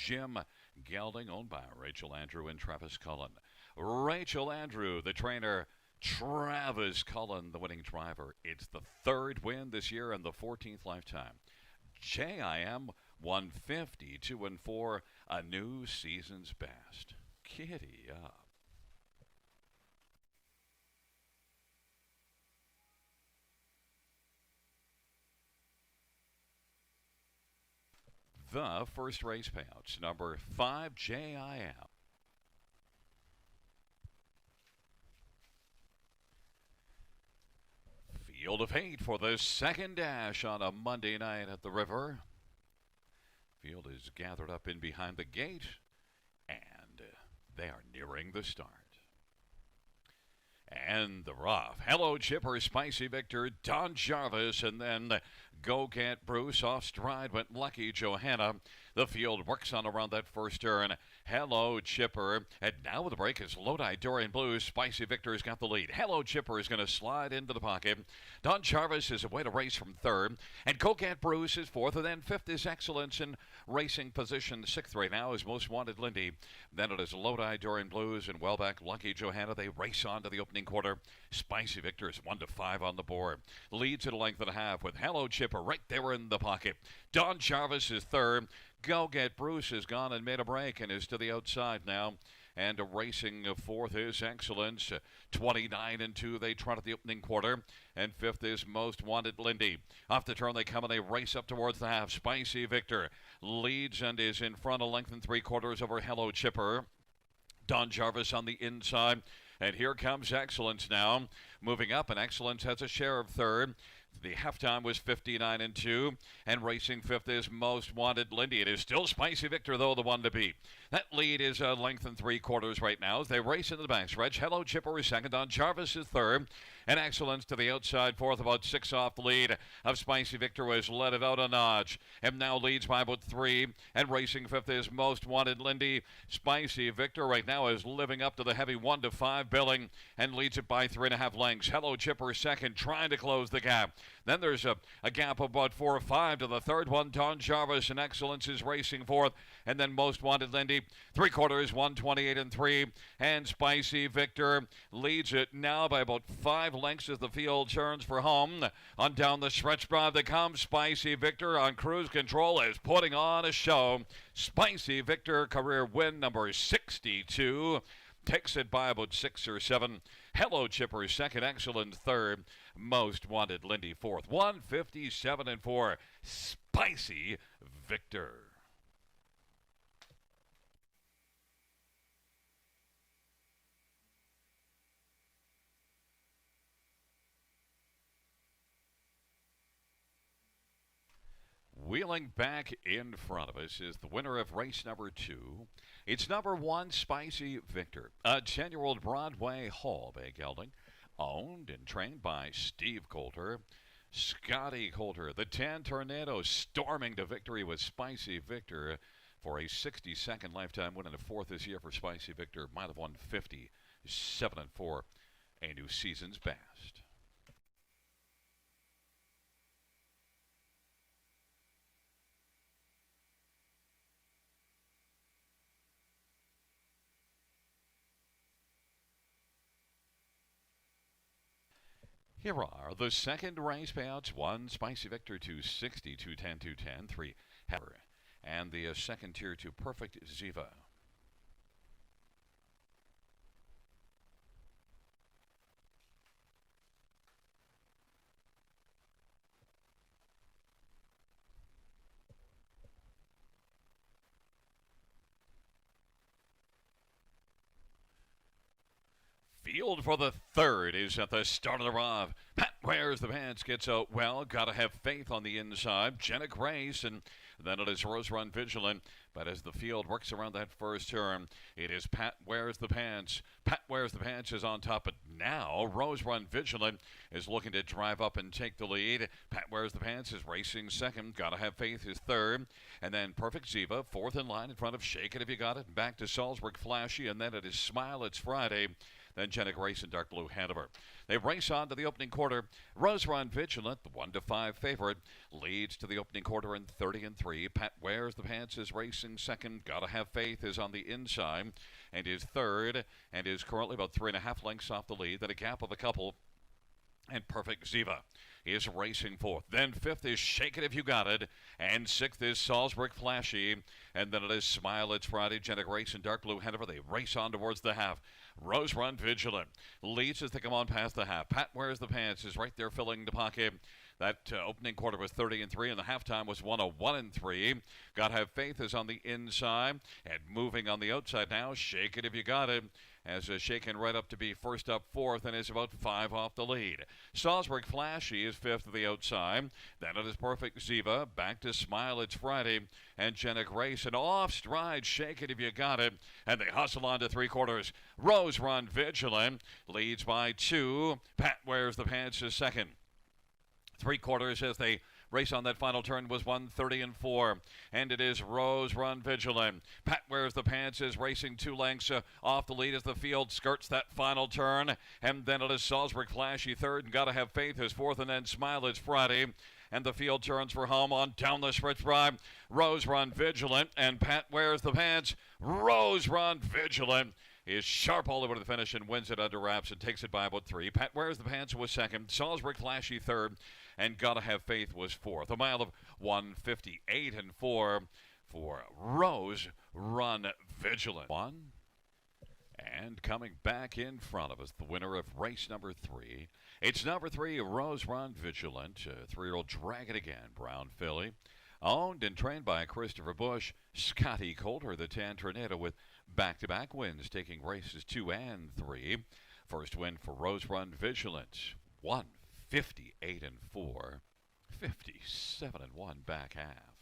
Jim Gelding, owned by Rachel Andrew and Travis Cullen. Rachel Andrew, the trainer. Travis Cullen, the winning driver. It's the third win this year and the 14th lifetime. JIM 150, 2-4, a new season's best. Giddy up. The first race payouts, number 5, JIM. Field of 8 for the second dash on a Monday night at the river. Field is gathered up in behind the gate, and they are nearing the start. And the rough. Hello, Chipper, Spicy Victor, Don Jarvis, and then Go Get Bruce. Off stride went Lucky Johanna. The field works on around that first turn. Hello, Chipper. And now the break is Lodi Dorian Blues. Spicy Victor has got the lead. Hello, Chipper is going to slide into the pocket. Don Jarvis is away to race from third. And Go Get Bruce is fourth. And then fifth is Excellence in racing position. Sixth right now is Most Wanted Lindy. Then it is Lodi Dorian Blues and well back Lucky Johanna. They race on to the opening quarter. Spicy Victor is 1-5 on the board. Leads at a length and a half with Hello Chipper right there in the pocket. Don Jarvis is third. Go Get Bruce has gone and made a break and is to the outside now. And racing fourth is Excellence. 29-2 they trot at the opening quarter. And fifth is Most Wanted Lindy. Off the turn they come and they race up towards the half. Spicy Victor leads and is in front a length and 3/4 over Hello Chipper. Don Jarvis on the inside. And here comes Excellence now. Moving up, and Excellence has a share of third. The halftime was 59-2, and racing fifth is Most Wanted Lindy. It is still Spicy Victor, though, the one to beat. That lead is a length and 3/4 right now as they race into the backstretch. Hello Chipper is second. Don Jarvis is third. And Excellence to the outside fourth, about 6 off the lead of Spicy Victor, who has let it out a notch. And now leads by about 3. And racing fifth is Most Wanted Lindy. Spicy Victor right now is living up to the heavy 1-5 billing and leads it by 3.5 lengths. Hello Chipper second, trying to close the gap. Then there's a gap of about 4 or 5 to the third one. Don Jarvis and Excellence is racing fourth. And then Most Wanted Lindy, 3/4, 128-3. And Spicy Victor leads it now by about 5 lengths as the field turns for home. On down the stretch drive they come. Spicy Victor on cruise control is putting on a show. Spicy Victor, career win number 62. Takes it by about 6 or 7. Hello Chipper second, Excellent third. Most Wanted Lindy fourth. 157-4. Spicy Victor. Wheeling back in front of us is the winner of race number 2. It's number 1, Spicy Victor, a 10-year-old Broadway Hall bay gelding, owned and trained by Steve Coulter. Scotty Coulter, the 10 Tornado, storming to victory with Spicy Victor for a 62nd lifetime win and a fourth this year for Spicy Victor. Might have won 57-4, a new season's best. Here are the second race payouts. 1, Spicy Victor, 260, 210, 210, 3, Heather. And the second tier to Perfect Ziva. Field for the third is at the start of the rough. Pat Wears the Pants gets out well. Gotta have faith on the inside. Jenna Grace, and then it is Rose Run Vigilant. But as the field works around that first turn, it is Pat Wears the Pants. Pat Wears the Pants is on top, but now Rose Run Vigilant is looking to drive up and take the lead. Pat Wears the Pants is racing second. Gotta have faith is third. And then Perfect Ziva, fourth in line in front of Shake It If You Got It. Back to Salzburg Flashy, and then it is Smile It's Friday. then Jenna Grace in dark blue Hanover. They race on to the opening quarter. Rose Run Vigilant, the 1-5 favorite, leads to the opening quarter in 30-3. Pat Wears the Pants is racing second. Gotta Have Faith is on the inside and is third and is currently about 3.5 lengths off the lead. Then a gap of a couple. And Perfect Ziva is racing fourth. Then fifth is Shake It If You Got It. And sixth is Salisbury Flashy. And then it is Smile It's Friday. Jenna Grace in dark blue Hanover. They race on towards the half. Rose Run Vigilant leads as they come on past the half. Pat Wears the Pants is right there filling the pocket. That opening quarter was 30-3, and the halftime was 101-3. Gotta Have Faith is on the inside, and moving on the outside now. Shake It If You Got It, as shaken right up to be first up fourth, and is about 5 off the lead. Salisbury Flashy is fifth to the outside. Then it is Perfect Ziva, back to Smile It's Friday, and Jenna Grace, and off stride. Shake It If You Got It, and they hustle on to three quarters. Rose Run Vigilant leads by 2. Pat Wears the Pants is second. Three quarters as they race on that final turn was 1:30-4, and it is Rose Run Vigilant. Pat Wears the Pants is racing 2 lengths off the lead as the field skirts that final turn, and then it is Salisbury Flashy third, and Gotta Have Faith is fourth, and then Smile It's Friday, and the field turns for home on down the stretch by Rose Run Vigilant and Pat Wears the Pants. Rose Run Vigilant is sharp all the way to the finish and wins it under wraps and takes it by about 3. Pat Wears the Pants was second, Salisbury Flashy third, and Gotta Have Faith was fourth. A mile of 1:58-4 for Rose Run Vigilant. One. And coming back in front of us, the winner of race number 3. It's number 3, Rose Run Vigilant, 3-year-old Dragon Again, brown filly. Owned and trained by Christopher Bush. Scotty Coulter, the Tan Tornado, with back-to-back wins, taking races 2 and 3. First win for Rose Run Vigilant, 1:58-4, 57-1 back half.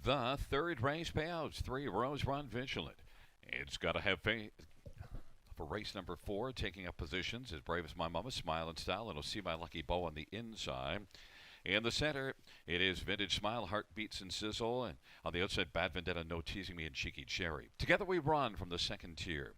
The third race payouts, 3, Rose Run Vigilant. It's Gotta Have Faith for race number 4, taking up positions as Brave as My Mama, Smile and Style, and it'll see My Lucky Bow on the inside. In the center, it is Vintage Smile, Heartbeats and Sizzle, and on the outside, Bad Vendetta, No Teasing Me, and Cheeky Cherry. Together We Run from the second tier.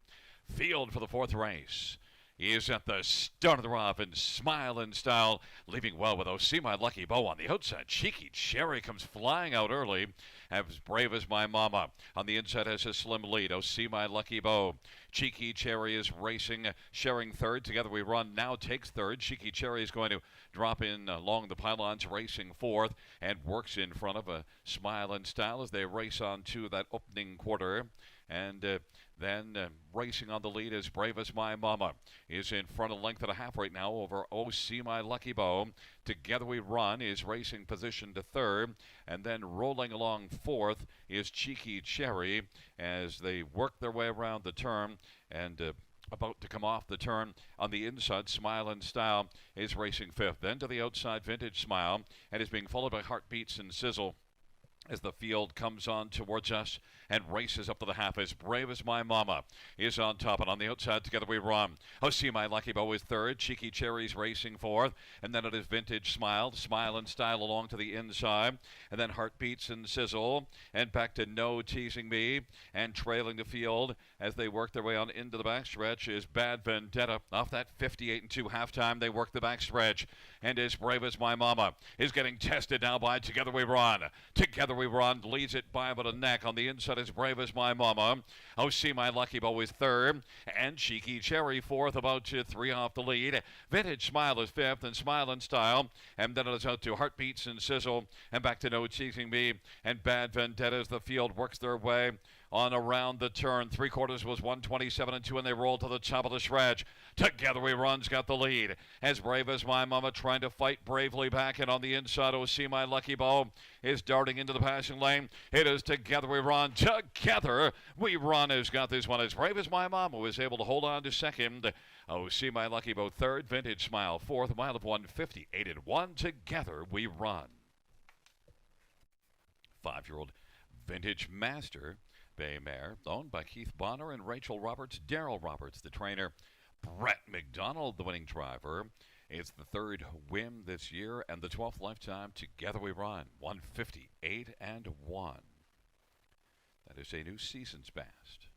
Field for the fourth race. He is at the start of the rough and Smile in Style, leaving well with Oh See My Lucky Bow on the outside. Cheeky Cherry comes flying out early, as Brave as My Mama. On the inside has a slim lead. Oh See My Lucky Bow. Cheeky Cherry is racing, sharing third. Together We Run now takes third. Cheeky Cherry is going to drop in along the pylons, racing fourth, and works in front of a Smile in Style as they race on to that opening quarter. And then racing on the lead is Brave as My Mama. Is in front of length and a half right now over Oh See My Lucky Bow. Together We Run is racing position to third. And then rolling along fourth is Cheeky Cherry as they work their way around the turn. And about to come off the turn on the inside, Smile and Style is racing fifth. Then to the outside, Vintage Smile, and is being followed by Heartbeats and Sizzle as the field comes on towards us and races up to the half. As Brave as My Mama is on top, and on the outside, Together We Run. Oh See My Lucky Bow is third. Cheeky Cherry's racing fourth, and then it is Vintage Smile, Smile and Style along to the inside, and then Heartbeats and Sizzle, and back to No Teasing Me, and trailing the field as they work their way on into the backstretch is Bad Vendetta. Off that 58-2 halftime, they work the backstretch, and as Brave as My Mama is getting tested now by Together We Run. Together We Run leads it by about a neck. On the inside is Brave as My Mama. Oh See My Lucky Bow is third, and Cheeky Cherry fourth, about 3 off the lead. Vintage Smile is fifth, and Smile and Style, and then it is out to Heartbeats and Sizzle, and back to No Teasing Me, and Bad Vendetta as the field works their way on around the turn. 3/4 was 127 and 2, and they rolled to the top of the stretch. Together We Run's got the lead. As Brave as My Mama trying to fight bravely back, and on the inside, Oh See My Lucky Bow is darting into the passing lane. It is Together We Run. Together We Run has got this one. As Brave as My Mama was able to hold on to second. Oh See My Lucky Bow third. Vintage Smile fourth. A mile of 158 and 1. Together We Run. 5-year-old Vintage Master Bay Mare, owned by Keith Bonner and Rachel Roberts. Daryl Roberts, the trainer. Brett McDonald, the winning driver. It's the third win this year and the 12th lifetime. Together We Run, 158 and 1. That is a new season's best.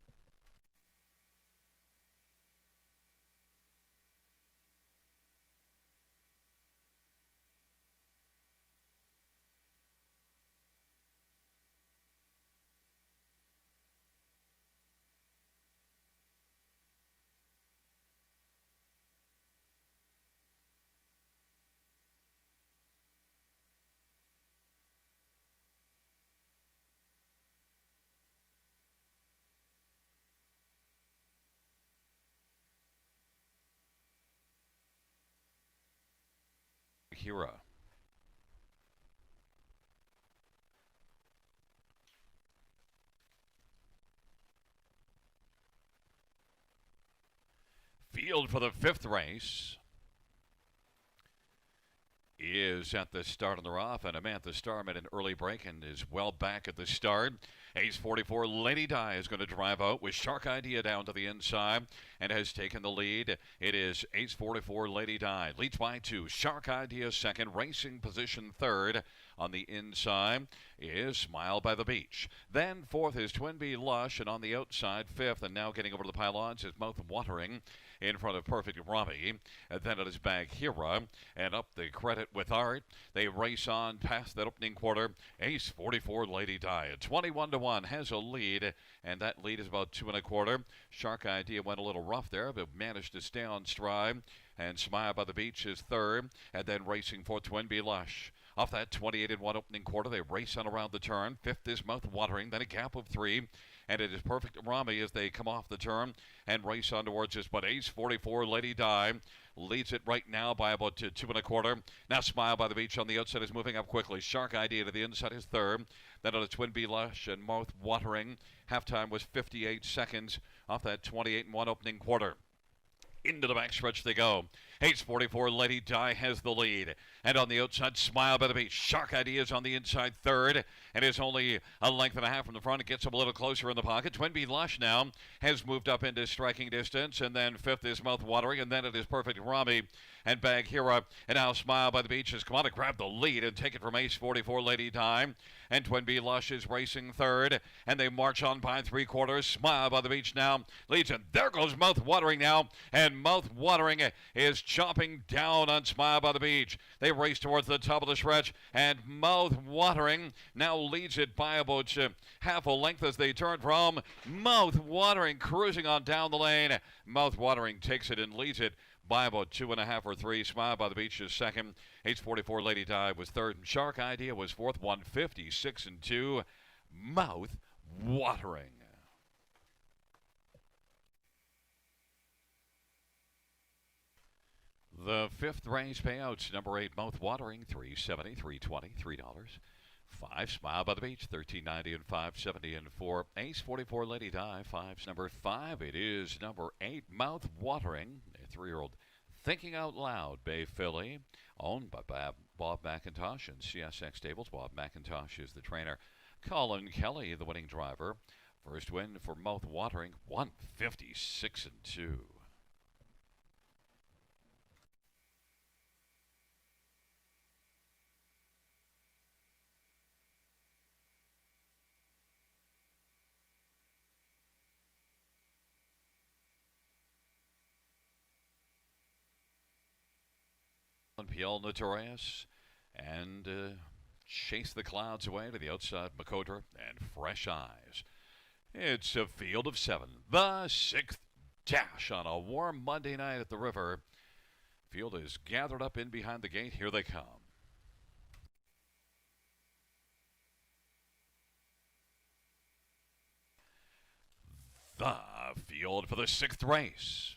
Hira. Field for the fifth race is at the start on the off, and Amantha Starr made an early break and is well back at the start. Ace 44 Lady Di is going to drive out with Shark Idea down to the inside and has taken the lead. It is Ace 44 Lady Di leads by 2. Shark Idea second. Racing position third. On the inside is Smile by the Beach. Then fourth is Twin Bee Lush, and on the outside fifth, and now getting over to the pylons is Mouth Watering in front of Perfect Robbie. And then it is Baghira, and up the credit with Art. They race on past that opening quarter. Ace 44 Lady Di at 21-1 has a lead, and that lead is about 2 1/4. Shark Idea went a little rough there, but managed to stay on stride. And Smile by the Beach is third, and then racing for Twin Bee Lush. Off that 28-1 opening quarter, they race on around the turn. Fifth is Mouth Watering, then a gap of 3. And it is Perfect Rami as they come off the turn and race on towards us. But Ace 44 Lady Di leads it right now by about 2 1/4. Now Smile by the Beach on the outside is moving up quickly. Shark Idea to the inside is third. Then on a Twin Bee Lush and Mouth Watering. Halftime was 58 seconds off that 28-1 opening quarter. Into the backstretch they go. Ace 44 Lady Di has the lead. And on the outside, Smile by the Beach. Shark Ideas on the inside third. And is only a length and a half from the front. It gets him a little closer in the pocket. Twin Bee Lush now has moved up into striking distance. And then fifth is Mouth Watering. And then it is Perfect Rami and Baghira. And now Smile by the Beach has come on to grab the lead and take it from Ace 44 Lady Di. And Twin Bee Lush is racing third. And they march on by 3/4. Smile by the Beach now leads. And there goes Mouth Watering now. And Mouth Watering is chopping down on Smile by the Beach. They race towards the top of the stretch, and Mouth Watering now leads it by about half a length as they turn from Mouth Watering cruising on down the lane. Mouth Watering takes it and leads it by about 2 1/2 or 3. Smile by the Beach is second. Ace 44 Lady Di was third, and Shark Idea was fourth. 156 and 2. Mouth Watering. The fifth race payouts, number 8, Mouth Watering, $3.70, $3.20, $3. 5, Smile by the Beach, $13.90 and $5.70 and 4. Ace 44 Lady Di, 5's number 5. It is number 8, Mouth Watering, a 3-year-old Thinking Out Loud Bay filly, owned by Bob McIntosh and CSX Stables. Bob McIntosh is the trainer. Colin Kelly, the winning driver. First win for Mouth Watering, 156 and 2. Piel Notorious and Chase the Clouds Away to the outside, Makodra and Fresh Eyes. It's a field of 7. The 6th dash on a warm Monday night at the river. Field is gathered up in behind the gate. Here they come. The field for the sixth race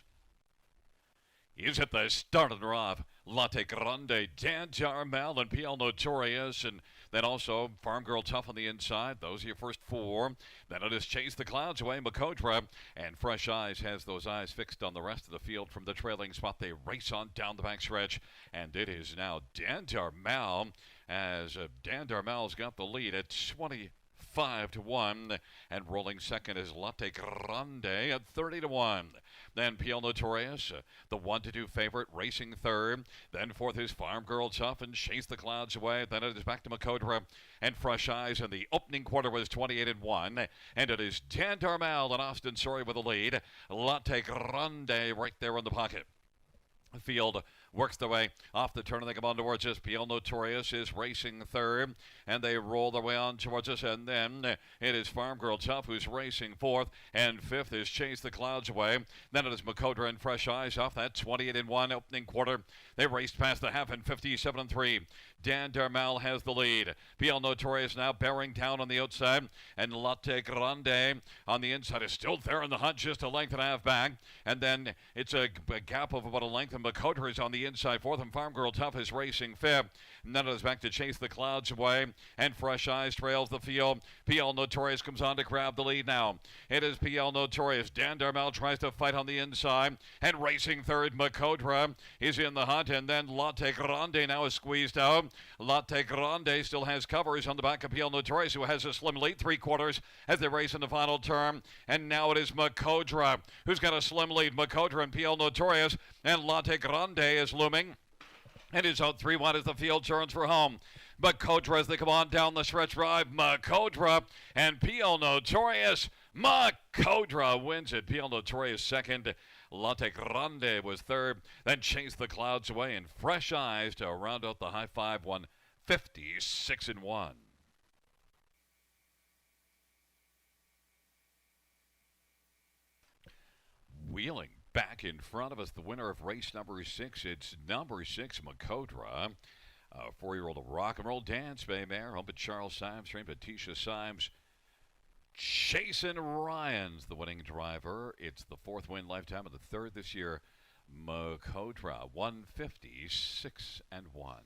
is at the start of the draw. Latte Grande, Dan Jarmel, and PL Notorious, and then also Farm Girl Tough on the inside. Those are your first four. Then it is Chase the Clouds Away, Makodra, and Fresh Eyes has those eyes fixed on the rest of the field from the trailing spot. They race on down the backstretch, and it is now Dan Jarmel, as Dan Darmel's got the lead at 25-1, and rolling second is Latte Grande at 30-1. Then PL Notorious, the 1-2 favorite, racing third. Then fourth is Farm Girl Tough and Chase the Clouds Away. Then it is back to Makodra and Fresh Eyes, and the opening quarter was 28-1. And it is Dan Darmel and Austin Sorry with the lead. Latte Grande right there in the pocket. The field works their way off the turn, and they come on towards us. PL Notorious is racing third, and they roll their way on towards us. And then it is Farm Girl Tough who's racing fourth, and fifth is Chase the Clouds Away. Then it is Makodra and Fresh Eyes off that 28-1 opening quarter. They raced past the half in 57-3. Dan Darmel has the lead. PL Notorious now bearing down on the outside, and Latte Grande on the inside is still there in the hunt, just a length and a half back. And then it's a gap of about a length, and Makodra is on the inside fourth, and Farm Girl Tough is racing fifth. And then it is back to Chase the Clouds Away, and Fresh Eyes trails the field. PL Notorious comes on to grab the lead now. It is PL Notorious. Dan Darmel tries to fight on the inside, and racing third, Makodra is in the hunt, and then Latte Grande now is squeezed out. Latte Grande still has covers on the back of PL Notorious, who has a slim lead, 3/4 as they race in the final turn. And now it is Makodra who's got a slim lead. Makodra and PL Notorious, and Latte Grande is looming, and is out 3-1 as the field turns for home. Makodra as they come on down the stretch drive. Makodra and PL Notorious. Makodra wins it. PL Notorious second. Latte Grande was third. Then Chase the Clouds Away, and Fresh Eyes to round out the high five, won 56-1. Wheeling back in front of us, the winner of race number 6. It's number 6, Makodra. 4-year-old rock and roll dance, Bay Mare, home at Charles Symes, trained by Tisha Symes. Jason Ryan's the winning driver. It's the 4th win lifetime, and the 3rd this year. Makodra, 156-1.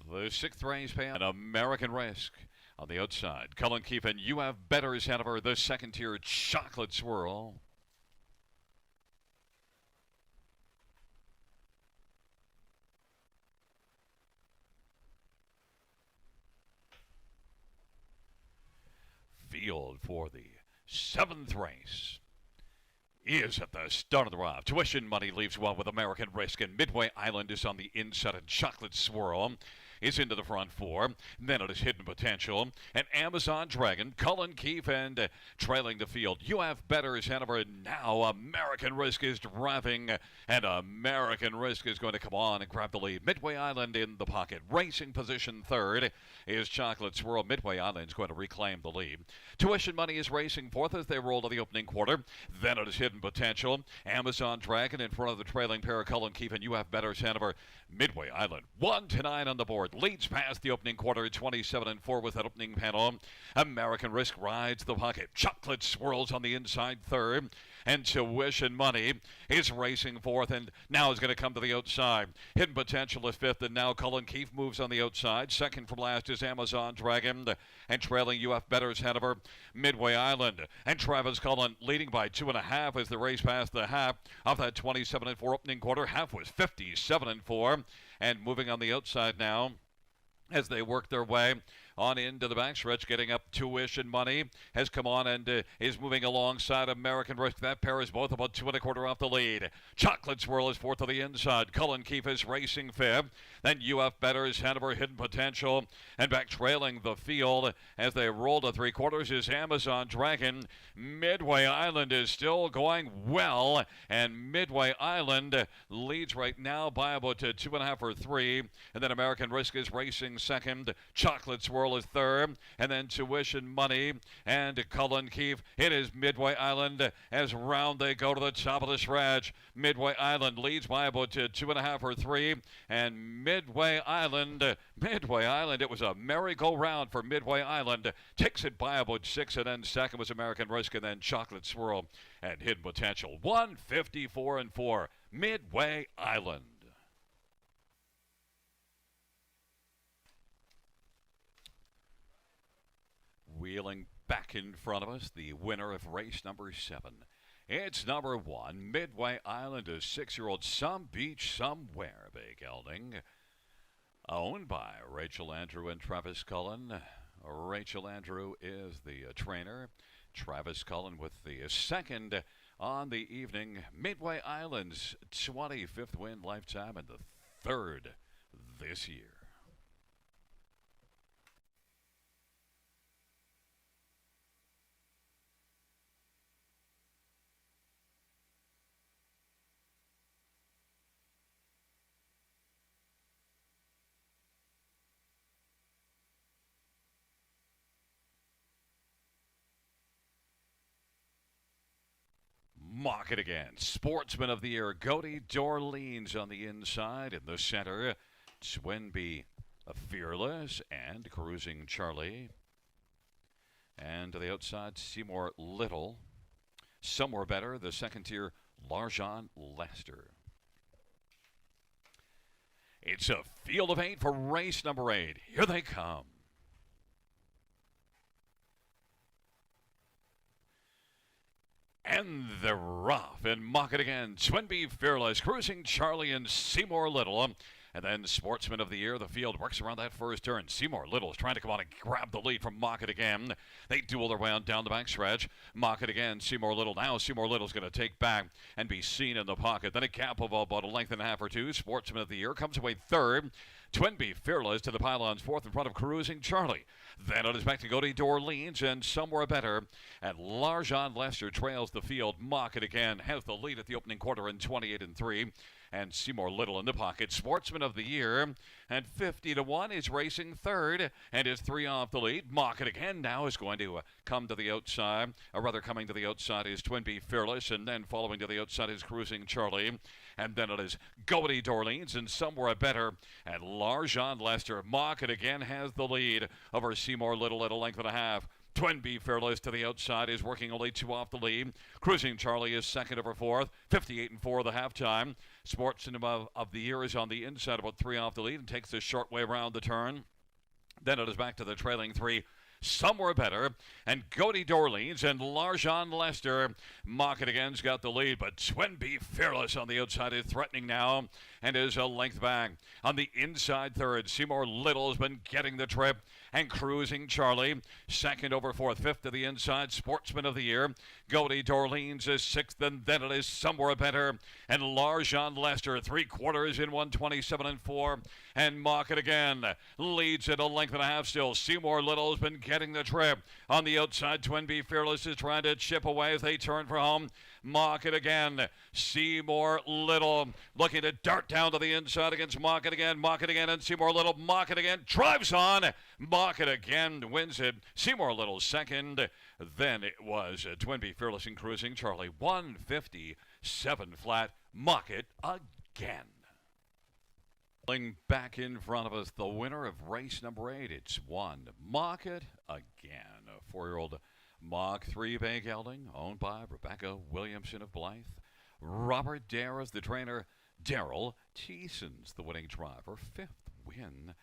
The 6th race pay an American Risk on the outside. Cullen Keefe and You Have Better is Hanover, the 2nd tier Chocolate Swirl. Field for the 7th race is at the start of the drive. Tuition Money leaves well with American Risk, and Midway Island is on the inside, and Chocolate Swirl is into the front 4. Then it is Hidden Potential, and Amazon Dragon, Cullen Keefe, and trailing the field. You Have Better is Hanover, and now American Risk is driving, and American Risk is going to come on and grab the lead. Midway Island in the pocket. Racing position 3rd is Chocolate Swirl. Midway Island is going to reclaim the lead. Tuition Money is racing 4th as they roll to the opening quarter. Then it is Hidden Potential, Amazon Dragon in front of the trailing pair of Cullen Keefe, and You Have Better is Hanover. Midway Island 1-9 on the board. but leads past the opening quarter, 27-4 with that opening panel. American Risk rides the pocket. Chocolate Swirls on the inside third. And Tuition Money is racing fourth and now is going to come to the outside. Hidden Potential is fifth, and now Cullen Keefe moves on the outside. Second from last is Amazon Dragon, and trailing UF Better's Hanover, Midway Island. And Travis Cullen leading by 2.5 as the race passed the half of that 27-4 opening quarter. Half was 57-4, and moving on the outside now as they work their way on into the backstretch, getting up. Tuition Money has come on and is moving alongside American Risk. That pair is both about 2.25 off the lead. Chocolate Swirl is fourth to the inside. Cullen Keefe is racing fifth. Then UF Better's Hanover, Hidden Potential, and back trailing the field as they roll to three quarters is Amazon Dragon. Midway Island is still going well, and Midway Island leads right now by about 2.5 or 3, and then American Risk is racing second. Chocolate Swirl is third, and then Tuition Money and Cullen Keefe. It is Midway Island as round they go to the top of the stretch. Midway Island leads by about 2.5 or 3, and Midway Island, it was a merry-go-round for Midway Island. Takes it by about 6, and then second was American Risk, and then Chocolate Swirl and Hidden Potential. 154-4, Midway Island. Wheeling back in front of us, the winner of race number 7. It's number 1, Midway Island, a 6-year-old Some Beach Somewhere big gelding, owned by Rachel Andrew and Travis Cullen. Rachel Andrew is the trainer. Travis Cullen with the second on the evening. Midway Island's 25th win lifetime and the third this year. Mock it again. Sportsman of the Year, Goaty Dorleans on the inside. In the center, Twinbee Fearless and Cruising Charlie. And to the outside, Seymour Little. Somewhere Better, the second tier, Larjon Lester. It's a field of 8 for race number 8. Here they come. And they're off, and Mock it again. Twinbee Fearless, Cruising Charlie, and Seymour Little. And then Sportsman of the Year, the field works around that first turn. Seymour Little is trying to come on and grab the lead from Mock it again. They duel their way on down the backstretch. Mock it again, Seymour Little. Now Seymour Little's going to take back and be seen in the pocket. Then a gap of about a length and a half or two. Sportsman of the Year comes away third. Twinbee Fearless to the pylons, fourth in front of Cruising Charlie. Then it is back to Goaty Dorleans and Somewhere Better. And Larjon Lester trails the field. Mock it again has the lead at the opening quarter in 28-3. And Seymour Little in the pocket. Sportsman of the Year. And 50-1 is racing third. And is 3 off the lead. Mock it again now is going to come to the outside. Or rather, coming to the outside is Twinbee Fearless. And then following to the outside is Cruising Charlie. And then it is Goaty Dorleans and Somewhere Better. And Larjon Lester. Mock it again has the lead over Seymour Little at a length and a half. Twinbee Fearless to the outside is working only 2 off the lead. Cruising Charlie is second over fourth. 58-4 the halftime. Sportsman of the Year is on the inside about 3 off the lead and takes the short way around the turn. Then it is back to the trailing 3. Somewhere Better, and Goaty Dorleans and Larjon Lester. Mock it again's got the lead, but Twinbee Fearless on the outside is threatening now and is a length back. On the inside third, Seymour Little has been getting the trip, and Cruising Charlie, second over fourth, fifth to the inside, Sportsman of the Year. Goaty Dorleans is sixth, and then it is Somewhere Better, and Larjon Lester, 3/4 in 127-4, and Mock it again leads at a length and a half still. Seymour Little has been getting the trip. On the outside, Twinbee Fearless is trying to chip away as they turn for home. Mock it again. Seymour Little looking to dart down to the inside against Mock it again. Mock it again, and Seymour Little. Mock it again. Drives on. Mock it again. Wins it. Seymour Little second. Then it was Twinbee Fearless and Cruising Charlie. 157 flat. Mock it again. Back in front of us, the winner of race number 8. It's one Mock It Again. A 4-year-old Mach 3 bay gelding owned by Rebecca Williamson of Blythe. Robert Dare is the trainer. Daryl Teeson's the winning driver. 5th win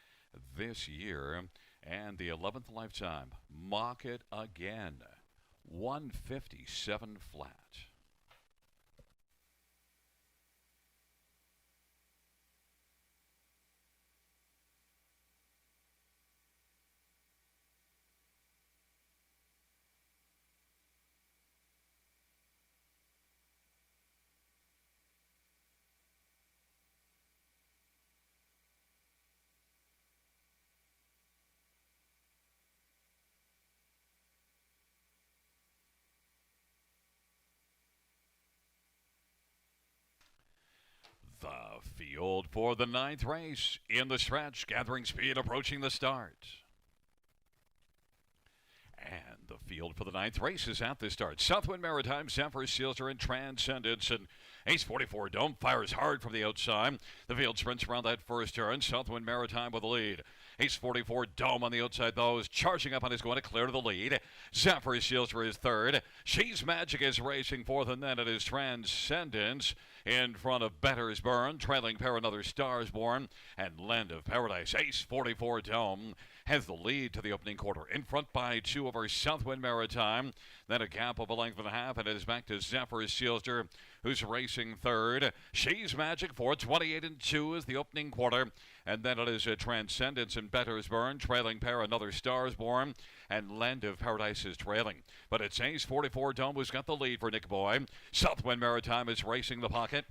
this year and the 11th lifetime. Mock It Again. 157 flat. The field for the 9th race in the stretch, gathering speed, approaching the start. And the field for the 9th race is at the start. Southwind Maritime, Zephyr Sealster, and Transcendence. And Ace 44 Dome fires hard from the outside. The field sprints around that first turn. Southwind Maritime with the lead. Ace 44 Dome on the outside, though, is charging up and is going to clear to the lead. Zephyr Sealster is third. She's Magic is racing fourth, and then it is Transcendence in front of Better's Burn, trailing pair another Stars Born, and Land of Paradise. Ace 44 Dome has the lead to the opening quarter, in front by 2 over Southwind Maritime. Then a gap of a length and a half, and it is back to Zephyr Sealster, who's racing third. She's Magic for 28 and 2 is the opening quarter, and then it is a Transcendence and Better's Burn, trailing pair another Stars Born, and Land of Paradise is trailing. But it's Ace 44 Dome who's got the lead for Nick Boy. Southwind Maritime is racing the pocket.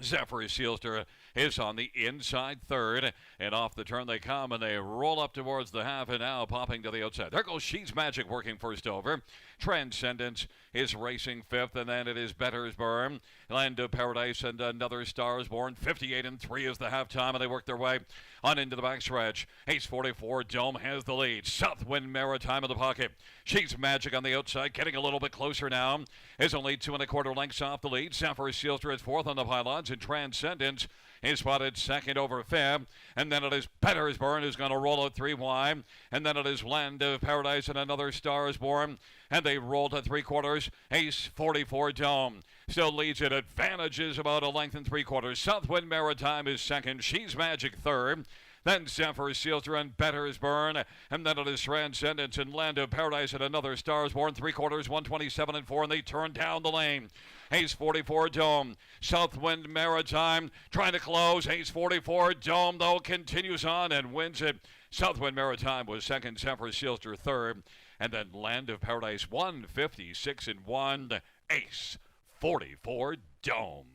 Zephyr Sealster is on the inside third, and off the turn they come, and they roll up towards the half, and now popping to the outside. There goes She's Magic working first over. Transcendence is racing fifth, and then it is Better's Burn, Land of Paradise, and another Stars Born. 58 and 3 is the halftime, and they work their way on into the backstretch. Ace 44 Dome has the lead. Southwind Maritime in the pocket. She's Magic on the outside, getting a little bit closer now. Is only 2 1/4 lengths off the lead. Zephyr Sealster is fourth on the pylons, and Transcendence is spotted second over fifth. And then it is Better's Burn who's going to roll out 3 wide. And then it is Land of Paradise and another Stars Born. And they roll to 3/4. Ace 44 Dome still leads it. Advantages about a length and 3/4. Southwind Maritime is second. She's Magic third. Then Zephyr Sealster and Better's Burn. And then it is Transcendence and Land of Paradise and another Stars Born. 3/4, 127 and 4. And they turn down the lane. Ace 44 Dome. Southwind Maritime trying to close. Ace 44 Dome, though, continues on and wins it. Southwind Maritime was second. Zephyr Sealster third. And then Land of Paradise 156 and 1. Ace 44 Dome.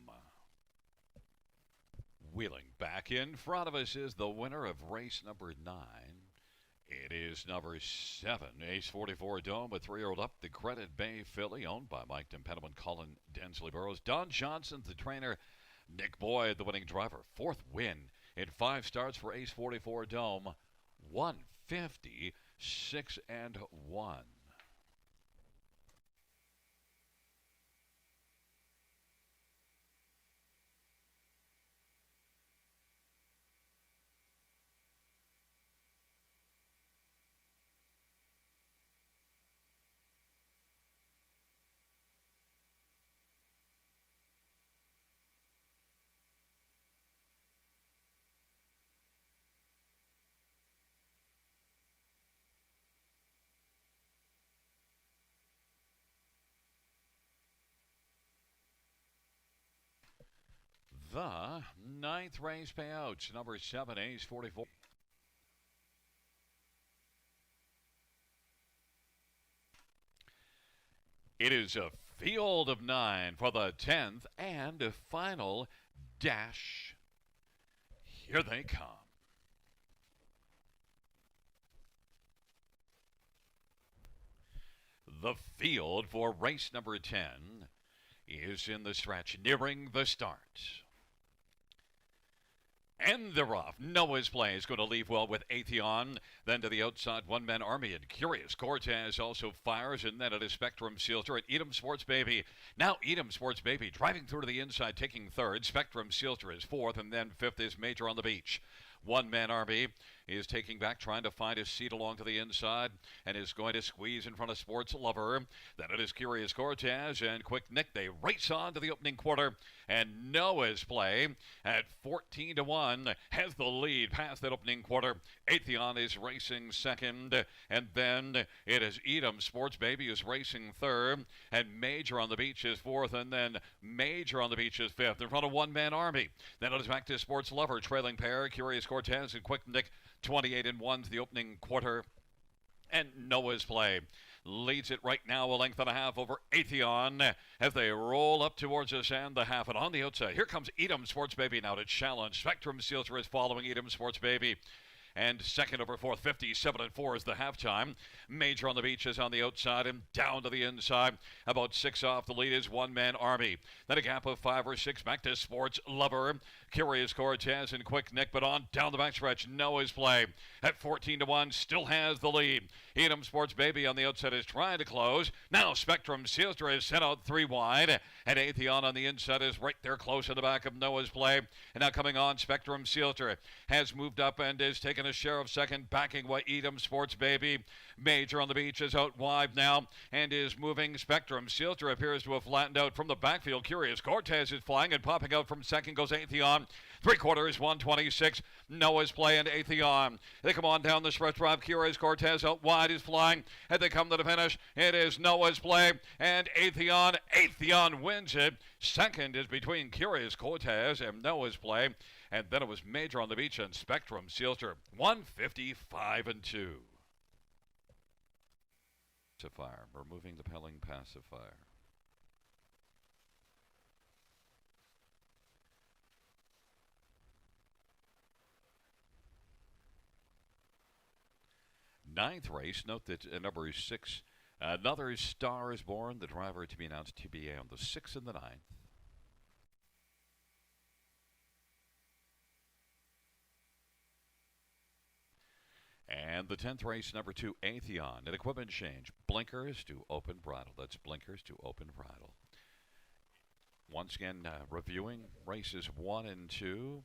Wheeling back in front of us is the winner of race number 9. It is number 7, Ace 44 Dome, a 3-year-old up the Credit Bay filly, owned by Mike Dempedham and Colin Densley Burrows. Don Johnson, the trainer. Nick Boyd, the winning driver. 4th win in 5 starts for Ace 44 Dome. 156 and 1. The 9th race payouts, number 7, Ace 44. It is a field of 9 for the 10th and final dash. Here they come. The field for race number 10 is in the stretch, nearing the start. And they're off. Noah's Play is going to leave well with Atheon. Then to the outside, one-man Army and Curious Cortez also fires. And then it is Spectrum Sealter and Edom Sports Baby. Now Edom Sports Baby driving through to the inside, taking third. Spectrum Sealter is fourth. And then fifth is Major on the Beach. One-man Army is taking back, trying to find his seat along to the inside, and is going to squeeze in front of Sports Lover. Then it is Curious Cortez and Quick Nick. They race on to the opening quarter, and Noah's Play at 14-1 has the lead past that opening quarter. Atheon is racing second, and then it is Edom Sports Baby is racing third, and Major on the Beach is fourth, and then Major on the Beach is fifth in front of One-Man Army. Then it is back to Sports Lover, trailing pair, Curious Cortez and Quick Nick, 28-1 to the opening quarter. And Noah's Play leads it right now a length and a half over Atheon as they roll up towards us and the half. And on the outside, here comes Edom Sports Baby now to challenge. Spectrum Sealter is following Edom Sports Baby. And second over fourth, 57-4 is the halftime. Major on the Beach is on the outside and down to the inside. About 6 off the lead is One-Man Army. Then a gap of 5 or 6 back to Sports Lover. Curious Cortez and Quick Nick, but on down the backstretch. Noah's Play at 14-1 still has the lead. Edom Sports Baby on the outside is trying to close. Now Spectrum Sealter is sent out 3 wide. And Atheon on the inside is right there close in the back of Noah's Play. And now coming on, Spectrum Sealter has moved up and is taking a share of second, backing by Edom Sports Baby. Major on the Beach is out wide now and is moving. Spectrum Sealter appears to have flattened out from the backfield. Curious Cortez is flying, and popping out from second goes Atheon. 3/4, 126. Noah's Play and Atheon. They come on down the stretch drive. Curious Cortez out wide is flying. And they come to the finish. It is Noah's Play and Atheon. Atheon wins it. Second is between Curious Cortez and Noah's Play. And then it was Major on the Beach and Spectrum Sealter. 155-2. Pacifier. Removing the Pelling pacifier. Ninth race. Note that number is 6. Another star is born. The driver to be announced TBA on the 6th and the 9th. And the 10th race, number 2, Atheon. An equipment change. Blinkers to open bridle. That's blinkers to open bridle. Once again, reviewing races 1 and 2.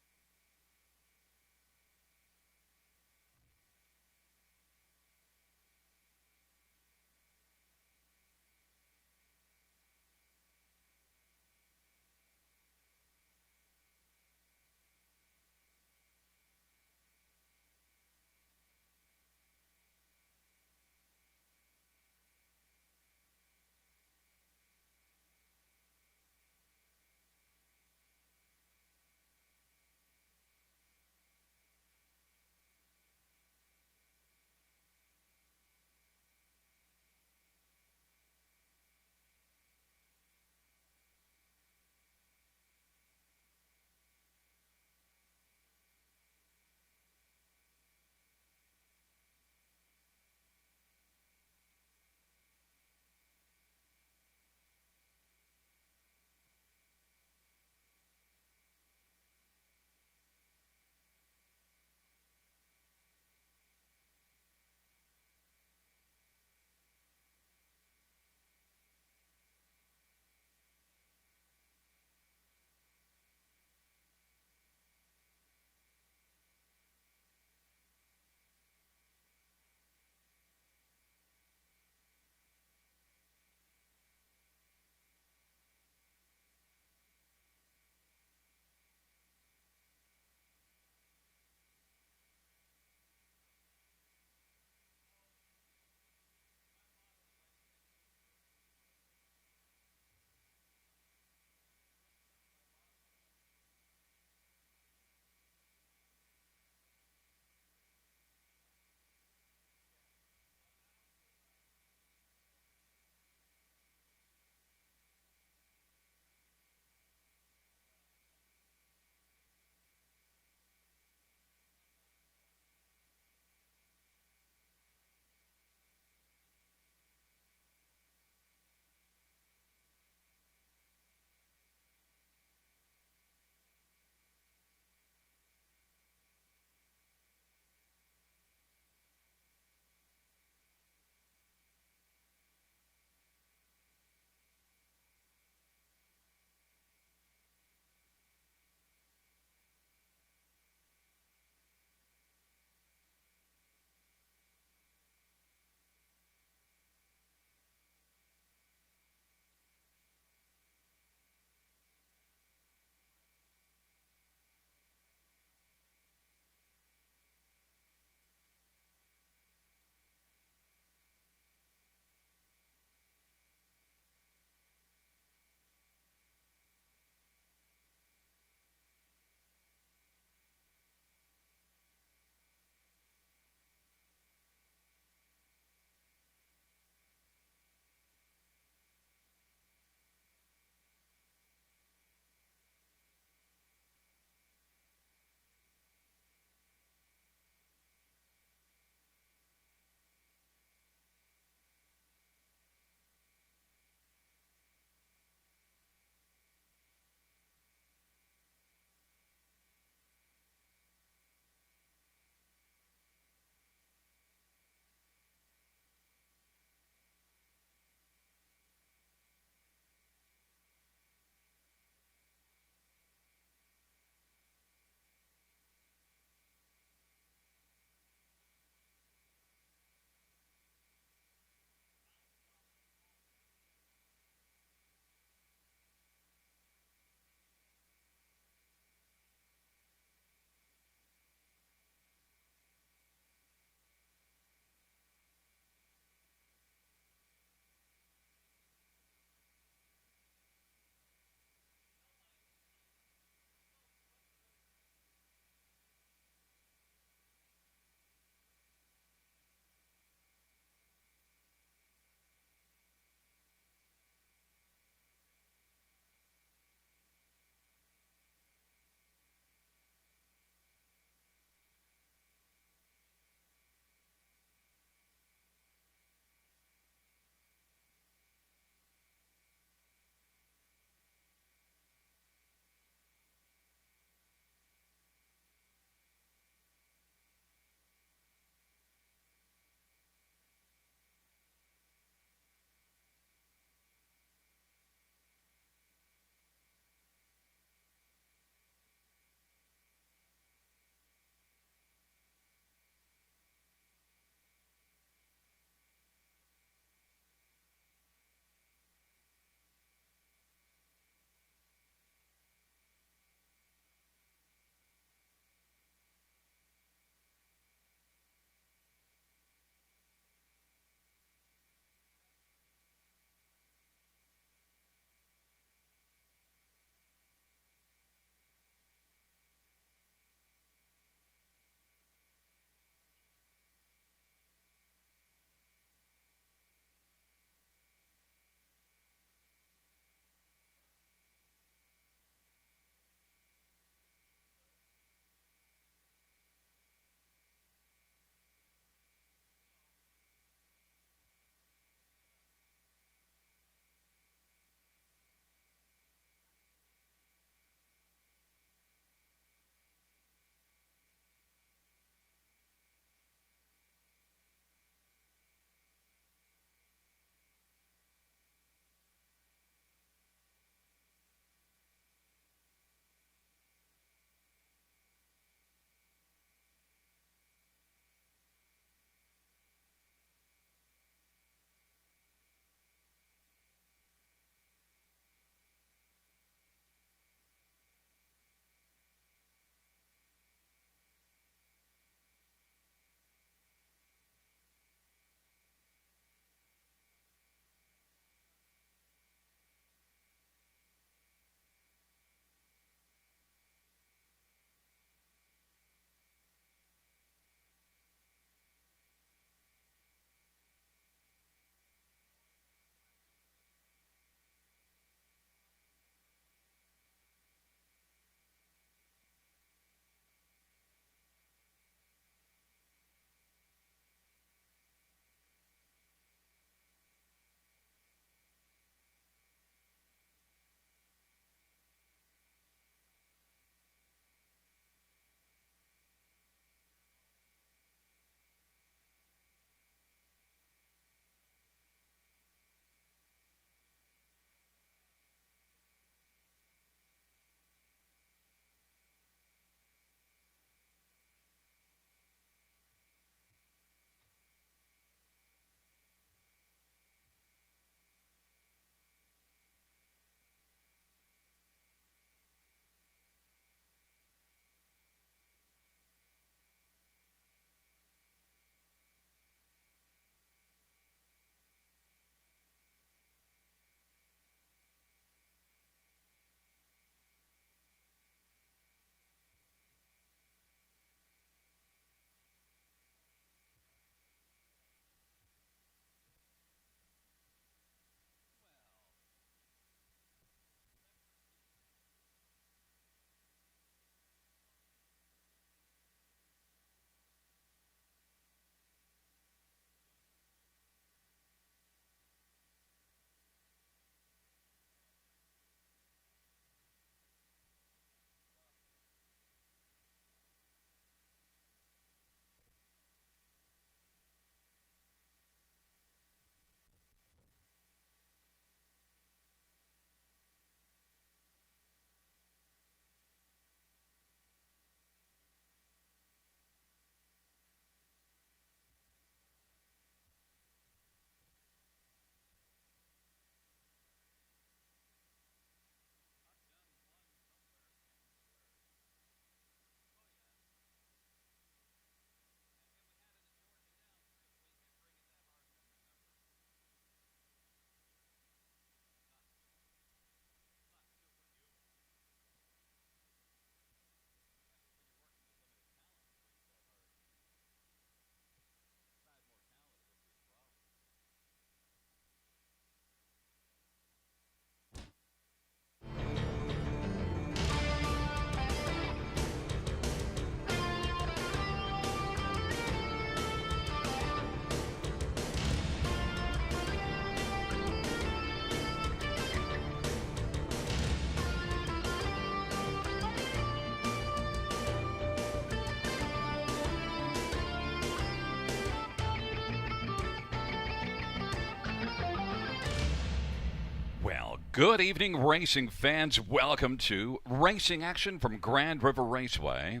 Good evening, racing fans. Welcome to Racing Action from Grand River Raceway.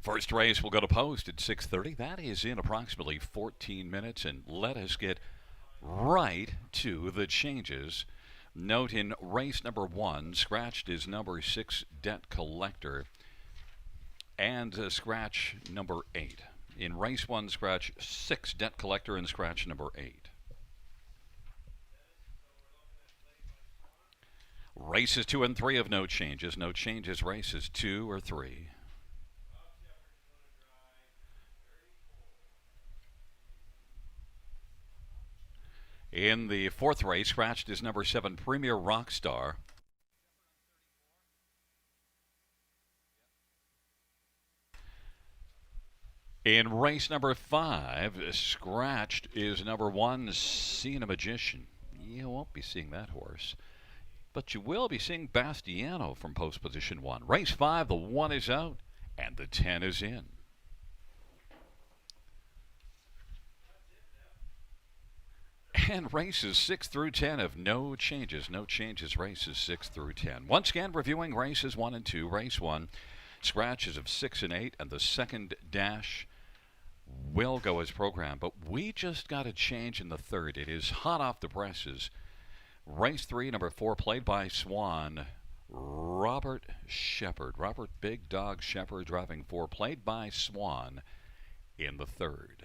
First race will go to post at 6:30. That is in approximately 14 minutes, and let us get right to the changes. Note in race number 1, scratched is number 6, Debt Collector, and scratch number 8. In race 1, scratch 6, Debt Collector, and scratch number 8. Races 2 and 3 have no changes. No changes, races 2 or 3. In the 4th race, scratched is number 7, Premier Rockstar. In race number 5, scratched is number 1, Seeing a Magician. You won't be seeing that horse, but you will be seeing Bastiano from post position 1. Race 5, the 1 is out and the 10 is in. And races 6 through 10 have no changes. No changes, races 6 through 10. Once again, reviewing races 1 and 2. Race 1, scratches of 6 and 8, and the second dash will go as programmed. But we just got a change in the 3rd. It is hot off the presses. Race 3, number 4, played by Swan, Robert Shepard. Robert Big Dog Shepard driving 4, played by Swan in the 3rd.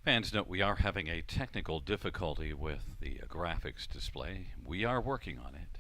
Fans note we are having a technical difficulty with the graphics display. We are working on it.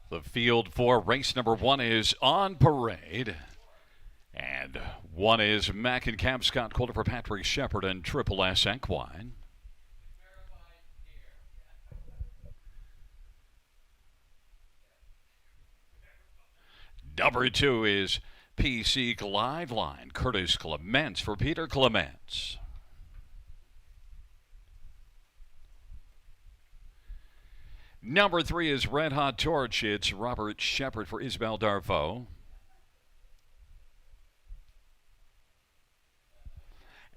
The field for race number 1 is on parade. And 1 is Mac and Cab Scott Coulter for Patrick Shepard and Triple S Equine. Number 2 is PC Glide Line, Curtis Clements for Peter Clements. Number 3 is Red Hot Torch. It's Robert Shepard for Isabel Darvaux.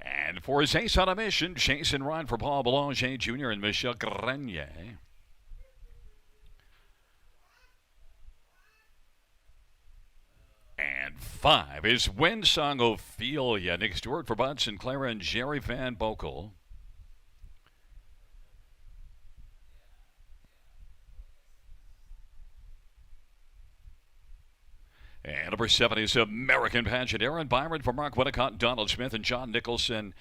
And for his ace on a mission, Chase and Ride for Paul Boulanger Jr. and Michel Grenier. And 5 is Windsong Ophelia, Nick Stewart for Bud Sinclair and Jerry Van Bokel. And number 7 is American Pageant. Aaron Byron for Mark Winnicott, Donald Smith, and John Nicholson.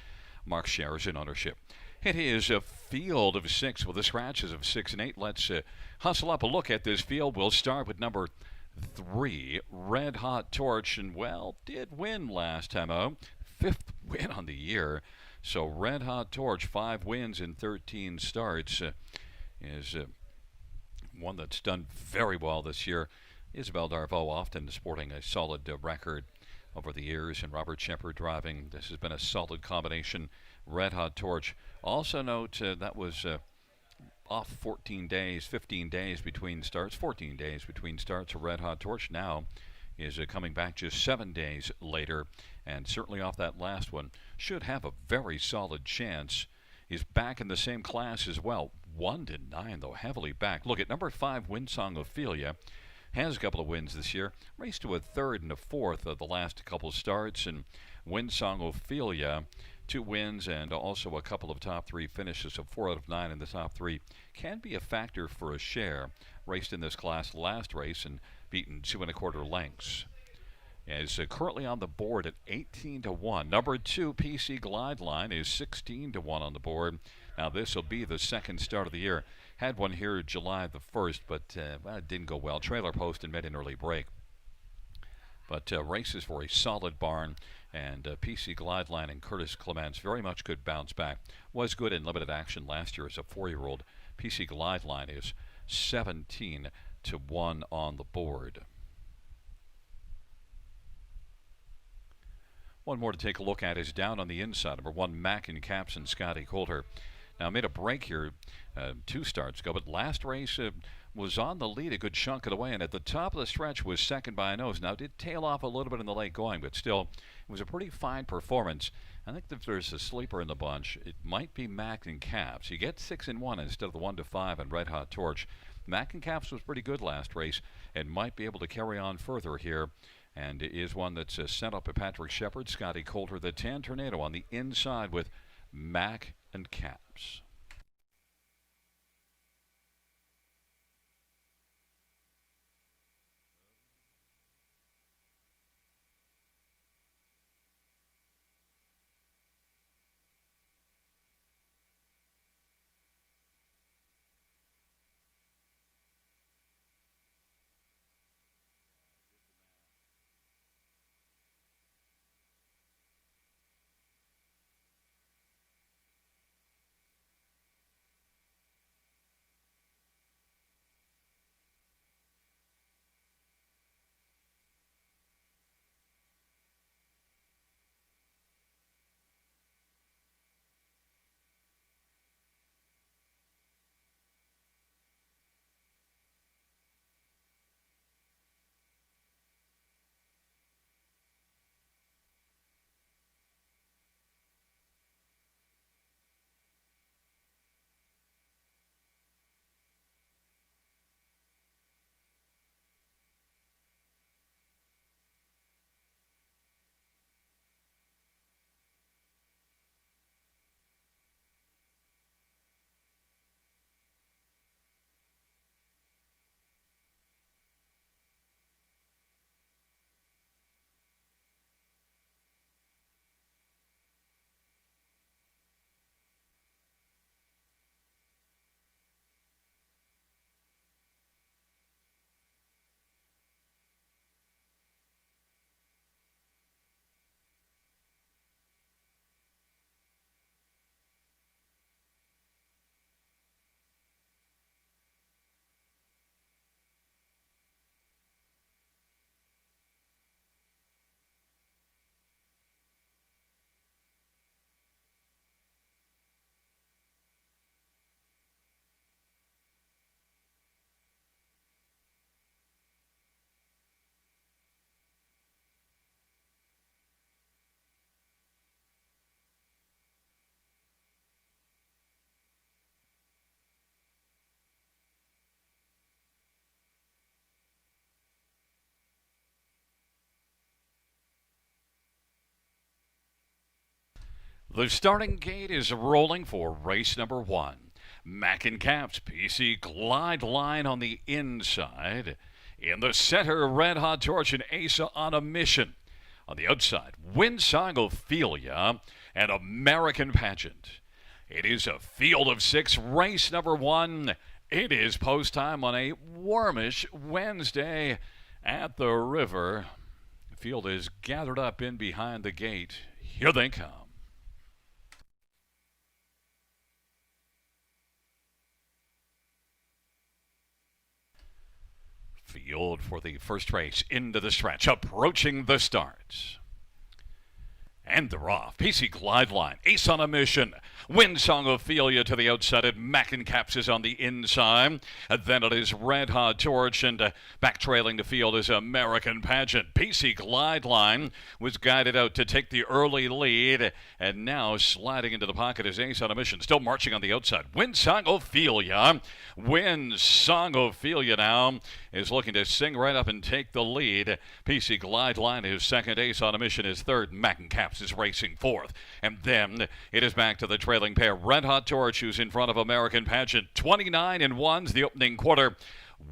Mark shares in ownership. It is a field of 6 with the scratches of 6 and 8. Let's hustle up a look at this field. We'll start with number 3, Red Hot Torch. And, well, did win last time out. 5th win on the year. So Red Hot Torch, 5 wins in 13 starts, is one that's done very well this year. Isabel Darvaux often sporting a solid record over the years, and Robert Shepard driving. This has been a solid combination. Red Hot Torch. Also note that was off 14 days, 15 days between starts, 14 days between starts. A Red Hot Torch now is coming back just 7 days later, and certainly off that last one should have a very solid chance. Is back in the same class as well. 1-9, though, heavily backed. Look at number 5, Windsong Ophelia. Has a couple of wins this year. Raced to a third and a fourth of the last couple of starts. And Windsong Ophelia, 2 wins and also a couple of top 3 finishes. So 4 out of 9 in the top 3 can be a factor for a share. Raced in this class last race and beaten 2 1/4 lengths. Is currently on the board at 18-1. Number 2, PC Glide Line, is 16-1 on the board. Now this will be the second start of the year. Had one here July the 1st, but it didn't go well. Trailer post and made an early break. But races for a solid barn, and PC Glide Line and Curtis Clements very much could bounce back. Was good in limited action last year as a 4-year-old. PC Glide Line is 17-1 on the board. One more to take a look at is down on the inside. Number 1, Mac and Caps and Scotty Coulter. Now made a break here 2 starts ago, but last race was on the lead a good chunk of the way, and at the top of the stretch was second by a nose. Now did tail off a little bit in the late going, but still it was a pretty fine performance. I think if there's a sleeper in the bunch, it might be Mac and Caps. You get 6-1 instead of the 1-5 and Red Hot Torch. Mac and Caps was pretty good last race and might be able to carry on further here. And is one that's sent up by Patrick Shepard. Scotty Coulter, the Tan Tornado on the inside with Mac and Caps. The starting gate is rolling for race number 1. Mac and Caps, PC Glide Line on the inside. In the center, Red Hot Torch and Asa on a mission. On the outside, Windsong Ophelia and American Pageant. It is a field of 6, race number 1. It is post time on a warmish Wednesday at the river. The field is gathered up in behind the gate. Here they come. Field for the first race into the stretch, approaching the start. And they're off. PC Glide Line, Ace on a Mission. Wind Song Ophelia to the outside, and Mackin Caps is on the inside. And then it is Red Hot Torch, and back trailing the field is American Pageant. PC Glide Line was guided out to take the early lead, and now sliding into the pocket is Ace on a Mission, still marching on the outside. Wind Song Ophelia. Wind Song Ophelia now is looking to sing right up and take the lead. PC Glide Line is second. Ace on a Mission is third. Mackin Caps is racing fourth. And then it is back to the trailing pair. Red Hot Torch, who's in front of American Pageant. 29 and 1's the opening quarter.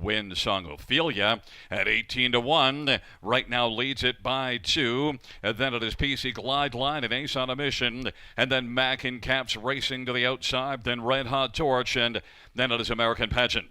Wind Song Ophelia at 18-1 right now leads it by 2. And then it is PC Glide Line and Ace on a Mission, and then Mackin Caps racing to the outside, then Red Hot Torch, and then it is American Pageant.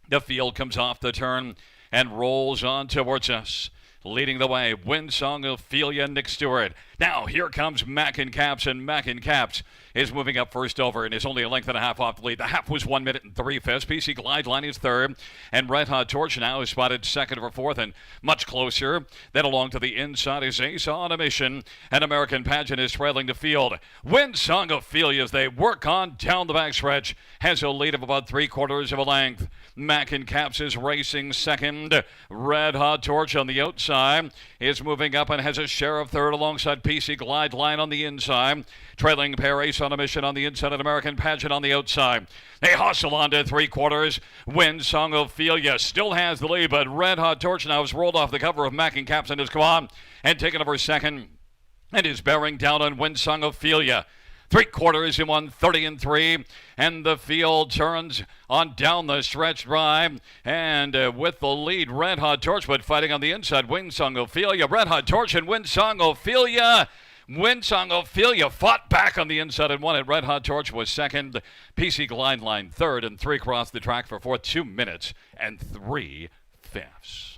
The field comes off the turn and rolls on towards us. Leading the way, Wind Song Ophelia, Nick Stewart. Now here comes Mackin Caps, and Mackin Caps is moving up first over and is only a length and a half off the lead. The half was 1 minute and 3/5. PC Glide Line is third, and Red Hot Torch now is spotted second or fourth, and much closer. Then along to the inside is Ace on a Mission, and American Pageant is trailing the field. Wind Song Ophelia, as they work on down the backstretch, has a lead of about 3/4 of a length. Mackin Caps is racing second. Red Hot Torch on the outside is moving up and has a share of third alongside PC Glide Line on the inside. Trailing pair Ace on a Mission on the inside and American Pageant on the outside. They hustle on to 3/4. Wind Song Ophelia still has the lead, but Red Hot Torch now has rolled off the cover of Mackin Caps and has come on and taken over second and is bearing down on Wind Song Ophelia. 3/4 in 1:30 and 3, and the field turns on down the stretch drive, and with the lead, Red Hot Torch, but fighting on the inside, Wind Song Ophelia. Red Hot Torch and Wind Song Ophelia. Wind Song Ophelia fought back on the inside and won it. Red Hot Torch was second. PC Glide Line third, and 3 crossed the track for fourth. 2 minutes and 3/5.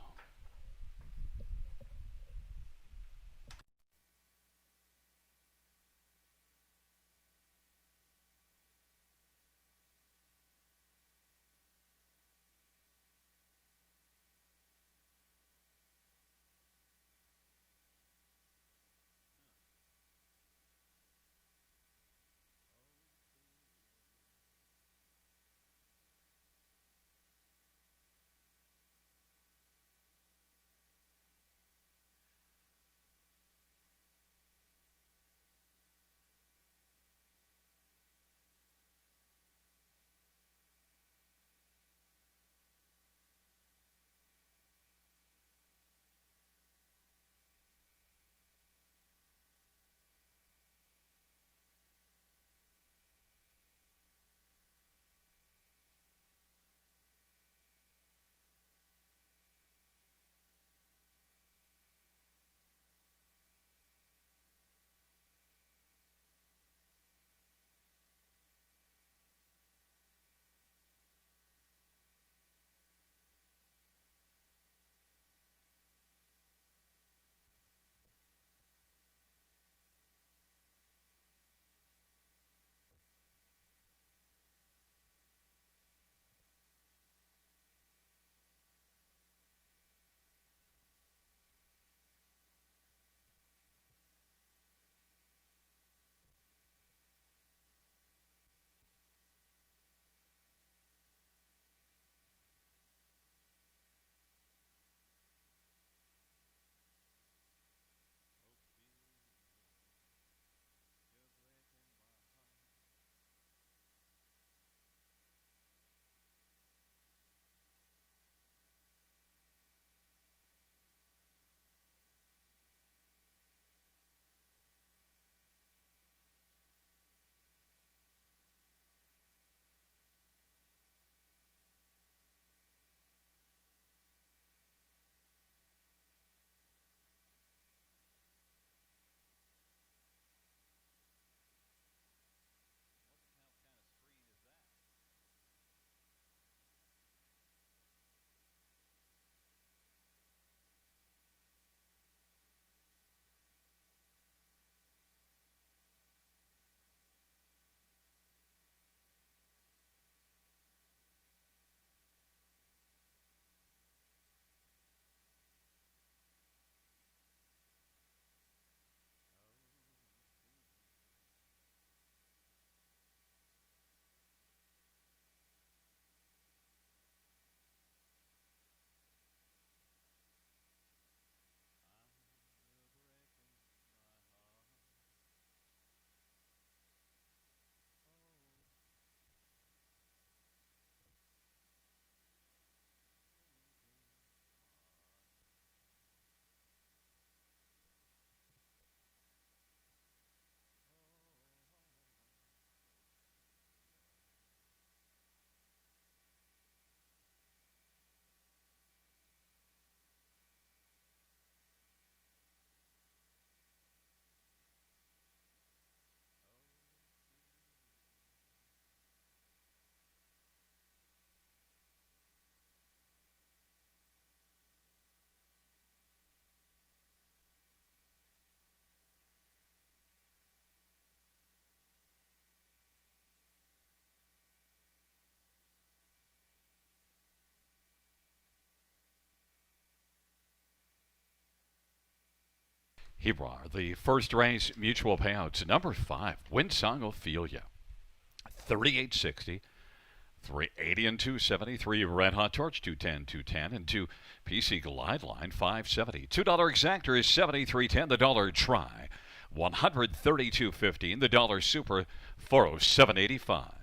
Here are the first race mutual payouts. Number 5, Winsong Ophelia, 38.60. 380 and 273 Red Hot Torch 210 210 and 2 PC Glide Line 570. $2 exactor is 73.10. The dollar try 132.15. The dollar super 407.85.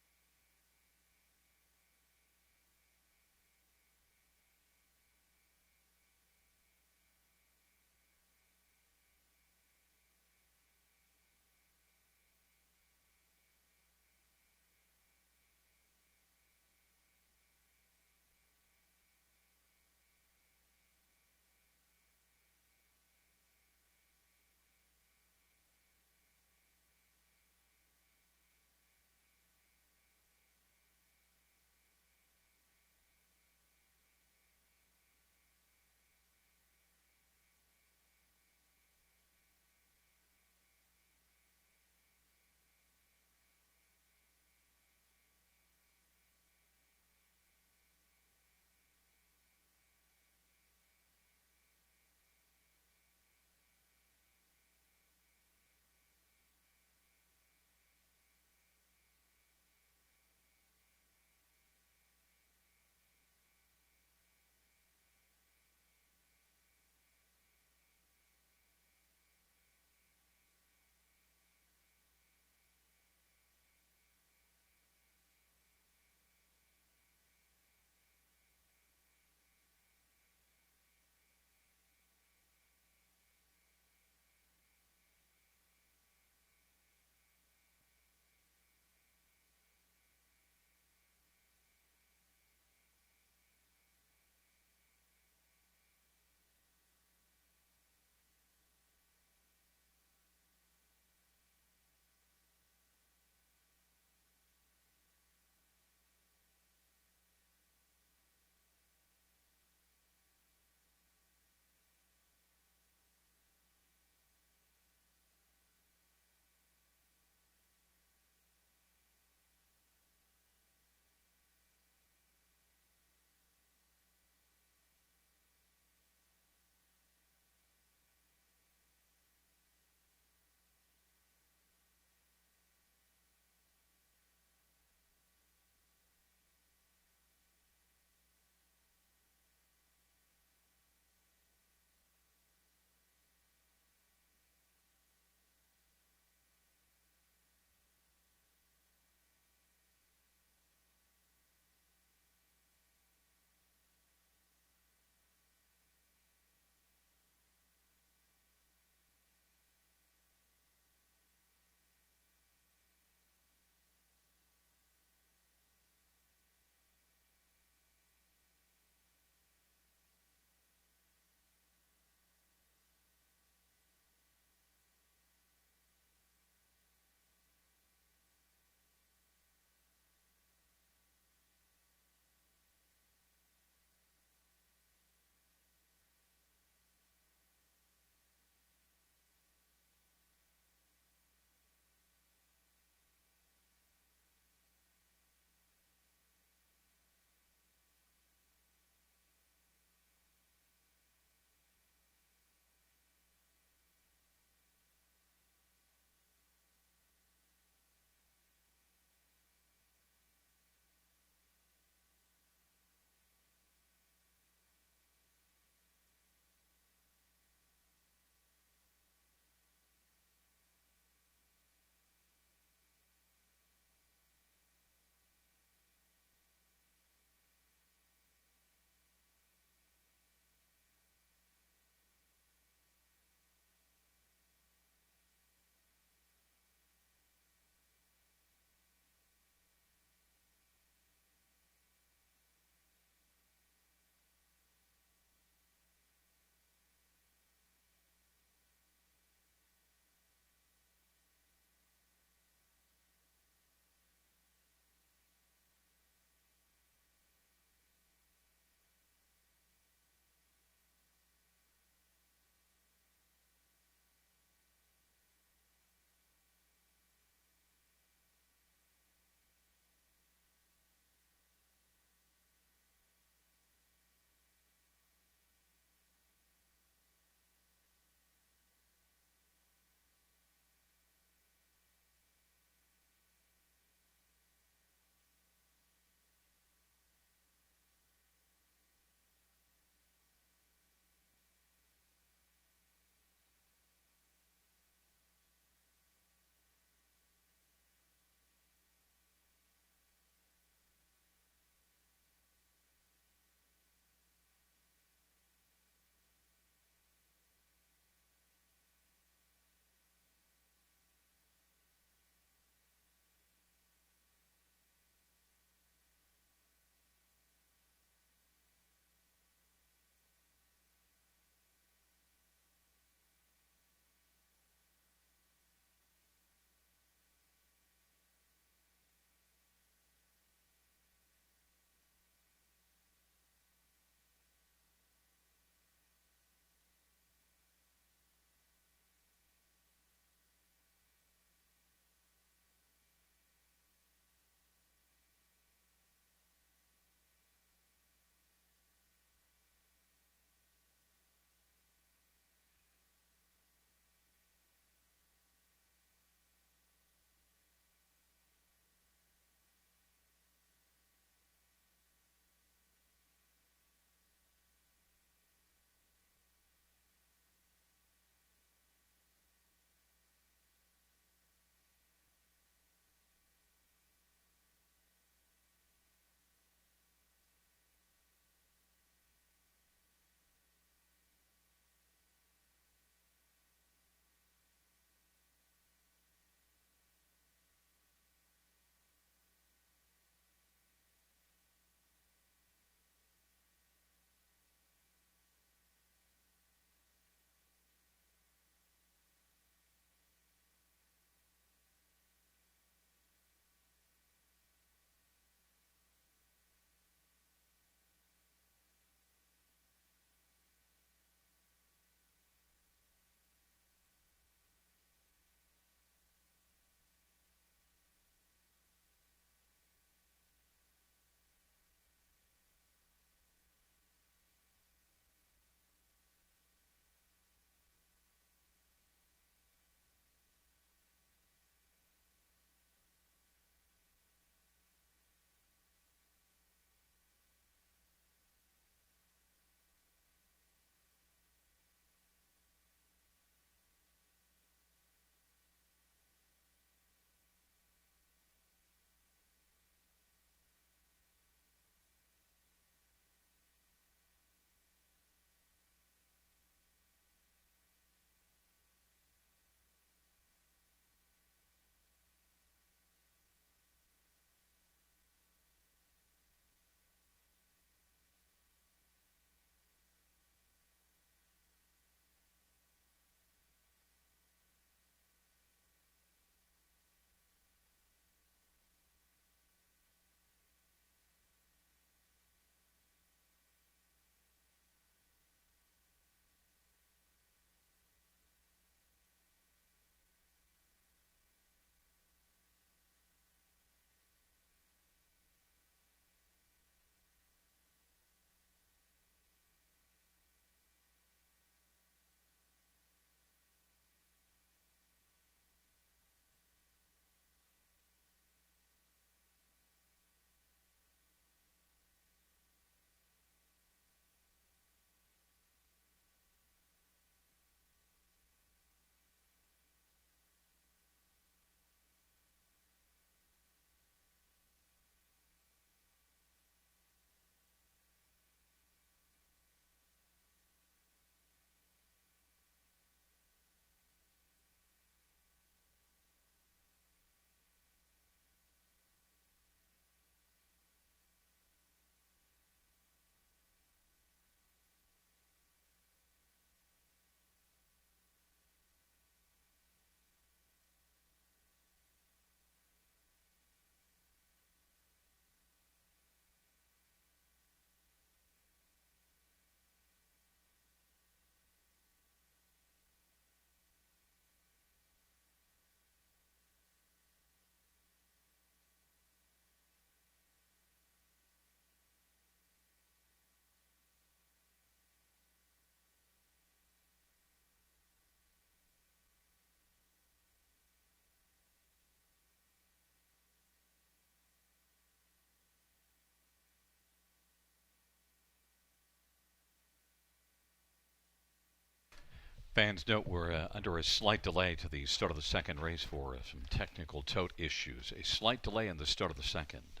Fans note we're under a slight delay to the start of the second race for some technical tote issues. A slight delay in the start of the second.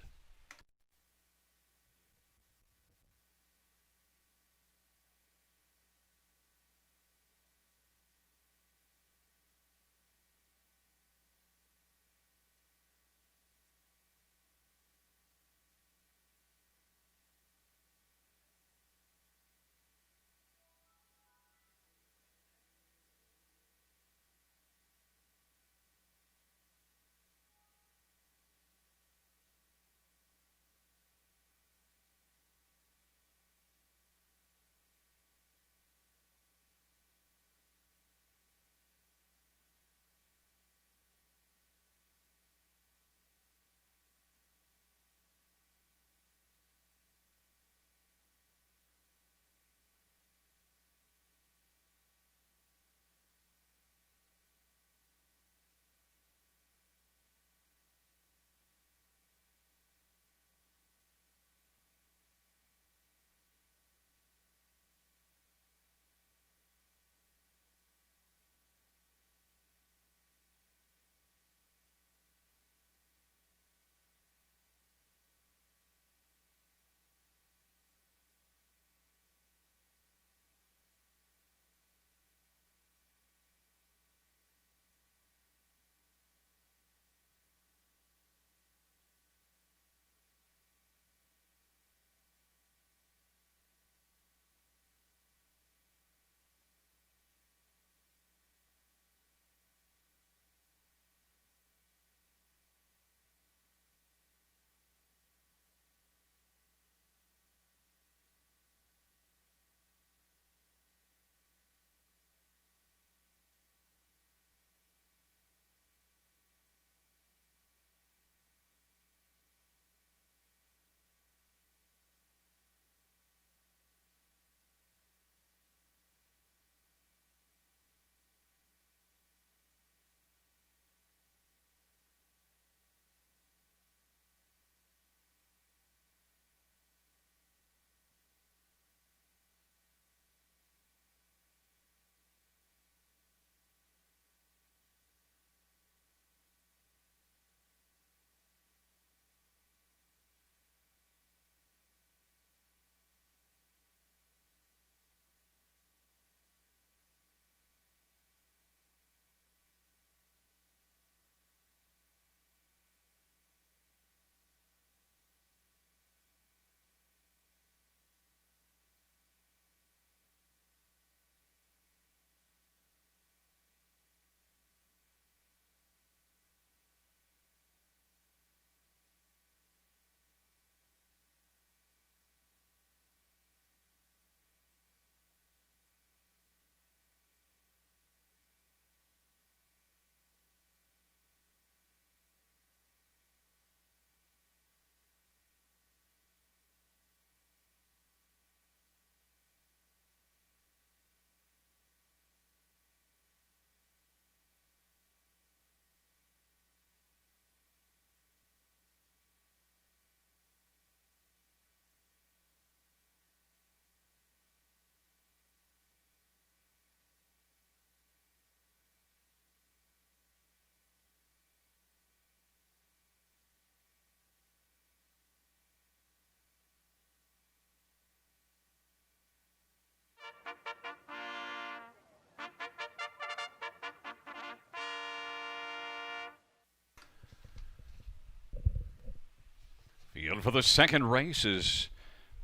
Field for the second race is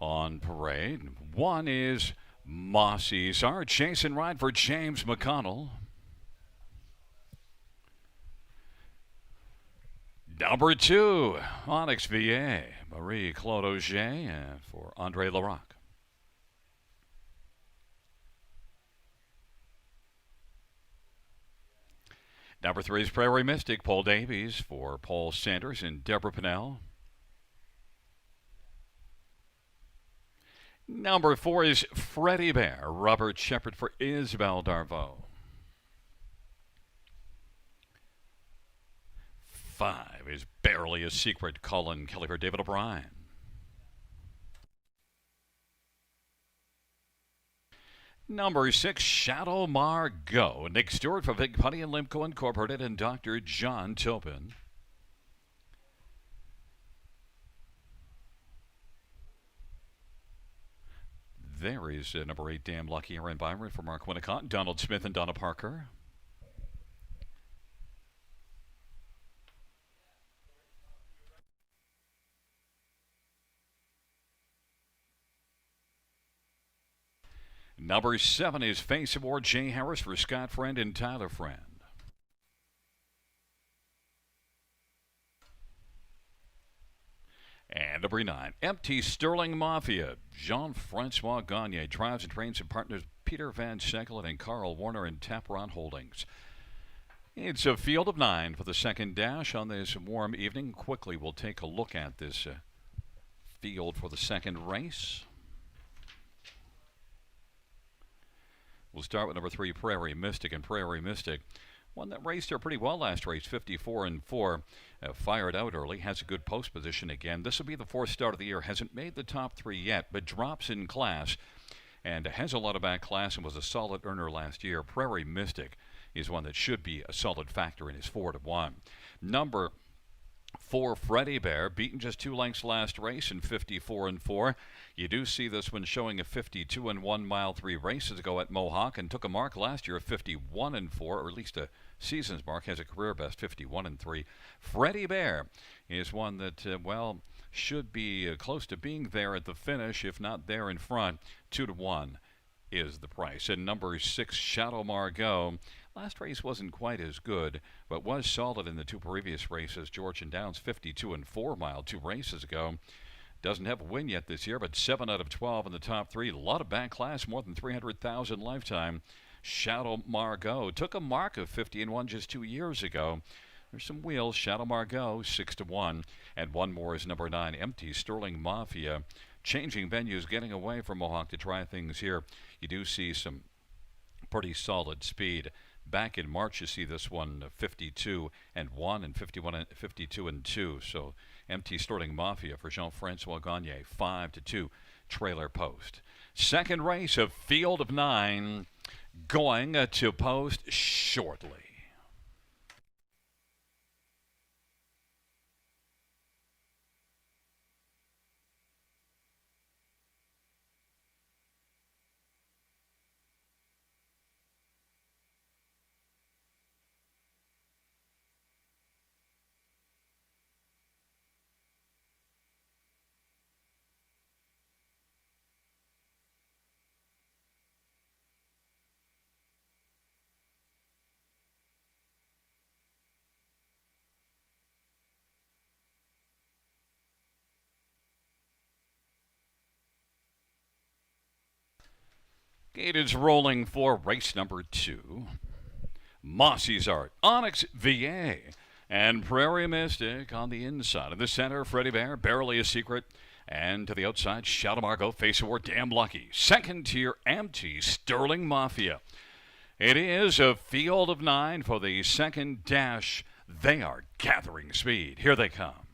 on parade. One is Mossy's our Jason ride for James McConnell. Number 2, Onyx VA, Marie-Claude Auger for Andre Larocque. Number 3 is Prairie Mystic, Paul Davies for Paul Sanders and Deborah Pinnell. Number 4 is Freddie Bear, Robert Shepard for Isabel Darvaux. 5 is Barely a Secret, Colin Kelly for David O'Brien. Number 6, Shadow Margot. Nick Stewart for Big Putty and Limco Incorporated and Dr. John Topin. There is number 8, Damn Lucky, Aaron Byron for Mark Winnicott, Donald Smith and Donna Parker. Number 7 is Face Award, Jay Harris for Scott Friend and Tyler Friend. And number 9, Empty Sterling Mafia. Jean-Francois Gagne drives and trains and partners Peter Van Sekelen and Carl Warner and Tapron Holdings. It's a field of 9 for the second dash on this warm evening. Quickly, we'll take a look at this field for the second race. We'll start with number 3, Prairie Mystic. And Prairie Mystic, one that raced her pretty well last race, 54-4. Fired out early, has a good post position again. This will be the 4th start of the year. Hasn't made the top 3 yet, but drops in class and has a lot of back class and was a solid earner last year. Prairie Mystic is one that should be a solid factor in his 4-1. Number 4, Freddie Bear, beaten just 2 lengths last race in 54-4. You do see this one showing a 52-1 mile 3 races ago at Mohawk and took a mark last year of 51-4, or at least a season's mark, has a career best 51-3. Freddie Bear is one that, should be close to being there at the finish, if not there in front. 2-1 is the price. And number 6, Shadow Margot. Last race wasn't quite as good, but was solid in the 2 previous races. Georgian Downs 52-4 mile 2 races ago. Doesn't have a win yet this year, but 7 out of 12 in the top 3. A lot of back class, more than 300,000 lifetime. Shadow Margot took a mark of 50-1 just 2 years ago. There's some wheels. Shadow Margot 6-1, and one more is number 9, Empty Sterling Mafia. Changing venues, getting away from Mohawk to try things here. You do see some pretty solid speed. Back in March, you see this one 52-1 and 52-2. So Empty Sterling Mafia for Jean-Francois Gagne, 5-2 trailer post. Second race, a field of 9 going to post shortly. Gate is rolling for race number 2. Mossy's Art, Onyx VA, and Prairie Mystic on the inside. In the center, Freddie Bear, Barely a Secret. And to the outside, Shadow Margot, Face Award, Damn Lucky. Second tier, Empty Sterling Mafia. It is a field of 9 for the second dash. They are gathering speed. Here they come.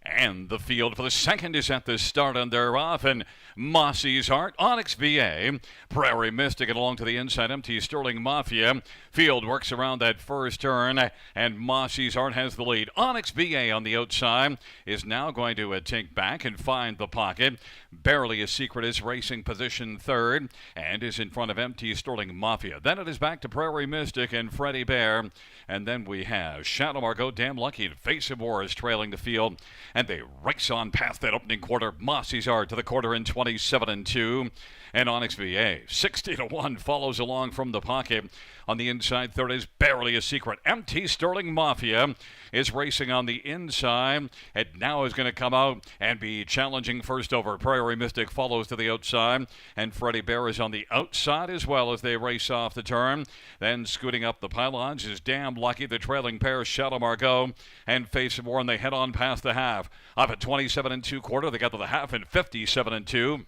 And the field for the second is at the start, and they're off. And Mossy's Heart, Onyx VA, Prairie Mystic, and along to the inside, Empty Sterling Mafia. Field works around that first turn, and Mossy's Heart has the lead. Onyx VA on the outside is now going to take back and find the pocket. Barely a Secret is racing position 3rd and is in front of Empty Sterling Mafia. Then it is back to Prairie Mystic and Freddie Bear. And then we have Shadow Margot, Damn Lucky, and Face of War is trailing the field. And they race on past that opening quarter. Mossy's Art to the quarter in 27-2. And Onyx VA, 60-1, follows along from the pocket. On the inside, 3rd is Barely a Secret. Empty Sterling Mafia is racing on the inside. And now is going to come out and be challenging first over. Prairie Mystic follows to the outside. And Freddie Bear is on the outside as well as they race off the turn. Then scooting up the pylons is Damn Lucky, the trailing pair, Shadow Margot and Face of War, and they head on past the half. Up at 27-2 quarter, they got to the half in 57-2.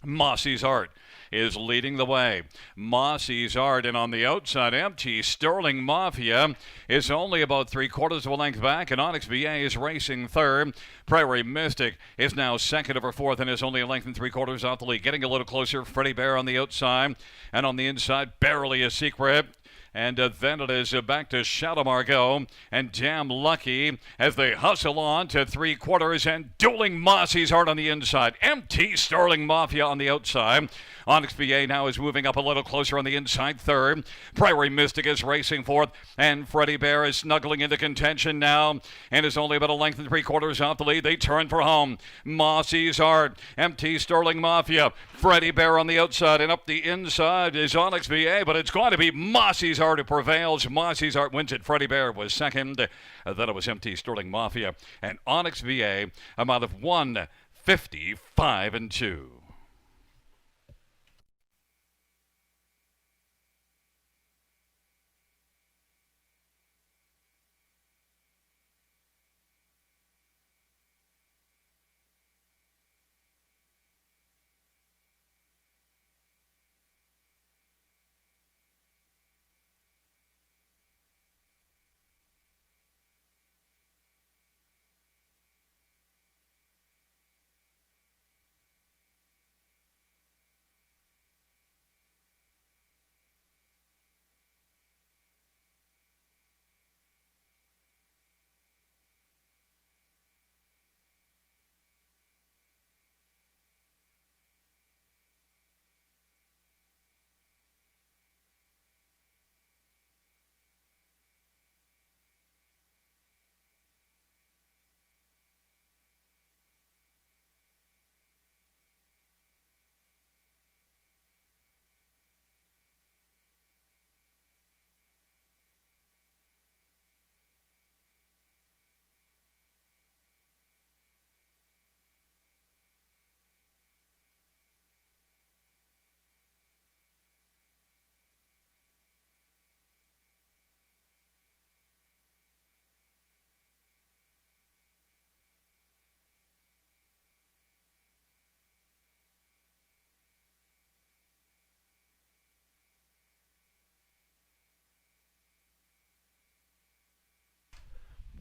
Mossy's Art is leading the way. Mossy's Art, and on the outside, empty. Sterling Mafia is only about 3/4 of a length back, and Onyx BA is racing third. Prairie Mystic is now second over fourth and is only a length and 3/4 off the lead. Getting a little closer, Freddie Bear on the outside, and on the inside, Barely a Secret. And then it is back to Shadow Margot and Damn Lucky as they hustle on to 3/4 and dueling Mossy's Heart on the inside. Empty Sterling Mafia on the outside. Onyx BA now is moving up a little closer on the inside third. Prairie Mystic is racing fourth, and Freddie Bear is snuggling into contention now and is only about a length and 3/4 off the lead. They turn for home. Mossy's Heart, empty Sterling Mafia, Freddie Bear on the outside, and up the inside is Onyx BA, but it's going to be Mossy's Heart who prevails. Mossy's Heart wins it. Freddie Bear was second. Then it was empty Sterling Mafia and Onyx BA, amount of 155-2.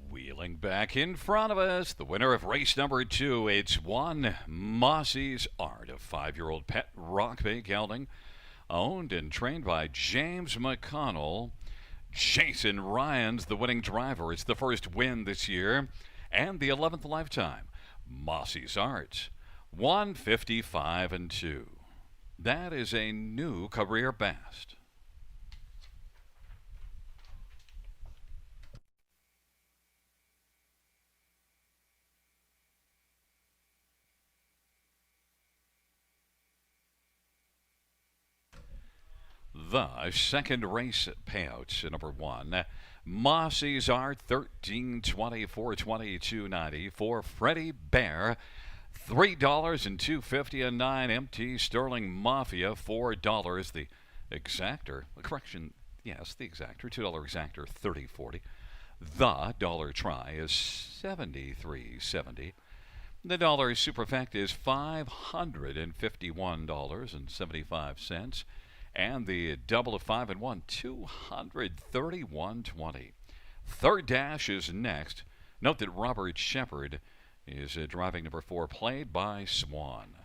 Wheeling back in front of us, the winner of race number 2. It's one Mossy's Art, a 5-year-old pet rock-bay gelding, owned and trained by James McConnell. Jason Ryan's the winning driver. It's the first win this year and the 11th lifetime. Mossy's Art, 155-2. That is a new career best. The second race payouts, number 1. Mossy's Art, $13.24, for Freddie Bear, $3 and $2.50 and 9. Empty Sterling Mafia, $4. The exactor, correction, yes, the exactor, $2 exactor, $30.40. The dollar try is $73.70. The dollar superfect is $551.75. And the double of 5 and 1, $231.20. Third dash is next. Note that Robert Shepard is driving number 4, played by Swan.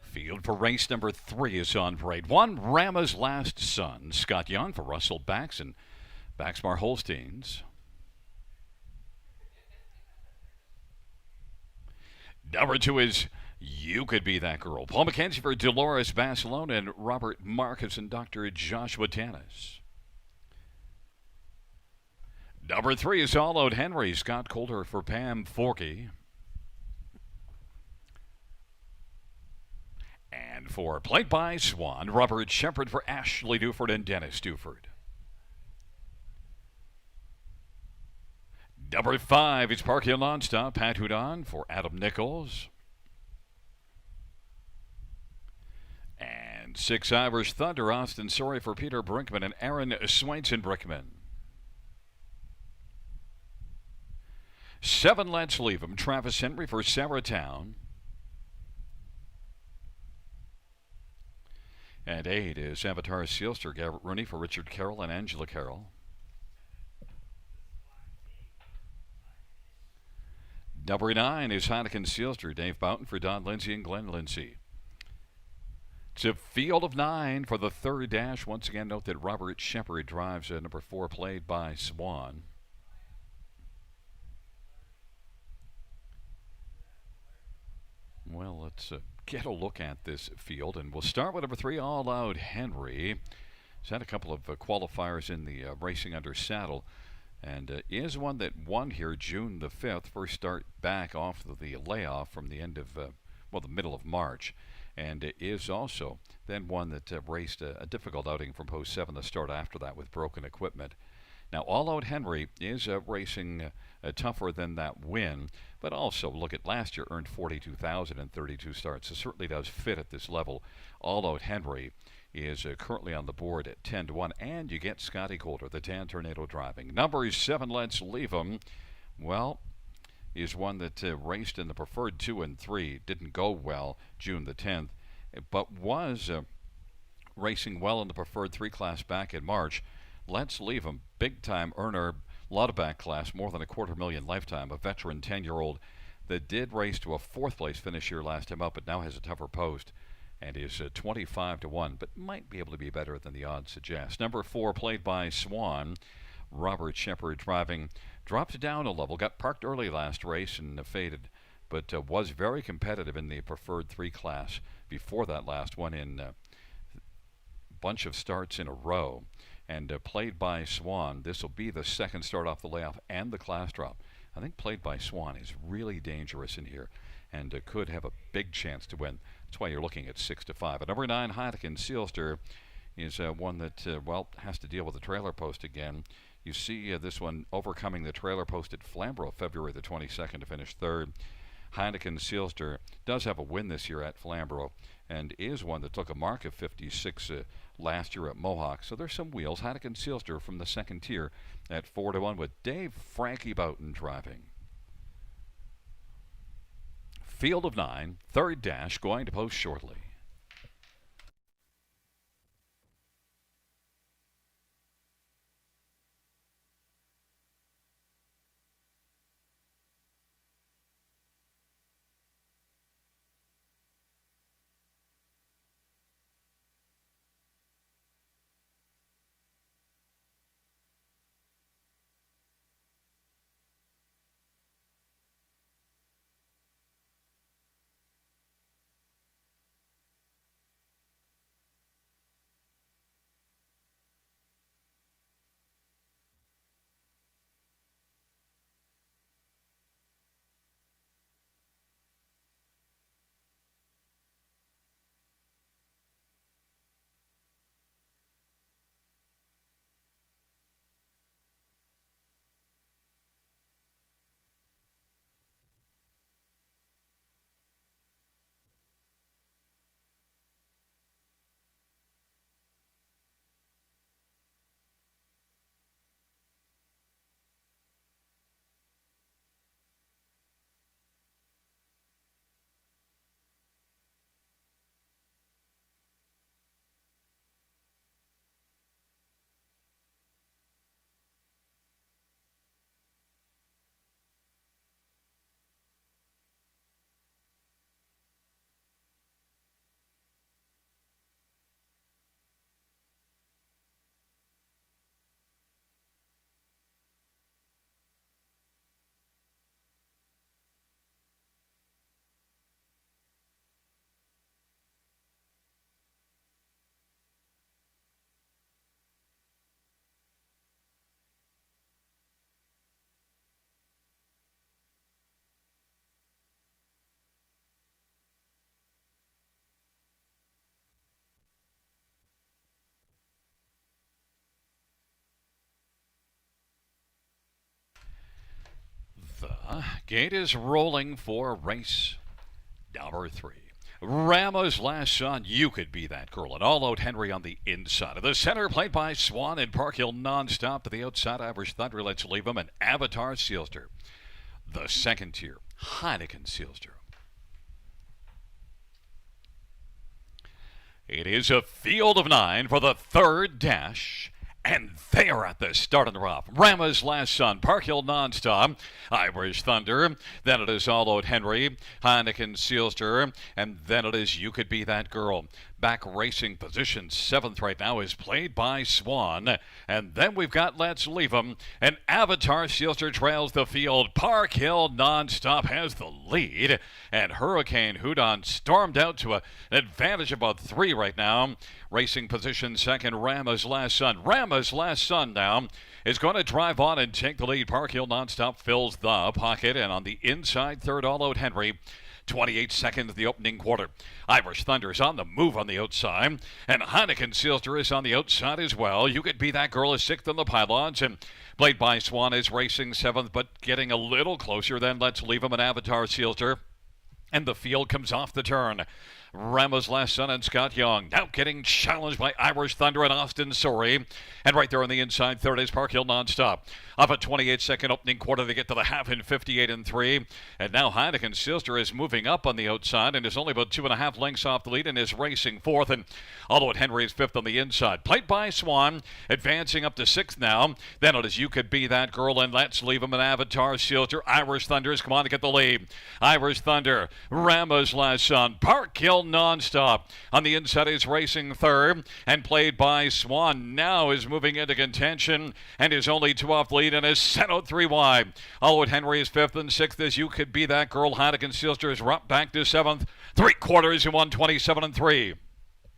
Field for race number 3 is on parade. 1, Rama's Last Son. Scott Young for Russell Bax and Baxmar Holsteins. Number 2 is You Could Be That Girl. Paul McKenzie for Dolores Barcelona and Robert Marcus and Dr. Joshua Tanis. Number 3 is All Out Henry. Scott Coulter for Pam Forkey. And for Played by Swan, Robert Shepard for Ashley Duford and Dennis Duford. Number 5 is Park Hill Nonstop. Pat Houdon for Adam Nichols. And 6 Irish Thunder. Austin Sorry for Peter Brinkman and Aaron Swainson Brickman. 7 Let's Leave 'Em. Travis Henry for Sarah Town. And 8 is Avatar Sealster. Garrett Rooney for Richard Carroll and Angela Carroll. Number 9 is Heineken Sealster. Dave Boughton for Don Lindsay and Glenn Lindsay. It's a field of 9 for the third dash. Once again, note that Robert Shepard drives number 4, Played by Swan. Well, let's get a look at this field, and we'll start with number 3, All Out Henry. He's had a couple of qualifiers in the racing under saddle, and is one that won here June the 5th. First start back off the layoff from the end of, the middle of March. And is also then one that raced a difficult outing from post 7 the start after that with broken equipment. Now, All Out Henry is racing tougher than that win, but also look at last year, earned $42,000 in 32 starts. So certainly does fit at this level. All Out Henry is currently on the board at 10-1, and you get Scotty Coulter, the Tan Tornado driving. Number 7, Let's Leave 'Em. Well, is one that raced in the preferred 2 and 3, didn't go well June the 10th, but was racing well in the preferred 3 class back in March. Let's Leave 'Em, big-time earner, lot of back class, more than $250,000 lifetime, a veteran 10-year-old that did race to a 4th place finish here last time out, but now has a tougher post and is 25-1, but might be able to be better than the odds suggest. Number 4, Played by Swan, Robert Shepard driving, dropped down a level, got parked early last race and faded, but was very competitive in the preferred 3 class before that last one in a bunch of starts in a row. And Played by Swan, this will be the second start off the layoff and the class drop. I think Played by Swan is really dangerous in here and could have a big chance to win. That's why you're looking at 6-5. At number 9, Heineken Sealster is one that, has to deal with the trailer post again. You see this one overcoming the trailer post at Flamborough, February the 22nd to finish 3rd. Heineken Sealster does have a win this year at Flamborough and is one that took a mark of 56 last year at Mohawk. So there's some wheels. Heineken Sealster from the second tier at 4-1 with Dave Frankie Boughton driving. Field of 9, third dash going to post shortly. Gate is rolling for race number 3. Rama's Last Son, you could be that girl. And all out Henry on the inside of the center, played by Swan and Park Hill nonstop to the outside. Irish Thunder, let's leave him. And Avatar Sealster. The second tier, Heineken Sealster. It is a field of 9 for the third dash. And they are at the start of the rough. Rama's Last Son, Park Hill nonstop, Irish Thunder. Then it is All Out Henry, Heineken Sealster, and then it is You Could Be That Girl. Back racing position 7th right now is played by Swan. And then we've got Let's Leave 'em. And Avatar Sealster trails the field. Park Hill nonstop has the lead. And Hurricane Houdon stormed out to an advantage of about 3 right now. Racing position 2nd, Rama's Last Son. Rama's Last Son now is going to drive on and take the lead. Park Hill nonstop fills the pocket. And on the inside, 3rd, All Out Henry. 28 seconds of the opening quarter. Irish Thunder is on the move on the outside, and Heineken Sealster is on the outside as well. You Could Be That Girl is 6th in the pylons, and played by Swan is racing 7th, but getting a little closer than Let's Leave him an Avatar Sealster. And the field comes off the turn. Rama's Last Son and Scott Young now getting challenged by Irish Thunder and Austin Sorey. And right there on the inside, 3rd is Park Hill nonstop. Up a 28-second opening quarter, they get to the half in 58-3. And now Heineken Sealster is moving up on the outside and is only about 2.5 lengths off the lead and is racing 4th. And although Henry is 5th on the inside, played by Swan, advancing up to 6th now. Then it is You Could Be That Girl and Let's Leave him an Avatar Sealster. Irish Thunder is come on to get the lead. Irish Thunder, Rama's Last Son, Park Hill nonstop. On the inside is racing 3rd and played by Swan. Now is moving into contention and is only 2 off lead and is sent out 3 wide. Allwood Henry is 5th and 6th as You Could Be That Girl. Heineken Sealster is dropped back to 7th. 3/4 in 127-3.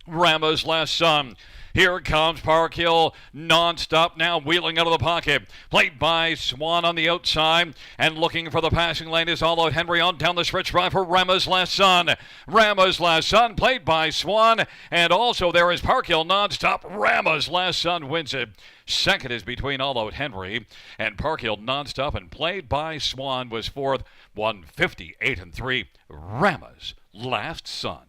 Rama's Last Son. Here comes Park Hill nonstop now, wheeling out of the pocket. Played by Swan on the outside, and looking for the passing lane is All Out Henry on down the stretch drive for Rama's Last Son. Rama's Last Son, played by Swan, and also there is Park Hill nonstop. Rama's Last Son wins it. 2nd is between All Out Henry and Park Hill nonstop, and played by Swan was 4th, 158-3. Rama's Last Son.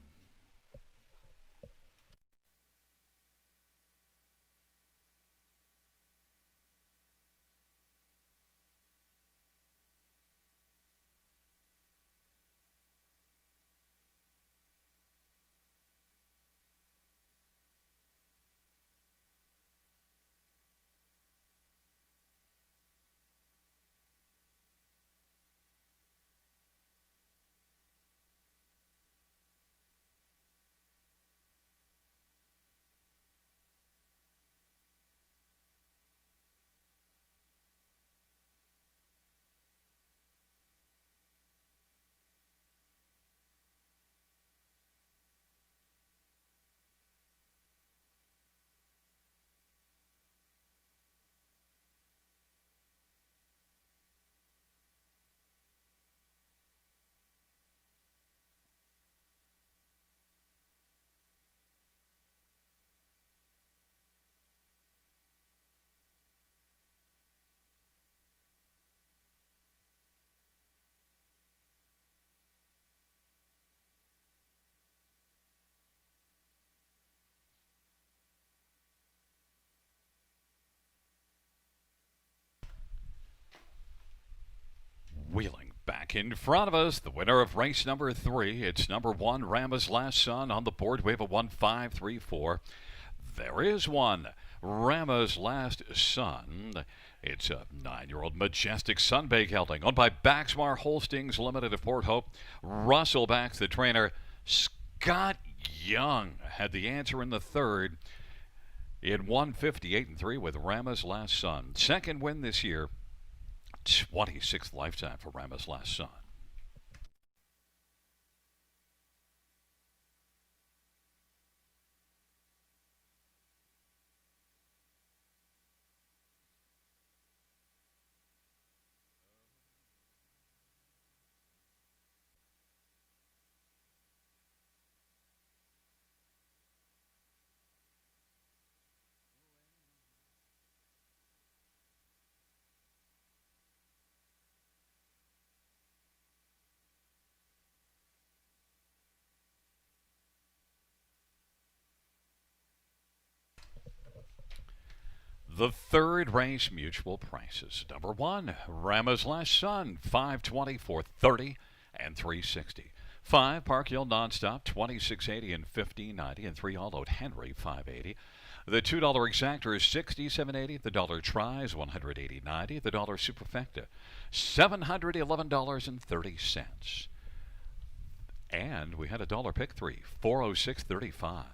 Wheeling back in front of us, the winner of race number 3. It's number 1, Rama's Last Son. On the board, we have a 1-5-3-4. There is one, Rama's Last Son. It's a 9-year-old majestic Sunbay gelding owned by Baxmar Holstings Limited of Port Hope. Russell backs the trainer. Scott Young had the answer in the 3rd in 158-3 with Rama's Last Son. 2nd win this year. 26th lifetime for Rama's Last Son. The third race mutual prices. Number one, Rama's Last Son, 520, 430, and 360. 5, Park Hill Nonstop, 2680 and 1590, and 3, All Out Henry, 580. The $2 exactor is 67.80. The dollar tries 180.90. The dollar superfecta $711.30. And we had a dollar pick 3, 406.35.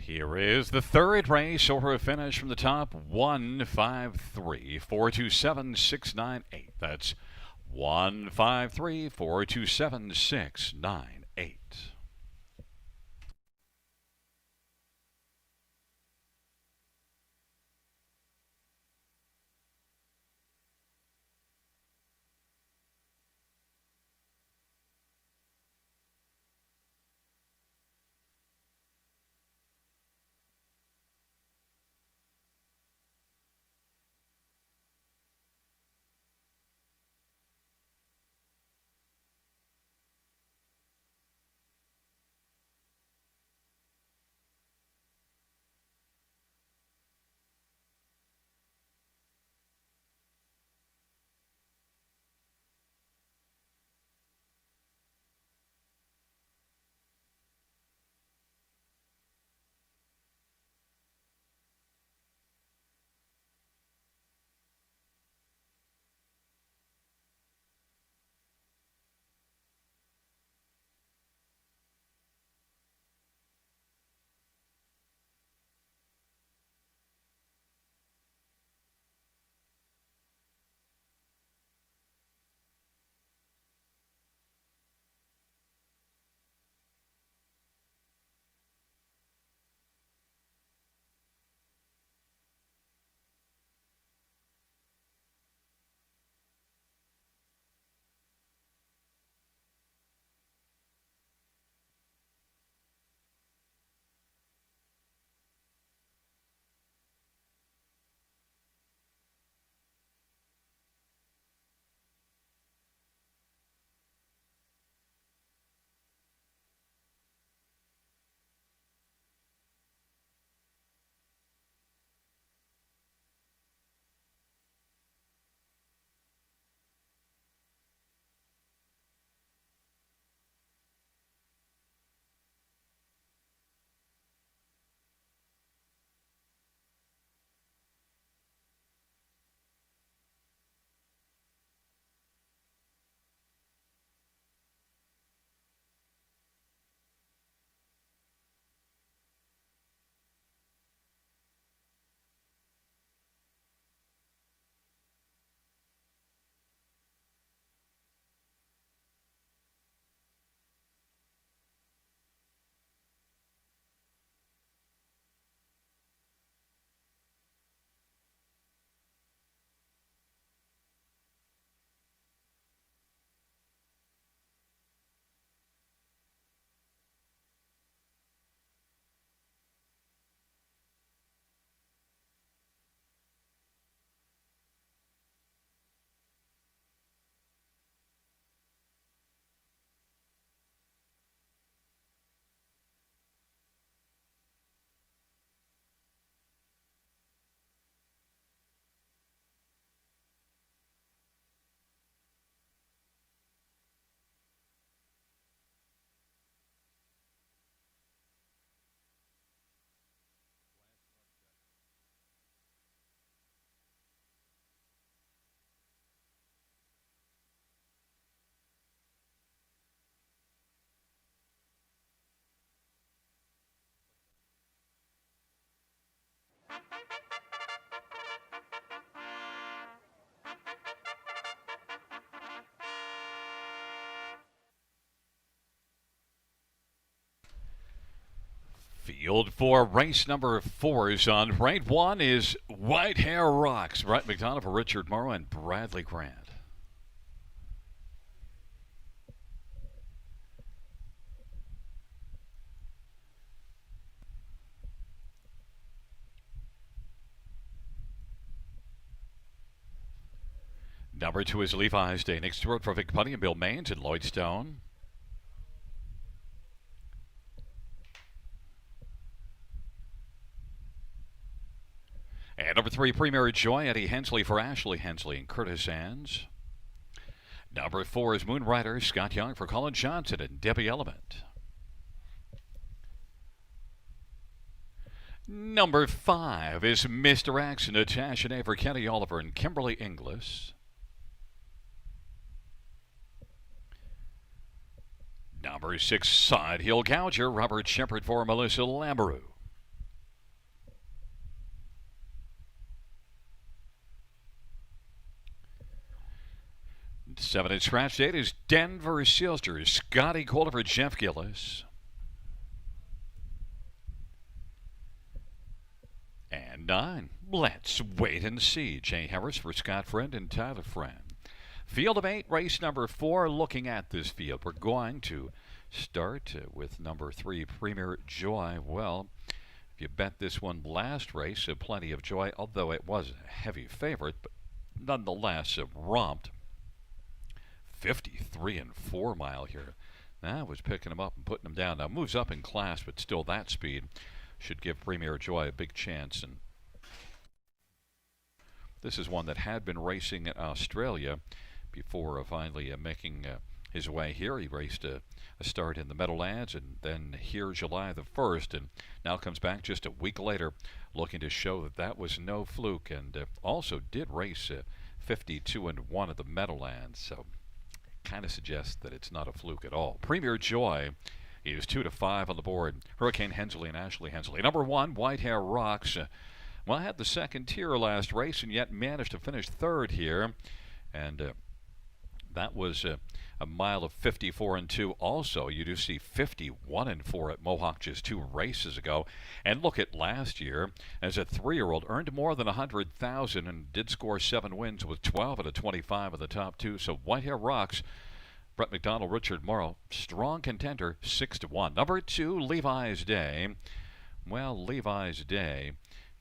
Here is the third race over a finish from the top. 153 427 698. That's 153 427 698. Field for race number 4 is on. Right 1 is White Hair Rocks. Brett McDonald for Richard Morrow and Bradley Grant. Number 2 is Levi's Day. Next to it for Vic Putty and Bill Maines and Lloyd Stone. And number 3, Premier Joy, Eddie Hensley for Ashley Hensley and Curtis Sands. Number 4 is Moonrider, Scott Young for Colin Johnson and Debbie Element. Number 5 is Mr. X, Natasha Day for Kenny Oliver and Kimberly Inglis. Number 6, Side Hill Gouger, Robert Shepard for Melissa Lamberou. Seven at scratch date is Denver Silster, Scotty Calder for Jeff Gillis. And 9, Let's Wait and See, Jay Harris for Scott Friend and Tyler Friend. Field of 8, race number 4. Looking at this field, we're going to start with number 3, Premier Joy. Well, if you bet this one last race, plenty of joy, although it was a heavy favorite, but nonetheless romped. 53 and 4 mile here. That was picking him up and putting him down. Now moves up in class, but still that speed should give Premier Joy a big chance. And this is one that had been racing in Australia before finally making his way here. He raced a start in the Meadowlands and then here July the 1st, and now comes back just a week later looking to show that that was no fluke, and also did race 52 and 1 at the Meadowlands. So kind of suggests that it's not a fluke at all. Premier Joy is 2 to 5 on the board. Hurricane Hensley and Ashley Hensley. Number 1, White Hair Rocks. Well, had the second tier last race and yet managed to finish third here. And that was a mile of 54 and 2. Also, you do see 51 and 4 at Mohawk just 2 races ago. And look at last year, as a 3-year-old, earned more than $100,000 and did score 7 wins with 12 out of 25 of the top 2. So White Hair Rocks, Brett McDonald, Richard Morrow, strong contender, 6 to 1. Number 2, Levi's Day. Well, Levi's Day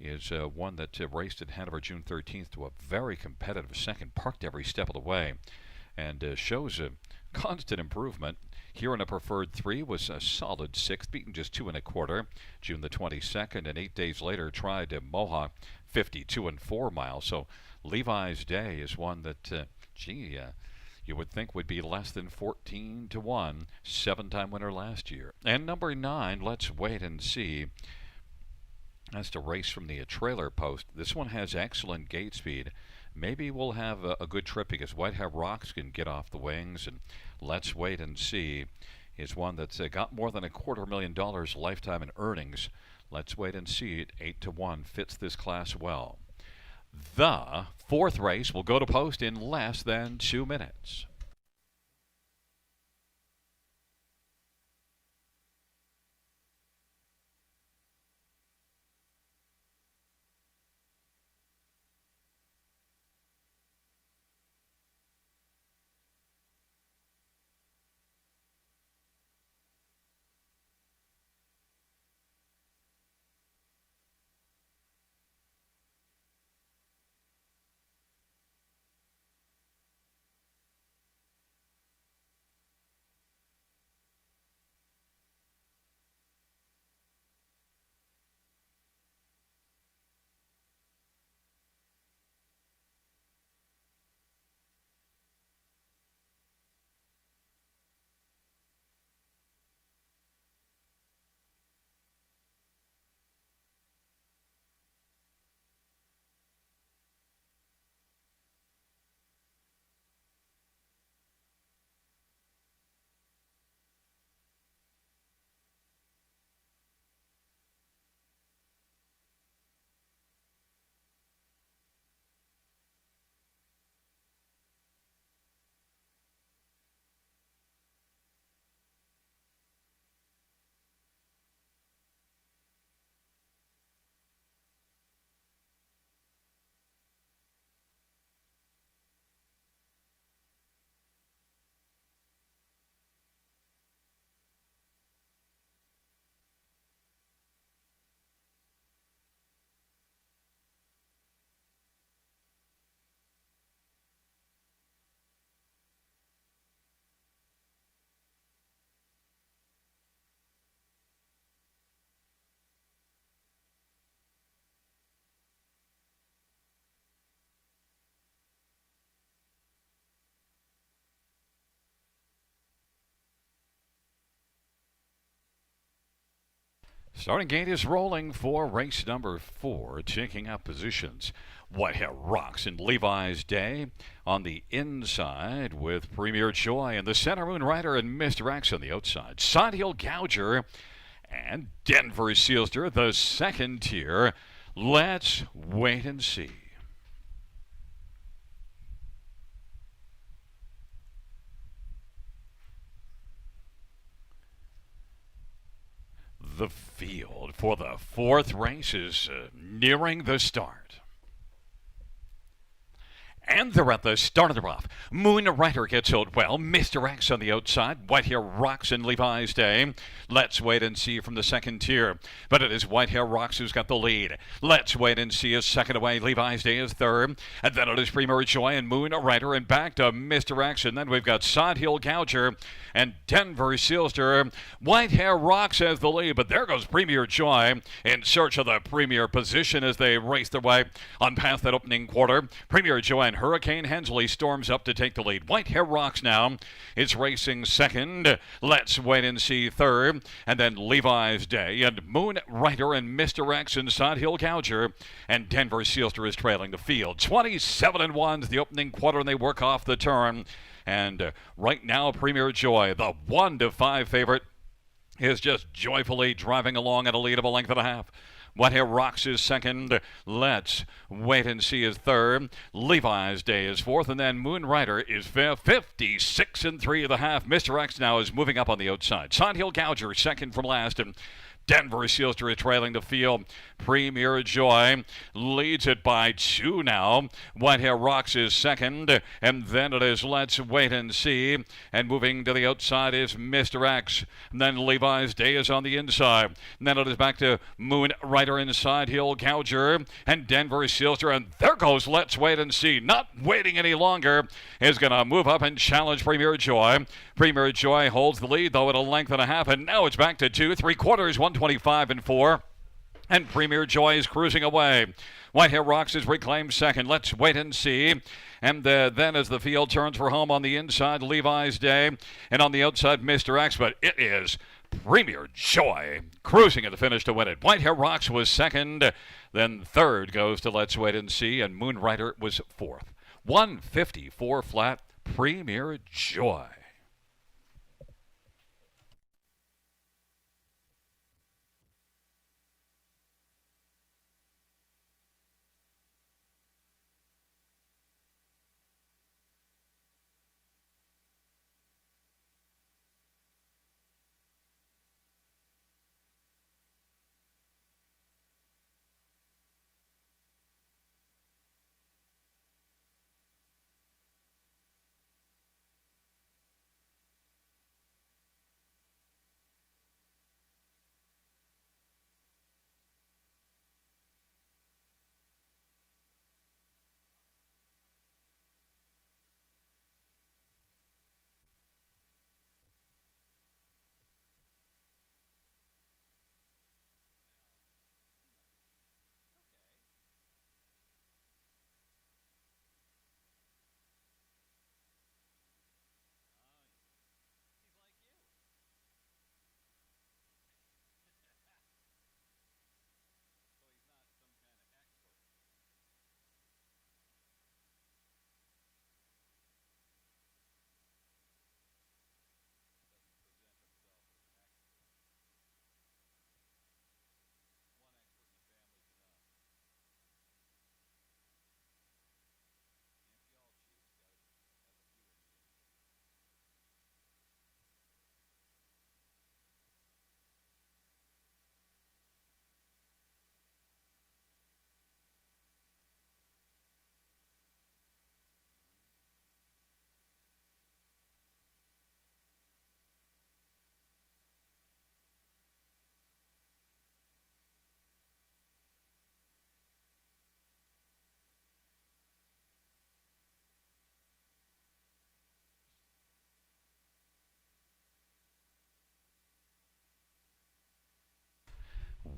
is one that raced at Hanover June 13th to a very competitive second, parked every step of the way, and shows a constant improvement. Here in a preferred 3 was a solid 6th, beaten just 2 1/4. June the 22nd, and 8 days later tried Mohawk, 52 and 4 miles. So Levi's Day is one that, you would think would be less than 14 to 1. 7-time winner last year. And number 9, Let's Wait and See. That's the race from the trailer post. This one has excellent gate speed. Maybe we'll have a good trip because White Hair Rocks can get off the wings, and Let's Wait and See is one that's got more than $250,000 lifetime in earnings. Let's Wait and See at 8 to 1 fits this class well. The 4th race will go to post in less than 2 minutes. Starting gate is rolling for race number 4, taking up positions. Whitehair Rocks and Levi's Day on the inside with Premier Joy in the center, Moon Rider and Mr. X on the outside. Side Hill Gouger and Denver Sealster, the second tier. Let's wait and see. The field for the 4th race is nearing the start. And they're at the start of the rough. Moon Rider gets out well. Mr. X on the outside. Whitehair Rocks in Levi's Day. Let's wait and see from the second tier. But it is Whitehair Rocks who's got the lead. Let's wait and see is second away. Levi's Day is third. And then it is Premier Joy and Moon Rider. And back to Mr. X. And then we've got Sod Hill Gouger and Denver Sealster. Whitehair Rocks has the lead. But there goes Premier Joy in search of the premier position as they race their way on past that opening quarter. Premier Joy and Hurricane Hensley storms up to take the lead. Whitehair Rocks now is racing second. Let's wait and see third. And then Levi's Day and Moon Rider and Mr. X and Sod Hill Gouger. And Denver Sealster is trailing the field. 27-1 the opening quarter, and they work off the turn. And right now, Premier Joy, the 1-5 favorite, is just joyfully driving along at a lead of a length and a half. Whitehair Rocks is second. Let's wait and see is third. Levi's Day is fourth, and then Moon Rider is fifth. 56 3 of the half. Mr. X now is moving up on the outside. Sod Hill Gouger second from last, and Denver Sealster is trailing the field. Premier Joy leads it by 2 now. Whitehair Rocks is second, and then it is Let's Wait and See. And moving to the outside is Mr. X. And then Levi's Day is on the inside. And then it is back to Moon Rider inside Hill Gouger and Denver Sealster. And there goes Let's Wait and See. Not waiting any longer, is going to move up and challenge Premier Joy. Premier Joy holds the lead, though, at a length and a half. And now it's back to 2 3/4, 125 4. And Premier Joy is cruising away. Whitehair Rocks is reclaimed second. Let's wait and see. And then as the field turns for home on the inside, Levi's Day. And on the outside, Mr. X. But it is Premier Joy cruising at the finish to win it. Whitehair Rocks was second. Then third goes to Let's Wait and See. And Moon Rider was fourth. 154 flat. Premier Joy.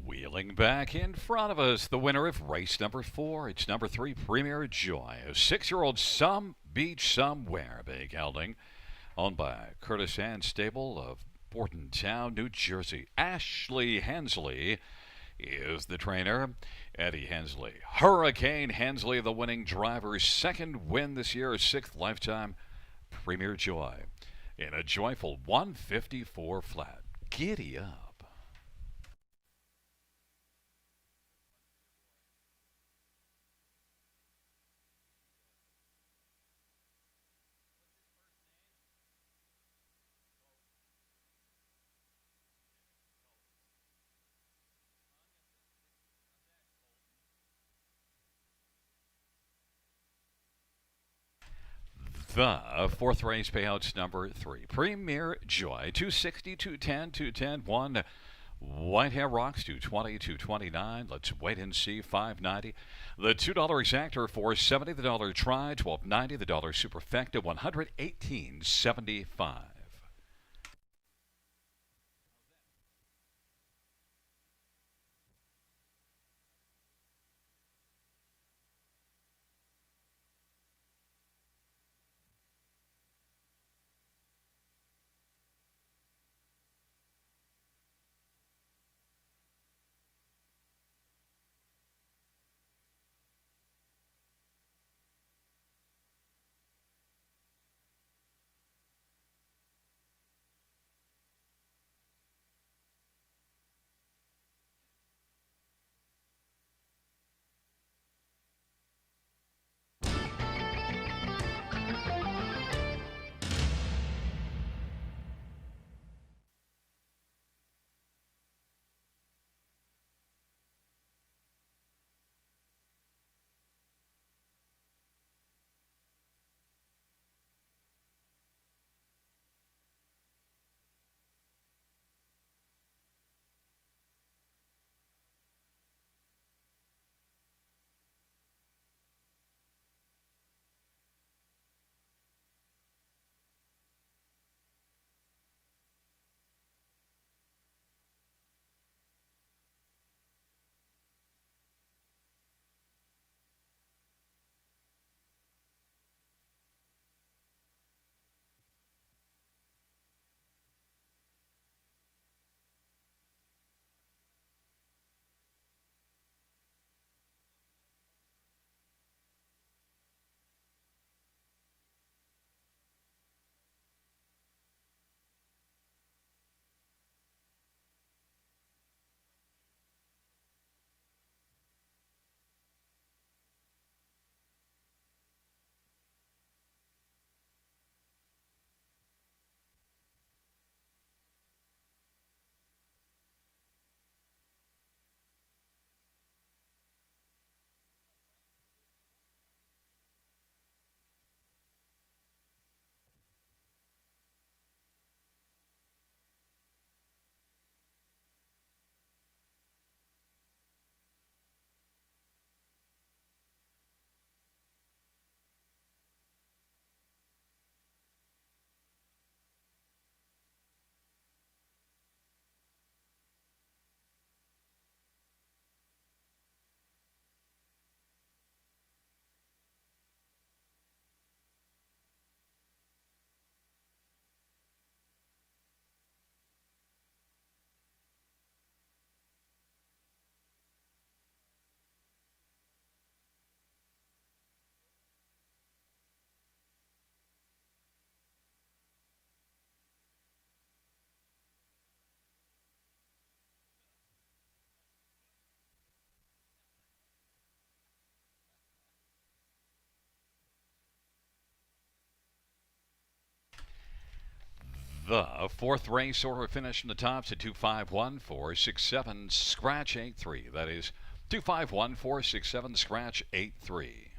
Wheeling back in front of us, the winner of race number 4. It's number 3, Premier Joy. A 6-year-old Some Beach Somewhere, big gelding, owned by Curtis Ann Stable of Bordentown, New Jersey. Ashley Hensley is the trainer. Eddie Hensley. Hurricane Hensley, the winning driver's second win this year, sixth lifetime Premier Joy. In a joyful 154 flat. Giddy up. The fourth race payouts number 3. Premier Joy, 260, 210, 210, 1. White Hair Rocks, 220, 229. Let's wait and see, 590. The $2 exactor, 470. The dollar try, 1290. The dollar superfecta, 118.75. The fourth race order finish in the tops at 251467 scratch 83. That is 251467 scratch 83.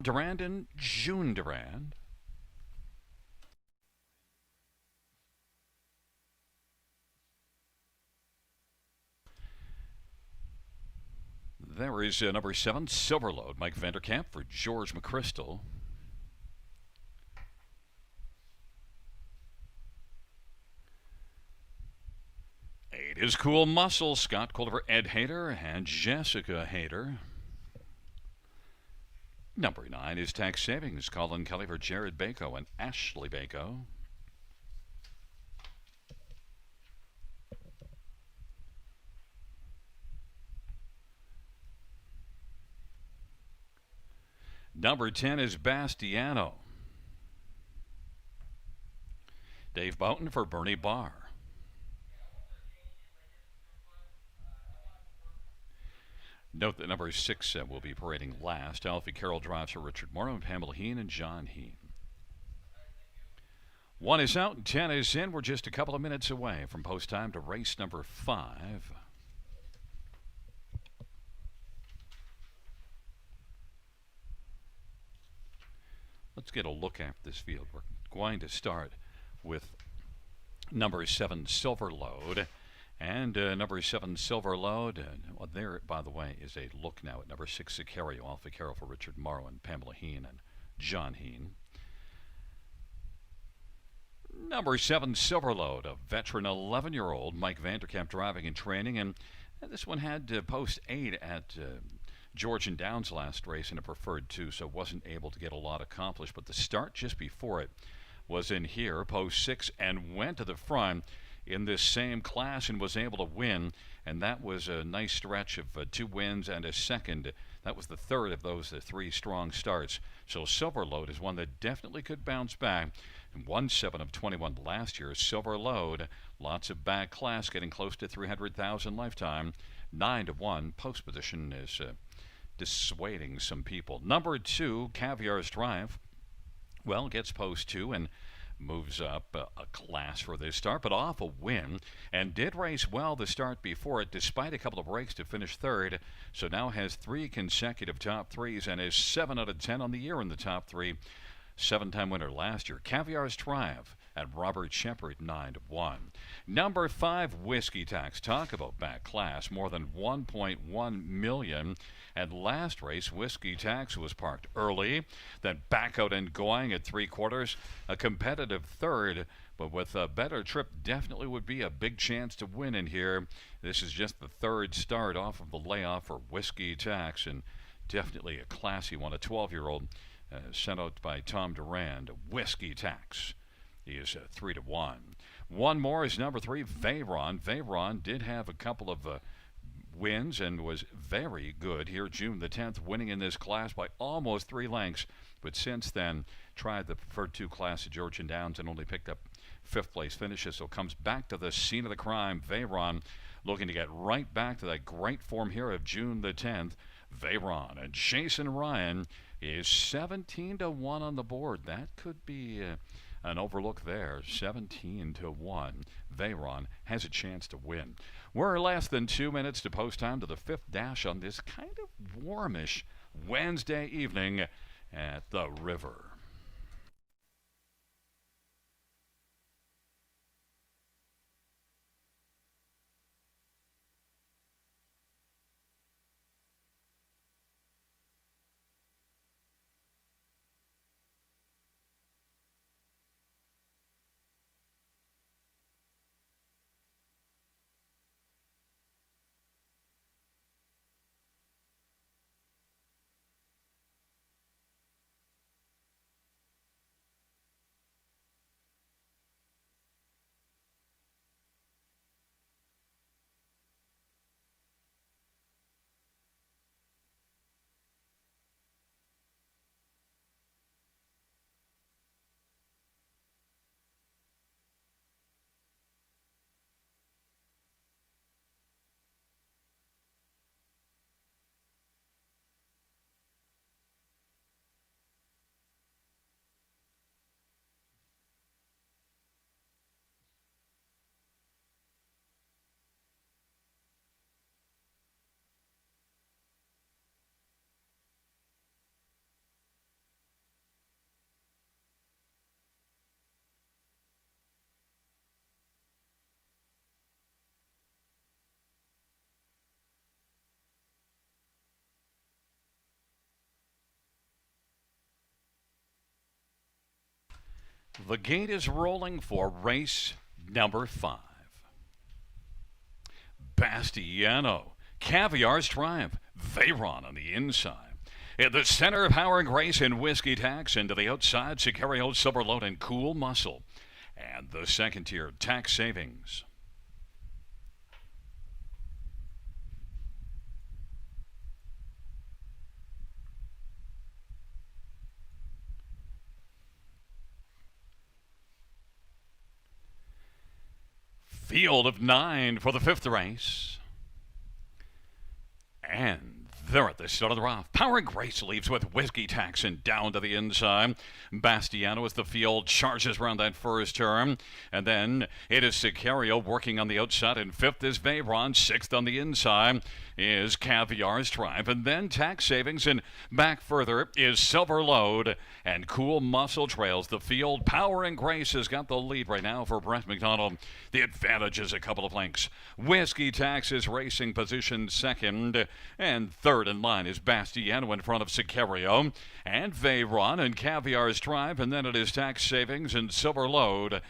Durand and June Durand. There is number 7, Silverload, Mike Vanderkamp for George McChrystal. is Cool Muscle. Scott Culver, Ed Hayter, and Jessica Hayter. Number 9 is Tax Savings. Colin Kelly for Jared Bako and Ashley Bako. Number 10 is Bastiano. Dave Boughton for Bernie Barr. Note that number 6 will be parading last. Alfie Carroll drives for Richard Morrow, Pamela Heen, and John Heen. 1 is out and 10 is in. We're just a couple of minutes away from post time to race number 5. Let's get a look at this field. We're going to start with number 7, Silver Load. And number 7, Silver Load. Well, there, by the way, is a look now at number 6, Sicario. Alpha Carroll for Richard Morrow and Pamela Heen and John Heen. Number 7, Silver Load, a veteran 11-year-old, Mike Vanderkamp driving and training. And this one had post 8 at Georgian Downs last race in a preferred 2, so wasn't able to get a lot accomplished. But the start just before it was in here, post 6, and went to the front in this same class and was able to win. And that was a nice stretch of 2 wins and a second. That was the third of those 3 strong starts. So Silver Load is one that definitely could bounce back. And won 7 of 21 last year. Silver Load, lots of back class, getting close to 300,000 lifetime. 9-1. Post position is dissuading some people. Number 2, Caviar's Drive. Well, gets post 2 and moves up a class for this start, but off a win, and did race well the start before it, despite a couple of breaks to finish third. So now has 3 consecutive top 3s and is 7 out of 10 on the year in the top 3. 7-time winner last year. Caviar's Triumph at Robert Shepard, 9-1. Number 5, Whiskey Tax. Talk about back class. More than 1.1 million. At last race, Whiskey Tax was parked early, then back out and going at 3/4. A competitive third, but with a better trip, definitely would be a big chance to win in here. This is just the third start off of the layoff for Whiskey Tax, and definitely a classy one. A 12-year-old sent out by Tom Durand. Whiskey Tax. He is 3-1. One more is number 3, Veyron. Veyron did have a couple of wins and was very good here June the 10th, winning in this class by almost 3 lengths. But since then, tried the preferred 2 class at Georgian Downs and only picked up 5th place finishes. So comes back to the scene of the crime. Veyron looking to get right back to that great form here of June the 10th. Veyron and Jason Ryan is 17-1 on the board. That could be an overlook there. 17-1. Veyron has a chance to win. We're less than 2 minutes to post time to the 5th dash on this kind of warmish Wednesday evening at the river. The gate is rolling for race number 5. Bastiano. Caviar's Triumph. Veyron on the inside. In the center, Power and Grace and Whiskey Tax. Into the outside, Sicario, Silverload, and Cool Muscle. And the second tier, Tax Savings. Field of 9 for the fifth race. And they're at the start of the rough. Power and Grace leaves with Whiskey Tax and down to the inside. Bastiano as the field charges around that first turn. And then it is Sicario working on the outside. And fifth is Veyron. Sixth on the inside is Caviar's Triumph. And then Tax Savings. And back further is Silverload. And Cool Muscle trails the field. Power and Grace has got the lead right now for Brett McDonald. The advantage is a couple of lengths. Whiskey Tax is racing position second. And third in line is Bastiano in front of Sicario. And Veyron and Caviar's Triumph. And then it is Tax Savings and Silverload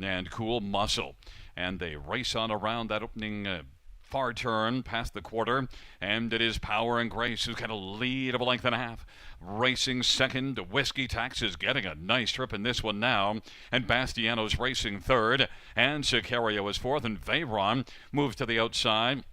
and Cool Muscle. And they race on around that opening far turn past the quarter, and it is Power and Grace who's got a lead of a length and a half. Racing second, Whiskey Tax is getting a nice trip in this one now, and Bastiano's racing third, and Sicario is fourth, and Veyron moves to the outside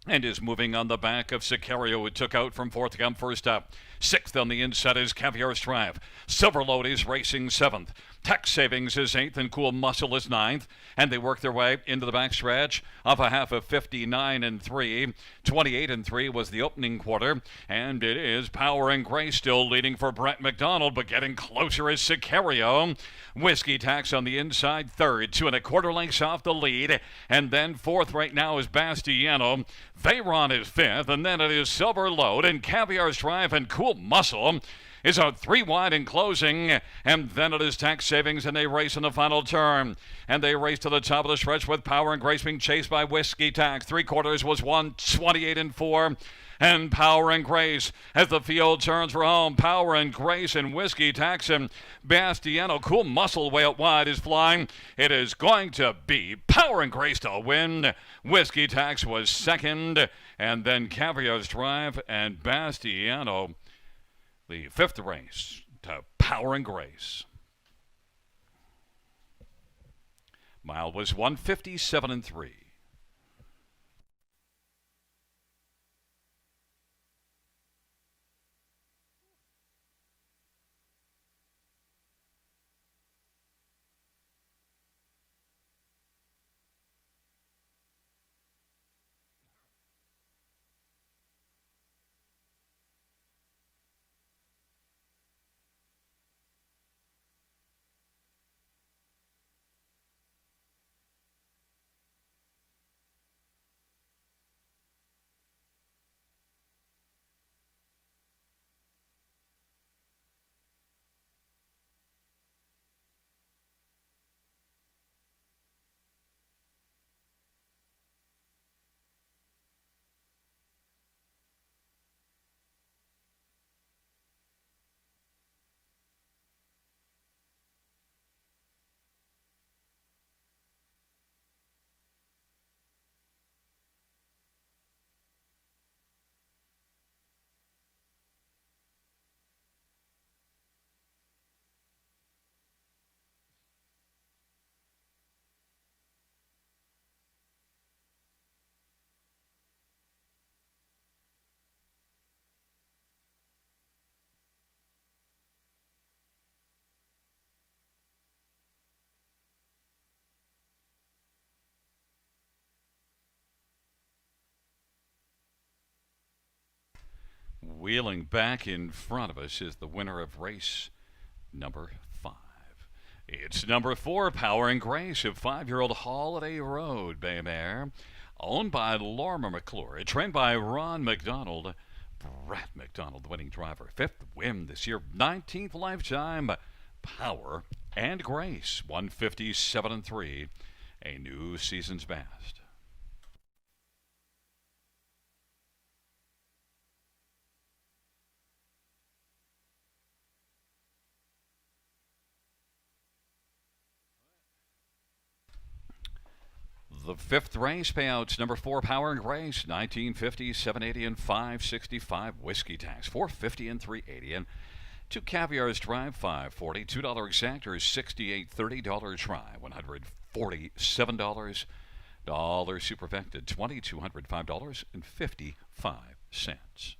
and is moving on the back of Sicario, who took out from fourth to come first up. Sixth on the inside is Caviar's Triumph. Silverload is racing seventh. Tax Savings is eighth, and Cool Muscle is ninth. And they work their way into the backstretch of a half of 59 and 3. 28 and 3 was the opening quarter. And it is Power and Grace still leading for Brett McDonald, but getting closer is Sicario. Whiskey Tax on the inside, third, 2 1/4 lengths off the lead. And then fourth right now is Bastiano. Veyron is fifth, and then it is Silverload, and Caviar's Triumph and Cool Muscle is out 3 wide in closing, and then it is Tax Savings, and they race in the final turn. And they race to the top of the stretch with Power and Grace being chased by Whiskey Tax. 3/4 was 1:28 and 4. And Power and Grace as the field turns for home. Power and Grace and Whiskey Tax and Bastiano. Cool Muscle way out wide is flying. It is going to be Power and Grace to win. Whiskey Tax was second, and then Caviar's Triumph and Bastiano. The fifth race to Power and Grace. Mile was 1:57 and 3. Wheeling back in front of us is the winner of race number 5. It's number 4, Power and Grace of 5-year-old Holiday Road Bay Mare, owned by Lorma McClure, trained by Ron McDonald. Brett McDonald, the winning driver. 5th win this year, 19th lifetime. Power and Grace, 1:57 and 3, a new season's best. The fifth race payouts, number 4 Power and Grace, 1950, 780, and 565 whiskey tax, 450 and 380, and 2 Caviar's Drive, 540, $2 exactors, 68.30, dollar try, $147, dollar superfected, $2,205.55.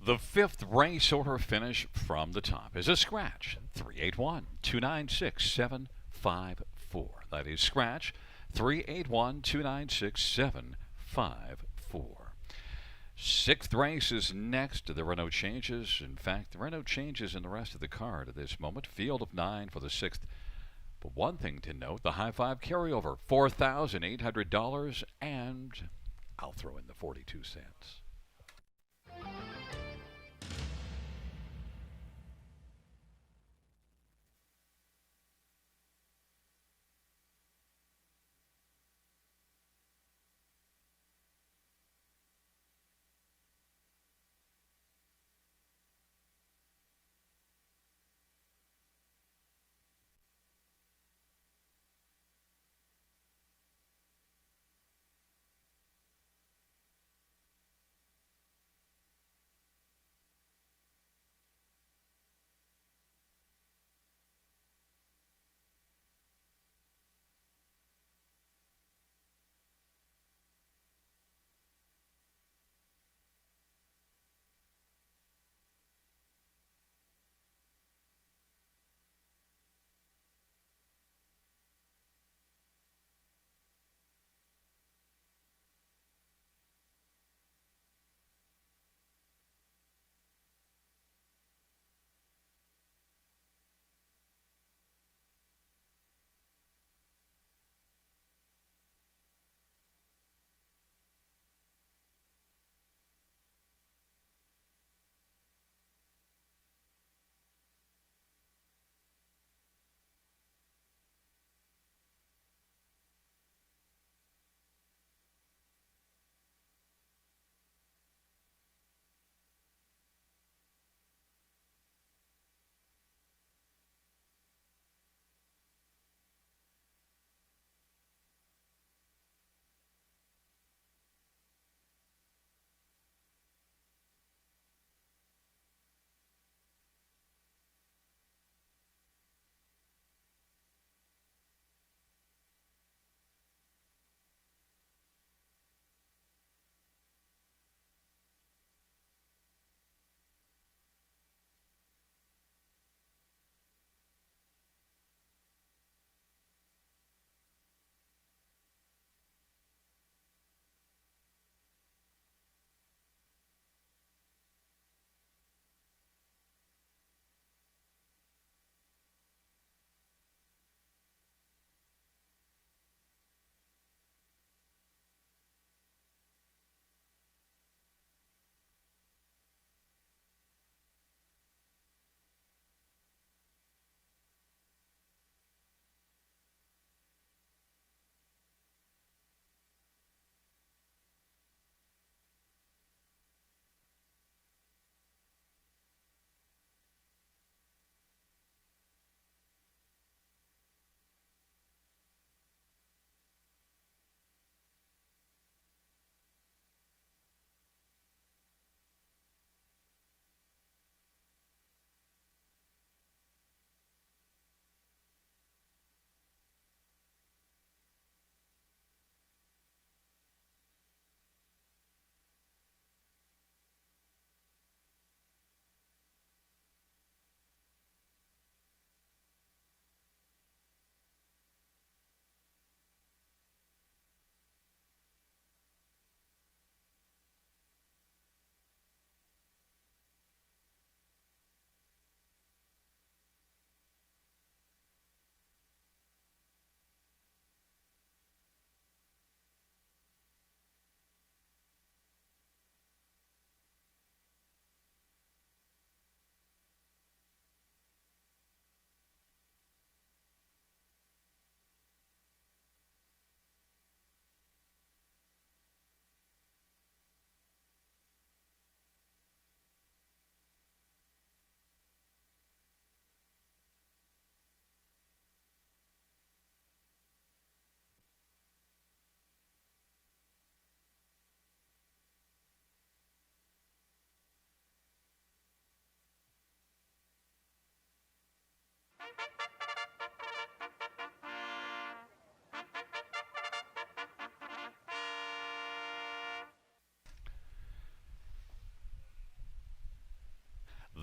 The fifth race order finish from the top is a scratch, 381 296 754. That is scratch, 381 296 754. Sixth race is next. There are no changes. In fact, there are no changes in the rest of the card at this moment. Field of 9 for the sixth. But one thing to note, the high five carryover, $4,800, and I'll throw in the 42 cents.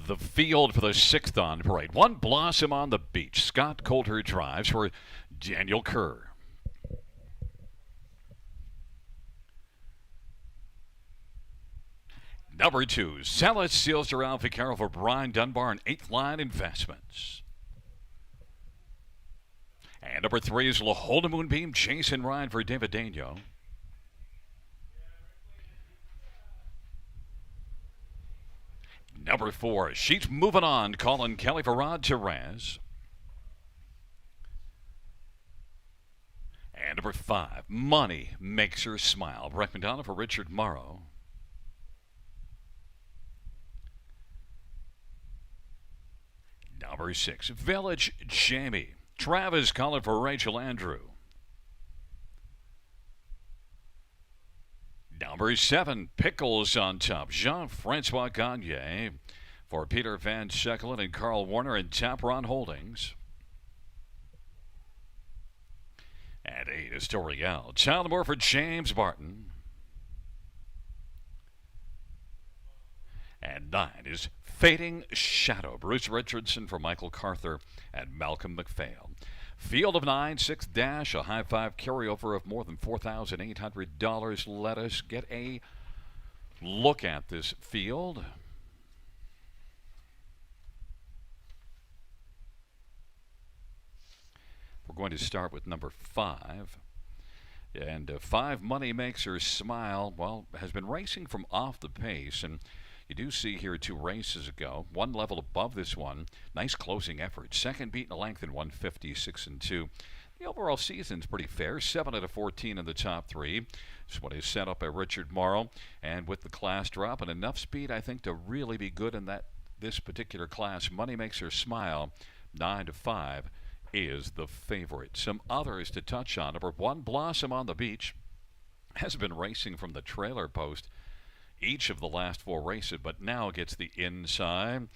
The field for the sixth on parade. One Blossom on the Beach. Scott Coulter drives for Daniel Kerr. Number 2, Zealous seals around Vaquero for Brian Dunbar and 8th Line Investments. And number 3 is La Holda Moonbeam, Jason Ryan for David Dano. Number 4, She's Moving On, Colin Kelly for Rod Therese. And number 5, Money Makes Her Smile, Breck McDonough for Richard Morrow. Number 6, Village Jamie, Travis calling for Rachel Andrew. Number 7, Pickles on Top, Jean-Francois Gagne for Peter Van Schekelen and Carl Warner and Tapron Holdings. And 8 is Toriel, Child Moore for James Barton. And 9 is Fading Shadow, Bruce Richardson for Michael Carther and Malcolm McPhail. Field of 9, 6th dash, a high five carryover of more than $4,800. Let us get a look at this field. We're going to start with number 5. And 5, Money Makes Her Smile, well, has been racing from off the pace. And you do see here 2 races ago, one level above this one. Nice closing effort. Second beaten a length in 156 and 2. The overall season's pretty fair. 7 out of 14 in the top 3. This one is set up by Richard Morrow. And with the class drop and enough speed, I think, to really be good in this particular class, Money Makes Her Smile, 9 to 5, is the favorite. Some others to touch on. Number 1, Blossom on the Beach, has been racing from the trailer post each of the last 4 races, but now gets the inside.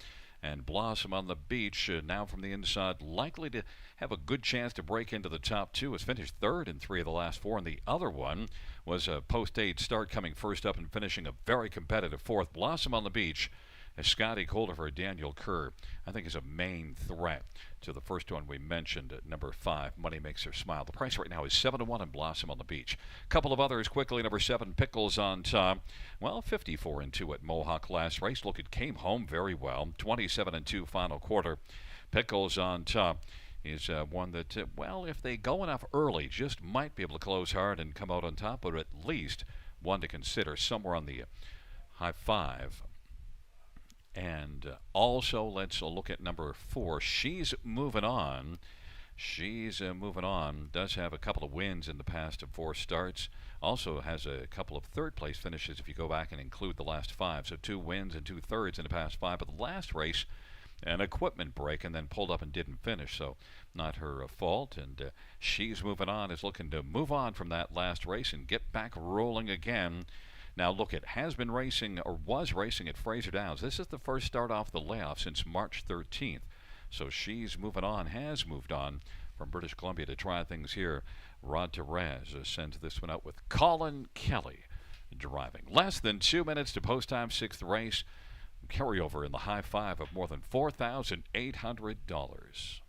And Blossom on the Beach, now from the inside, likely to have a good chance to break into the top 2. Has finished 3rd in 3 of the last 4, and the other one was a post-8 start, coming first up and finishing a very competitive 4th. Blossom on the Beach, as Scotty Coulter for Daniel Kerr, I think is a main threat to the first one we mentioned at number 5, Money Makes Her Smile. The price right now is 7 to 1 in Blossom on the Beach. Couple of others quickly. Number 7, Pickles on Top. Well, 54 and 2 at Mohawk last race. Look, it came home very well. 27 and 2 final quarter. Pickles on Top is one that, well, if they go enough early, just might be able to close hard and come out on top, but at least one to consider somewhere on the high 5. And also, let's look at number 4. She's Moving On. She's Moving On. Does have a couple of wins in the past of 4 starts. Also has a couple of third-place finishes if you go back and include the last 5. So 2 wins and 2 thirds in the past 5. But the last race, an equipment break, and then pulled up and didn't finish. So not her fault. And She's Moving On is looking to move on from that last race and get back rolling again. Now, look, it has been racing, or was racing at Fraser Downs. This is the first start off the layoff since March 13th. So She's Moving On has moved on from British Columbia to try things here. Rod Therese sends this one out with Colin Kelly driving. Less than 2 minutes to post time, 6th race. Carryover in the high 5 of more than $4,800.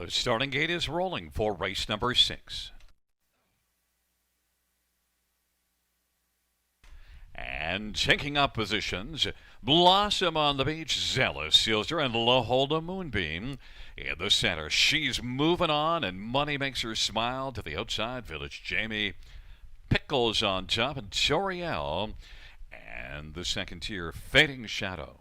The starting gate is rolling for race number 6. And taking up positions, Blossom on the Beach, Zealous Sealster, and Loholda Moonbeam in the center. She's moving on, and Money Makes Her Smile to the outside. Village Jamie, Pickles on top, and Toriel, and the second tier, Fading Shadow.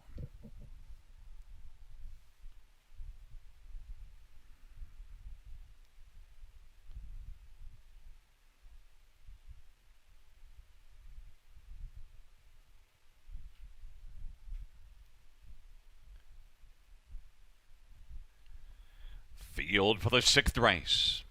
Field for the 6th race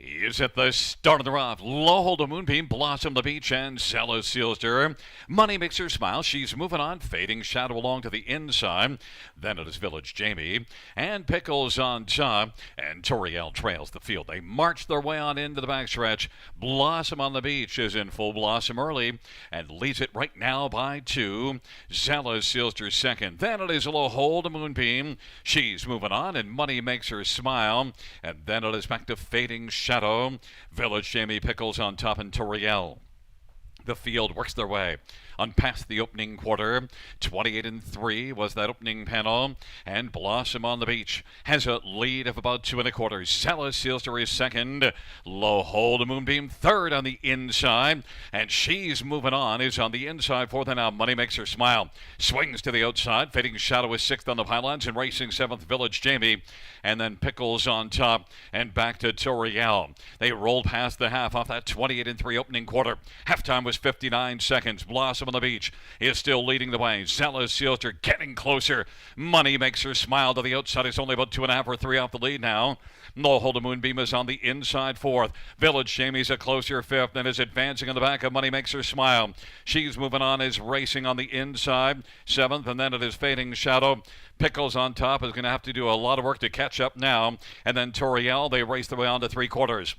is at the start of the rough. Loholda Moonbeam, Blossom the Beach, and Zealous Sealster. Money Makes Her Smile. She's moving on. Fading Shadow along to the inside. Then it is Village Jamie and Pickles on top. And Toriel trails the field. They march their way on into the backstretch. Blossom on the Beach is in full blossom early and leads it right now by 2. Zealous Sealster second. Then it is Loholda Moonbeam. She's moving on, and Money Makes Her Smile. And then it is back to Fading Shadow. Village Jamie, Pickles on top, and Toriel. The field works their way on past the opening quarter. 28-3 was that opening panel, and Blossom on the Beach has a lead of about 2 1/4. Zealous Sealster is second. Loholda Moonbeam third on the inside, and she's moving on, is on the inside for the now. Money Makes Her Smile swings to the outside. Fading Shadow is 6th on the pylons, and racing 7th, Village Jamie, and then Pickles on top, and back to Toriel. They rolled past the half off that 28-3 opening quarter. Halftime was 59 seconds. Blossom on the Beach is still leading the way. Zealous Sealster getting closer. Money Makes Her Smile to the outside. It's only about 2 1/2 or 3 off the lead now. Loholda Moonbeam is on the inside 4th. Village Jamie's a closer 5th and is advancing on the back of Money Makes Her Smile. She's moving on, is racing on the inside 7th, and then it is Fading Shadow. Pickles on top is going to have to do a lot of work to catch up now. And then Toriel, they race their way on to 3/4.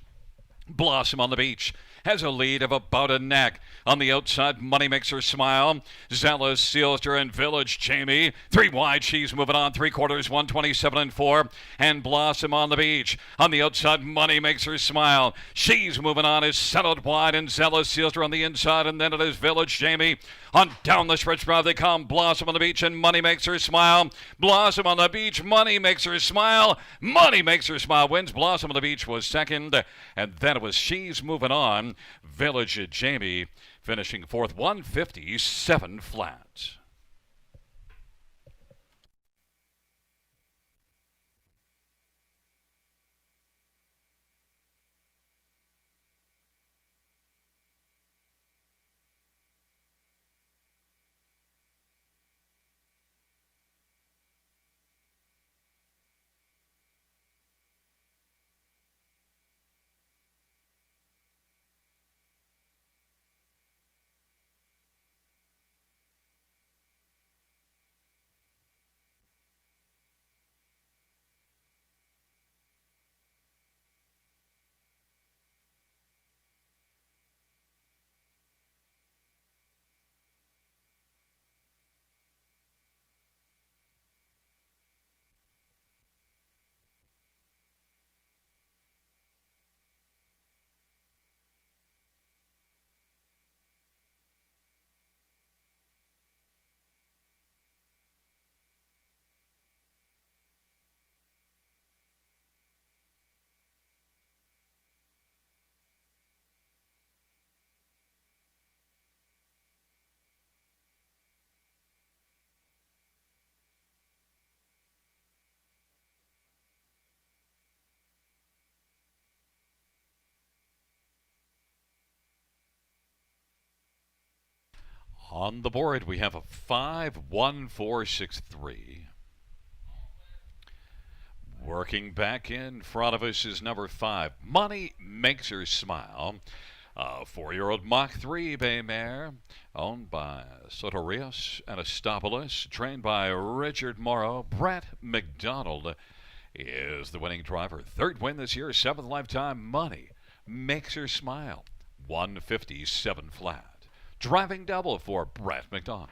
Blossom on the Beach has a lead of about a neck. On the outside, Money Makes Her Smile. Zealous Sealster and Village Jamie. 3 wide, she's moving on. 3/4, 127-4. And Blossom on the Beach. On the outside, Money Makes Her Smile. She's moving on, is settled wide, and Zealous Sealster on the inside. And then it is Village Jamie. On down the stretch drive they come. Blossom on the Beach, and Money Makes Her Smile. Blossom on the Beach, Money Makes Her Smile. Money Makes Her Smile wins. Blossom on the Beach was second, and then it was She's Moving On. Village Jamie finishing 4th, 157 flat. On the board, we have a 5-1-4-6-3. Working back in front of us is number 5. Money Makes Her Smile. A 4-year-old Mach 3 bay mare owned by Sotorios Anastopoulos, trained by Richard Morrow. Brett McDonald is the winning driver. 3rd win this year, 7th lifetime. Money Makes Her Smile. 157 flat. Driving double for Brett McDonald.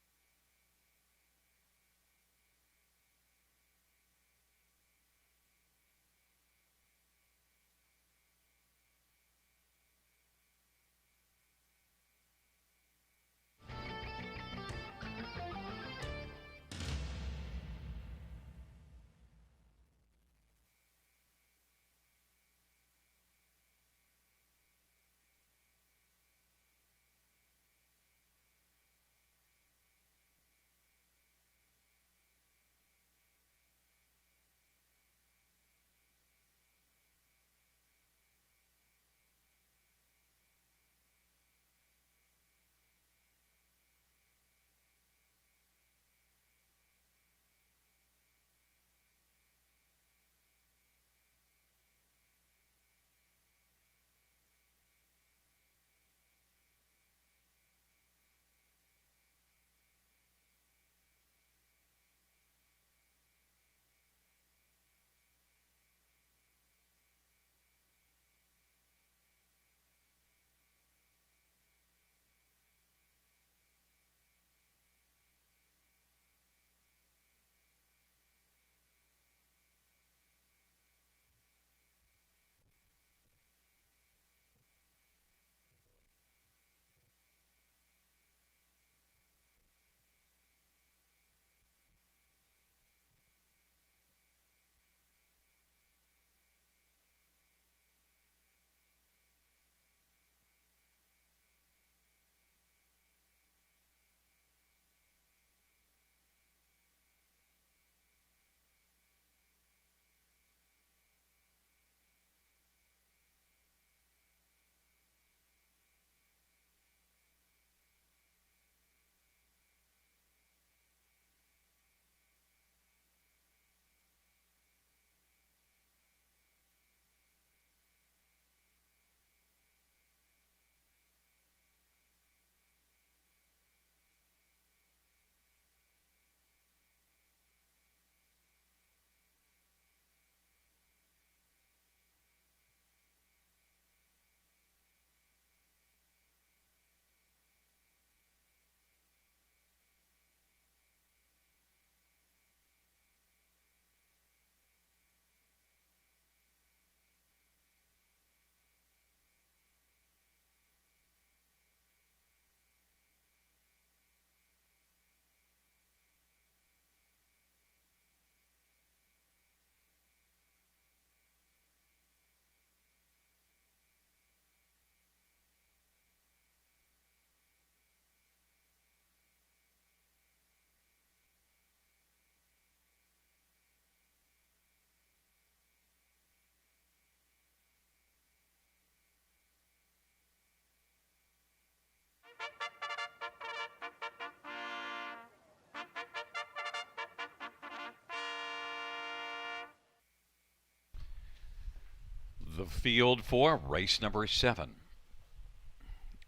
The field for race number 7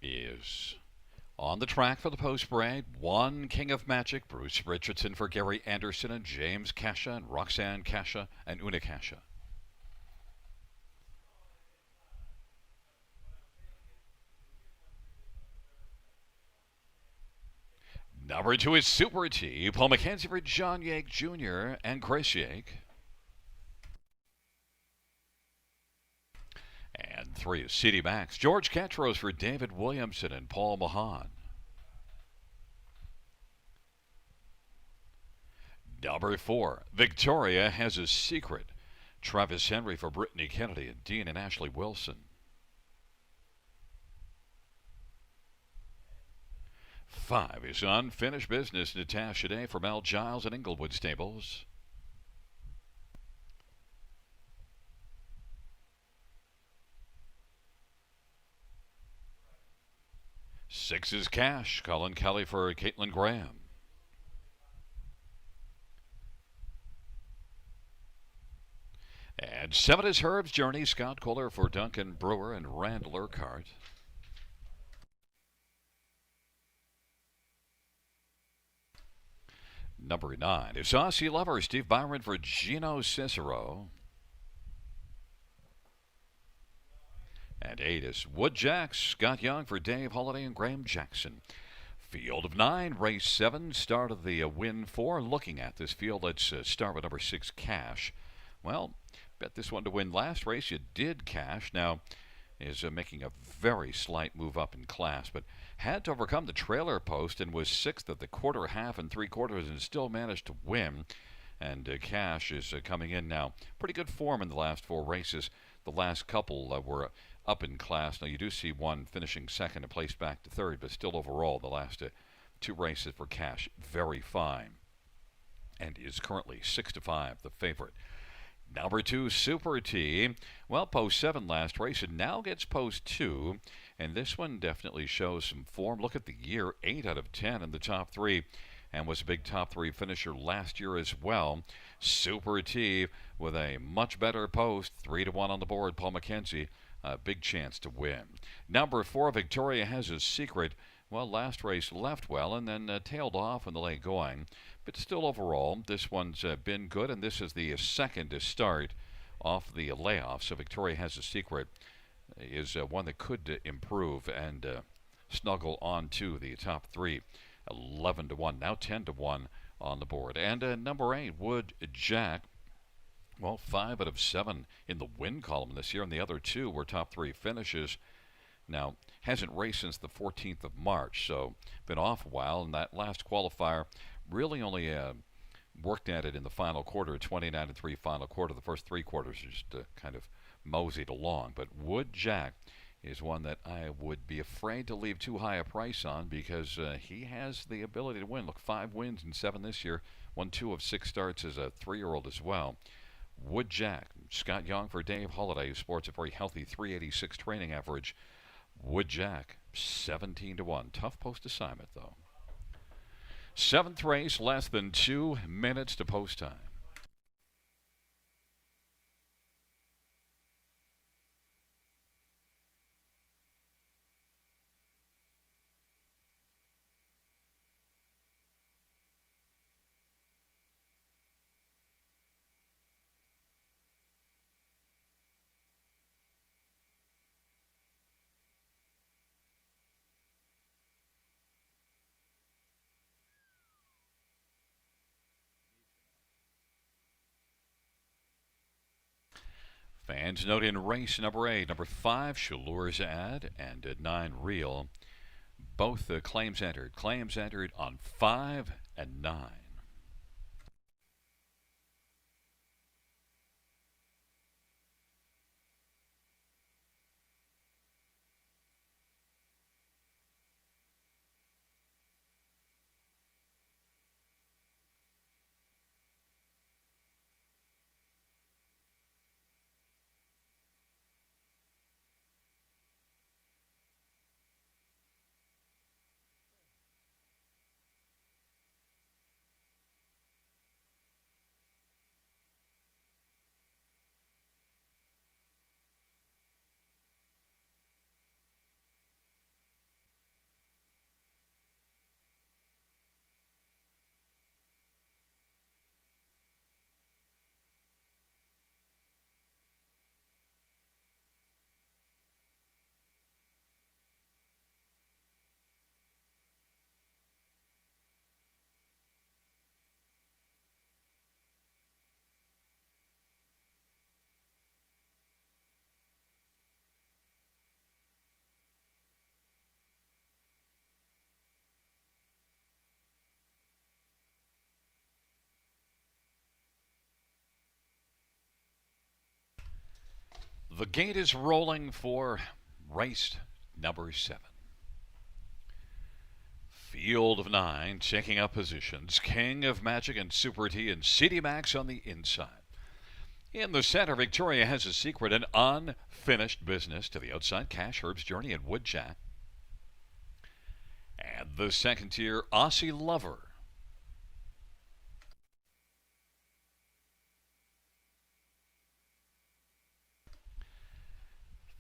is on the track for the post parade. One King of Magic, Bruce Richardson for Gary Anderson and James Casha and Roxanne Casha and Una Casha. Number 2 is Super T, Paul McKenzie for John Yake Jr. and Chris Yake. And 3 is City Max, George Ketros for David Williamson and Paul Mahan. Number 4, Victoria Has a Secret, Travis Henry for Brittany Kennedy and Dean and Ashley Wilson. 5 is Unfinished Business, Natasha Day for Mel Giles and Inglewood Stables. 6 is Cash, Colin Kelly for Caitlin Graham. And 7 is Herb's Journey, Scott Kohler for Duncan Brewer and Randall Urquhart. Number 9 is Aussie Lover, Steve Byron for Gino Cicero. And 8 is Woodjacks, Scott Young for Dave Holiday and Graham Jackson. Field of 9, race 7, start of the win 4. Looking at this field, let's start with number 6, Cash. Well, bet this one to win last race. You did, Cash. Now is making a very slight move up in class, but had to overcome the trailer post and was 6th at the quarter, half, and 3/4 and still managed to win. And Cash is coming in now. Pretty good form in the last 4 races. The last couple were up in class. Now you do see one finishing 2nd and placed back to 3rd, but still overall the last 2 races for Cash very fine, and is currently 6-5 the favorite. Number 2, Super T. Well, post 7 last race, and now gets post 2, and this one definitely shows some form. Look at the year, 8 out of 10 in the top 3, and was a big top 3 finisher last year as well. Super T with a much better post, 3-1 on the board. Paul McKenzie, a big chance to win. Number 4, Victoria Has a Secret. Well, last race left well and then tailed off in the late going. But still overall, this one's been good, and this is the second to start off the layoff. So Victoria Has a Secret is one that could improve and snuggle on to the top 3. 11-1, now 10-1 on the board. And number 8, Wood Jack. Well, 5 out of 7 in the win column this year, and the other 2 were top 3 finishes. Now, hasn't raced since the 14th of March, so been off a while, and that last qualifier really only worked at it in the final quarter, 29-3 final quarter. The first 3 quarters just kind of moseyed along. But Wood Jack is one that I would be afraid to leave too high a price on, because he has the ability to win. Look, 5 wins and 7 this year, won 2 of 6 starts as a 3-year-old as well. Wood Jack, Scott Young for Dave Holiday, who sports a very healthy 386 training average. Wood Jack, 17-1. Tough post assignment, though. 7th race, less than 2 minutes to post time. Fans note in race number 8, number 5, Shalour's Ad, and 9, Real. Both claims entered. Claims entered on 5 and 9. The gate is rolling for race number 7. Field of 9 checking up positions. King of Magic and Super T and CD Max on the inside. In the center, Victoria Has a Secret, an unfinished business to the outside. Cash, Herb's Journey, and Woodjack. And the second tier, Aussie Lover.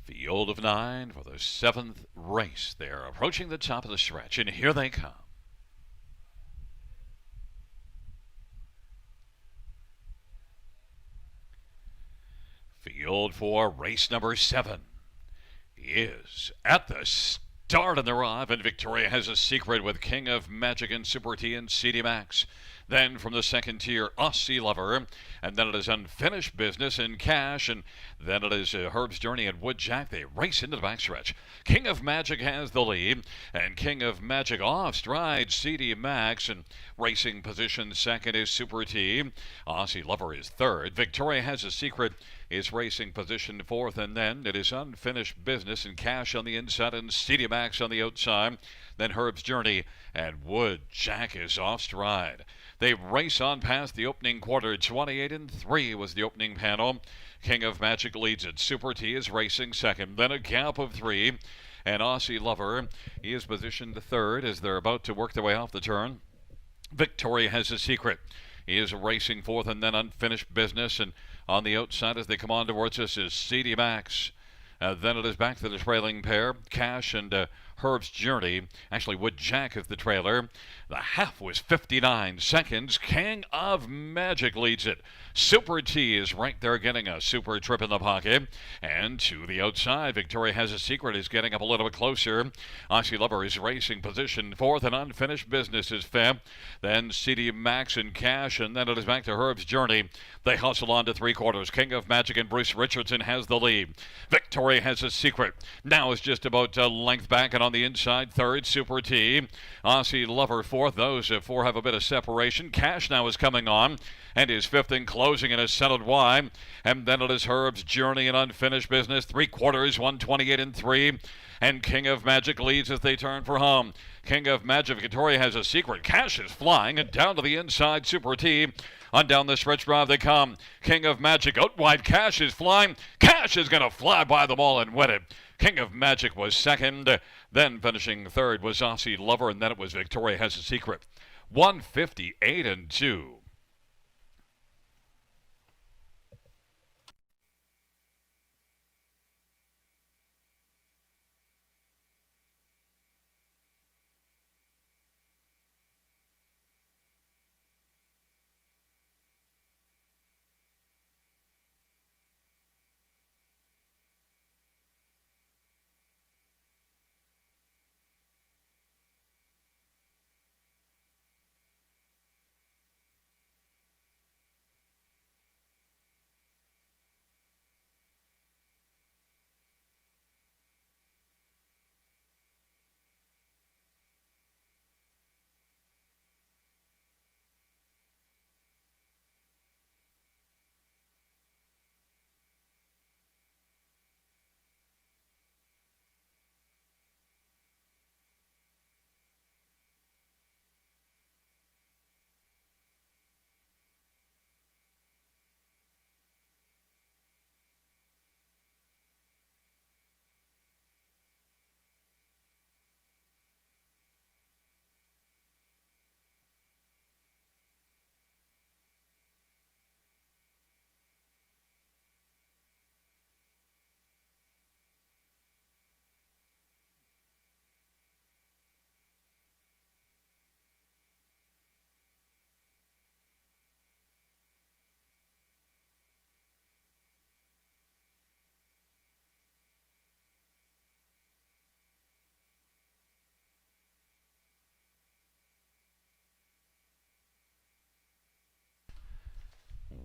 Field of 9 for the 7th race. They're approaching the top of the stretch, and here they come. Field for race number 7 is at the start of the arrive, and Victoria Has a Secret with King of Magic and Super T and CD Max. Then from the second tier, Aussie Lover, and then it is Unfinished Business and Cash, and then it is Herb's Journey and Woodjack. They race into the backstretch. King of Magic has the lead, and King of Magic off stride CD Max, and racing position second is Super T. Aussie Lover is third. Victoria Has a Secret is racing position fourth, and then it is Unfinished Business and Cash on the inside and CD Max on the outside. Then Herb's Journey and Woodjack is off stride. They race on past the opening quarter. 28-3 was the opening panel. King of Magic leads it. Super T is racing second. Then a gap of 3. And Aussie Lover, he is positioned third as they're about to work their way off the turn. Victoria Has a Secret. He is racing fourth, and then Unfinished Business. And on the outside as they come on towards us is CD Max. Then it is back to the trailing pair, Cash and Herb's Journey. Actually, Woodjack is the trailer. The half was 59 seconds. King of Magic leads it. Super T is right there getting a super trip in the pocket. And to the outside, Victoria Has a Secret is getting up a little bit closer. Aussie Lover is racing position fourth, and Unfinished Business is fifth. Then CD Max and Cash, and then it is back to Herb's Journey. They hustle on to three quarters. King of Magic and Bruce Richardson has the lead. Victoria Has a Secret now is just about length back, and on the inside, third, Super T. Aussie Lover fourth. Those four have a bit of separation. Cash now is coming on and is fifth and closing in a settled wide. And then it is Herb's Journey and Unfinished Business. Three quarters, 128-3. And King of Magic leads as they turn for home. King of Magic, Victoria Has a Secret. Cash is flying, and down to the inside, Super T. On down the stretch drive they come. King of Magic out wide. Cash is flying. Cash is going to fly by them all and win it. King of Magic was second. Then finishing third was Aussie Lover, and then it was Victoria Has a Secret. 158-2.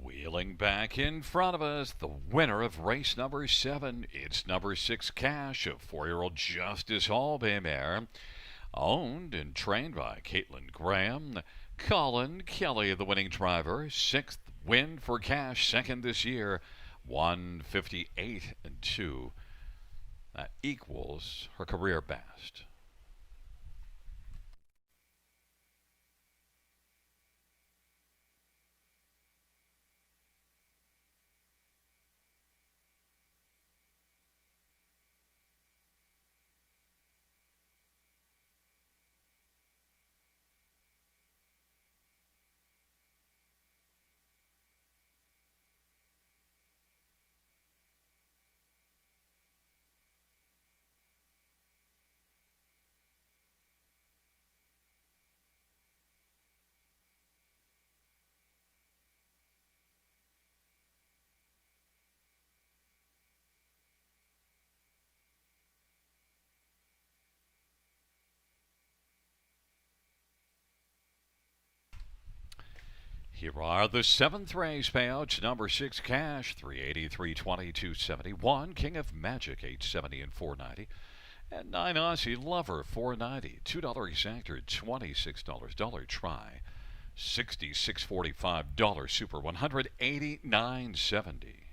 Wheeling back in front of us, the winner of race number 7. It's number 6 Cash, a 4-year-old Justice Hall Bay mare, owned and trained by Caitlin Graham. Colin Kelly, the winning driver. 6th win for Cash, second this year. 158 and 2. That equals her career best. Here are the seventh race payouts. Number 6 cash, 380, 320, 271. King of Magic, 870 and 490. And 9 Aussie Lover, 490. $2 exactor, $26. Dollar try, 66.45. Dollar super, 189.70.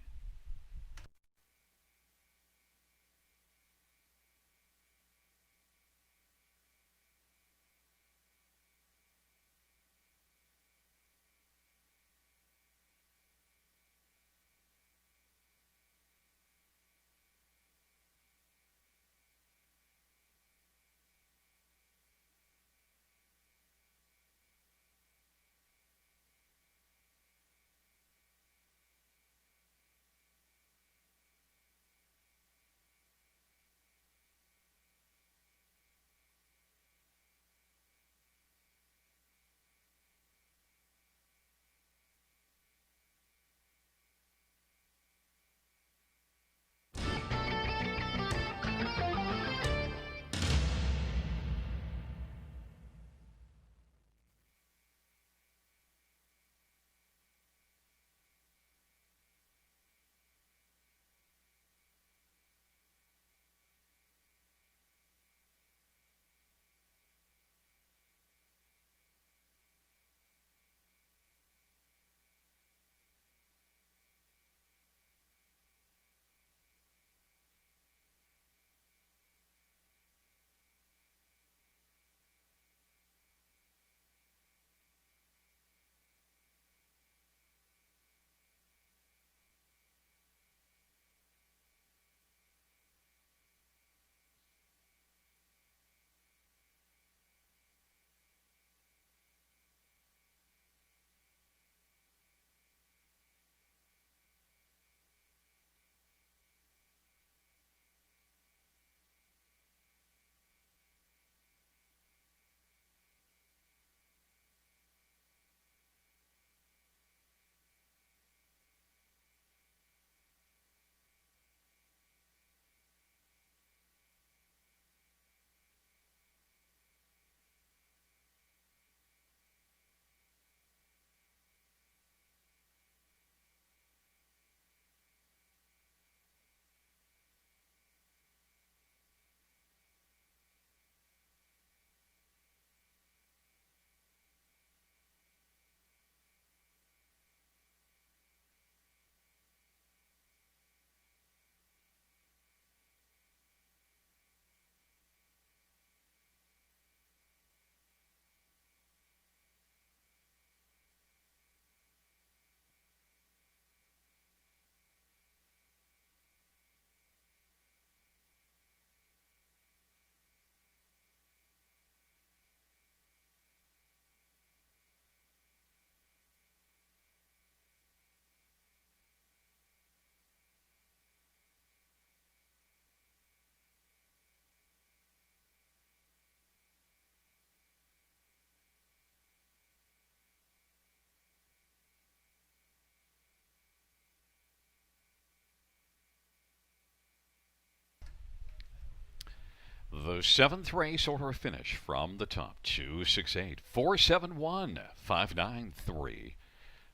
The seventh race order finish from the top, 268, 471, 593.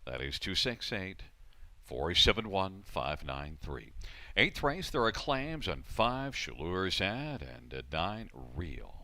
That is 268, 471, 593. Eighth race, there are claims on 5, Shallur's Ad, and 9, Real.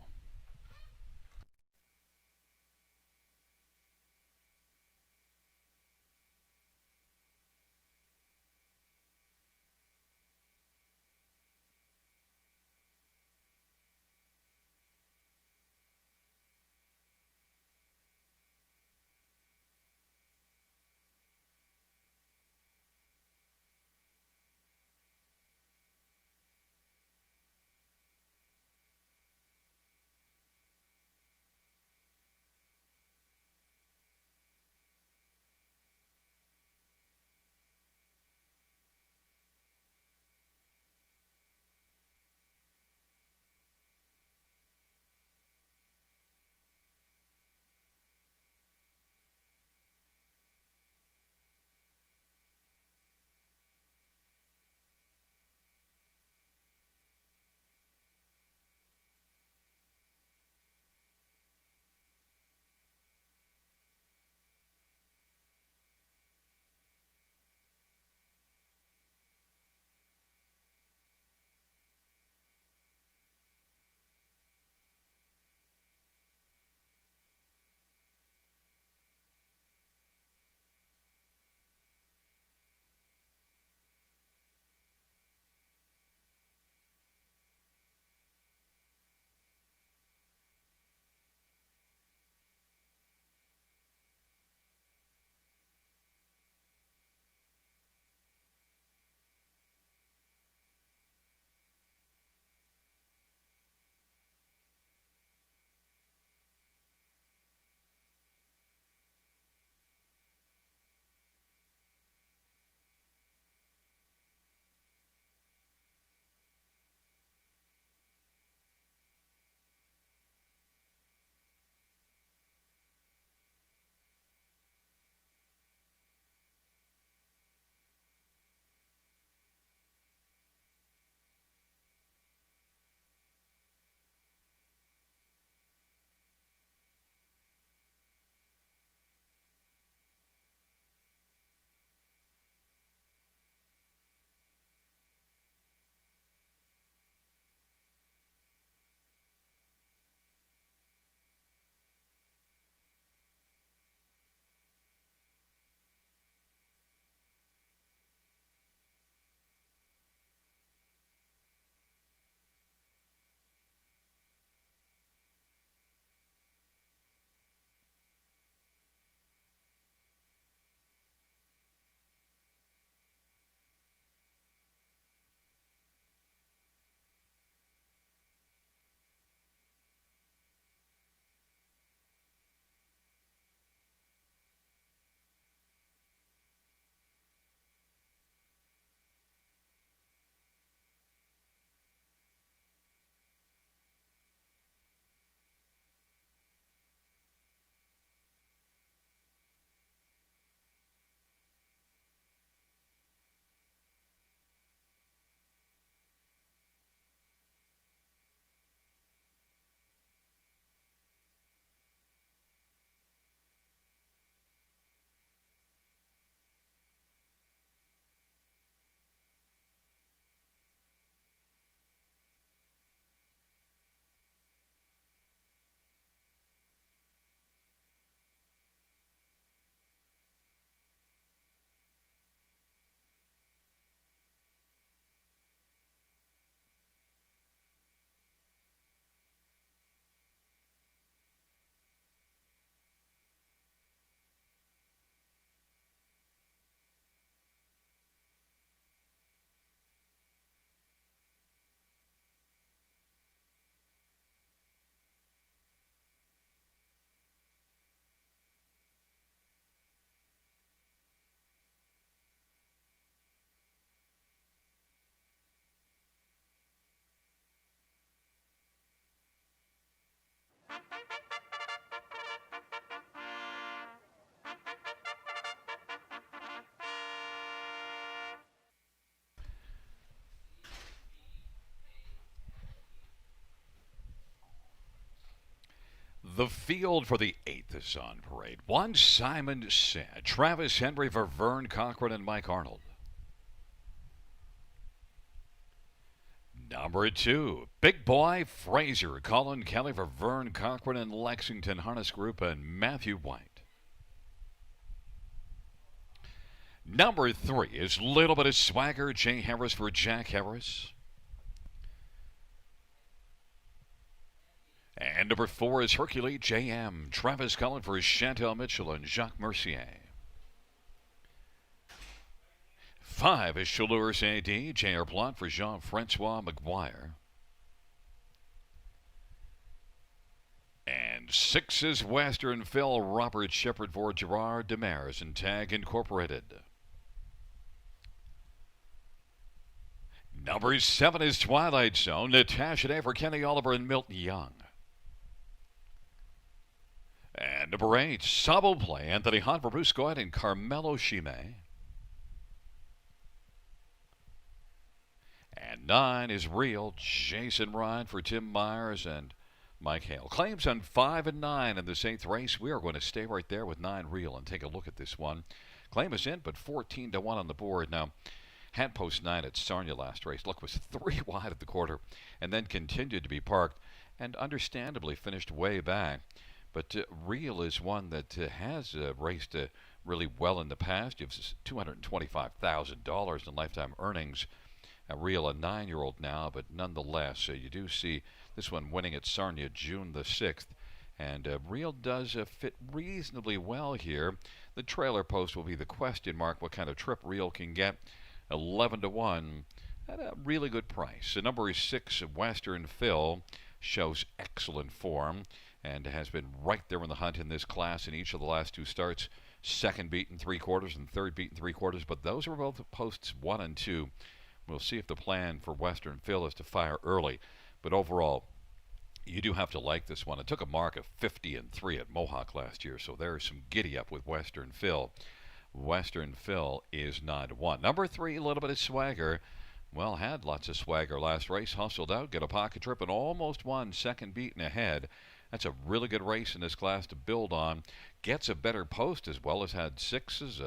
The field for the 8th is on parade. 1, Simon Said, Travis Henry for Vern Cochran and Mike Arnold. Number 2, Big Boy Fraser, Colin Kelly for Vern Cochran and Lexington Harness Group and Matthew White. Number 3 is Little Bit of Swagger, Jay Harris for Jack Harris. And number 4 is Hercule JM, Travis Cullen for Chantel Mitchell and Jacques Mercier. 5 is Chaleurs AD, J.R. Blount for Jean-Francois McGuire. And 6 is Western Phil, Robert Shepard for Gerard Demers and Tag Incorporated. Number 7 is Twilight Zone, Natasha Day for Kenny Oliver and Milton Young. And number 8, Sabo Play, Anthony Hunt for Bruce Goyette and Carmelo Chime. And 9 is Real, Jason Ryan for Tim Myers and Mike Hale. Claims on 5 and 9 in this 8th race. We are going to stay right there with 9 Real and take a look at this one. Claim is in, but 14-1 on the board. Now, had post 9 at Sarnia last race. Luck was 3 wide at the quarter and then continued to be parked and understandably finished way back. But Real is one that has raced really well in the past. You have $225,000 in lifetime earnings. Real, a 9-year-old now, but nonetheless, you do see this one winning at Sarnia June the 6th. And Real does fit reasonably well here. The trailer post will be the question mark, what kind of trip Real can get. 11-1 at a really good price. The number 6, Western Phil, shows excellent form and has been right there in the hunt in this class in each of the last 2 starts. Second beat in 3/4 and third beat in 3/4, but those are both posts 1 and 2. We'll see if the plan for Western Phil is to fire early. But overall, you do have to like this one. It took a mark of 50-3 at Mohawk last year, so there's some giddy up with Western Phil. Western Phil is 9-1. Number 3, a little bit of swagger. Well, had lots of swagger last race. Hustled out, get a pocket trip, and almost won. Second beaten ahead. That's a really good race in this class to build on. Gets a better post as well as had 6s.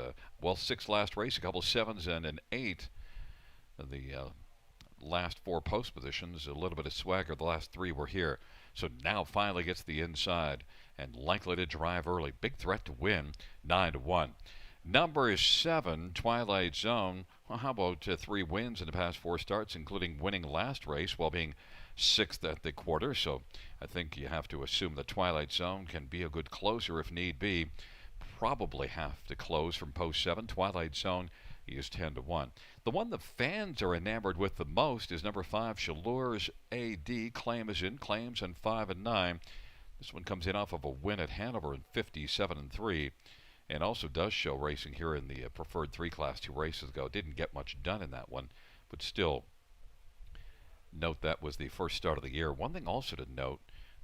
6 last race, a couple 7s and an 8. The last 4 post positions, a little bit of swagger. The last 3 were here. So now finally gets the inside and likely to drive early. Big threat to win, 9-1. Number 7, Twilight Zone. Well, how about 3 wins in the past 4 starts, including winning last race while being 6th at the quarter. So I think you have to assume that Twilight Zone can be a good closer if need be. Probably have to close from post 7. Twilight Zone is 10-1. The one the fans are enamored with the most is number 5, Chaleurs AD. Claim is in. Claims on 5 and 9. This one comes in off of a win at Hanover in 57-3. And also does show racing here in the preferred 3 class 2 races ago. Didn't get much done in that one, but still note that was the first start of the year. One thing also to note,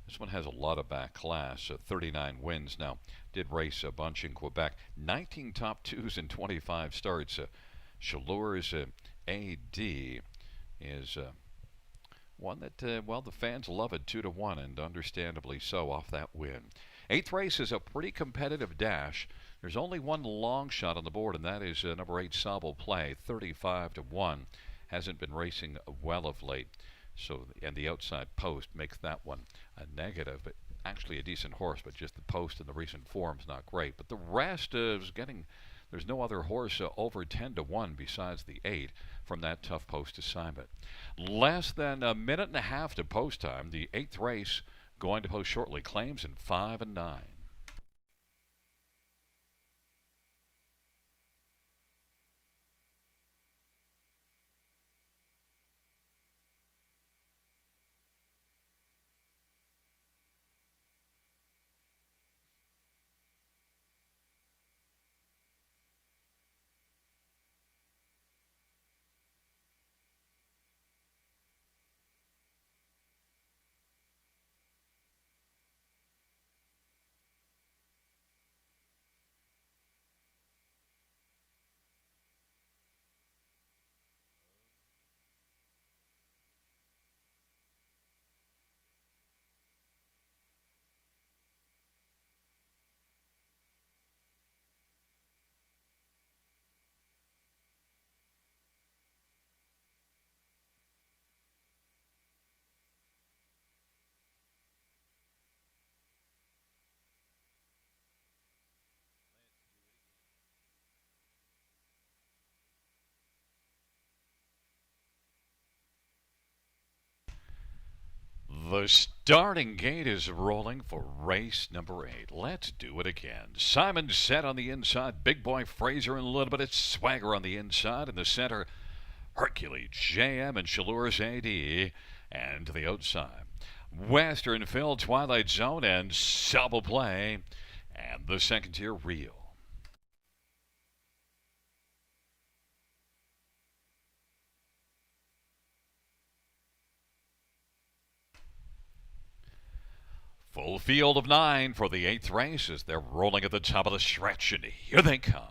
this one has a lot of back class, 39 wins now. Did race a bunch in Quebec. 19 top 2s in 25 starts. Chaleurs AD is one that, the fans love it, 2-1, and understandably so off that win. 8th race is a pretty competitive dash. There's only one long shot on the board, and that is number 8, Sabo Play, 35-1. Hasn't been racing well of late. So, and the outside post makes that one a negative, but actually a decent horse, but just the post and the recent form's not great. But the rest is getting, there's no other horse over 10-1 besides the 8 from that tough post assignment. Less than a minute and a half to post time. The 8th race going to post shortly. Claims in 5 and 9. The starting gate is rolling for race number 8. Let's do it again. Simon set on the inside. Big Boy Fraser and a little bit of swagger on the inside. In the center, Hercules JM and Shalours AD. And to the outside, Western Phil, Twilight Zone, and Subble Play. And the second tier, Real. Full field of 9 for the 8th race as they're rolling at the top of the stretch, and here they come.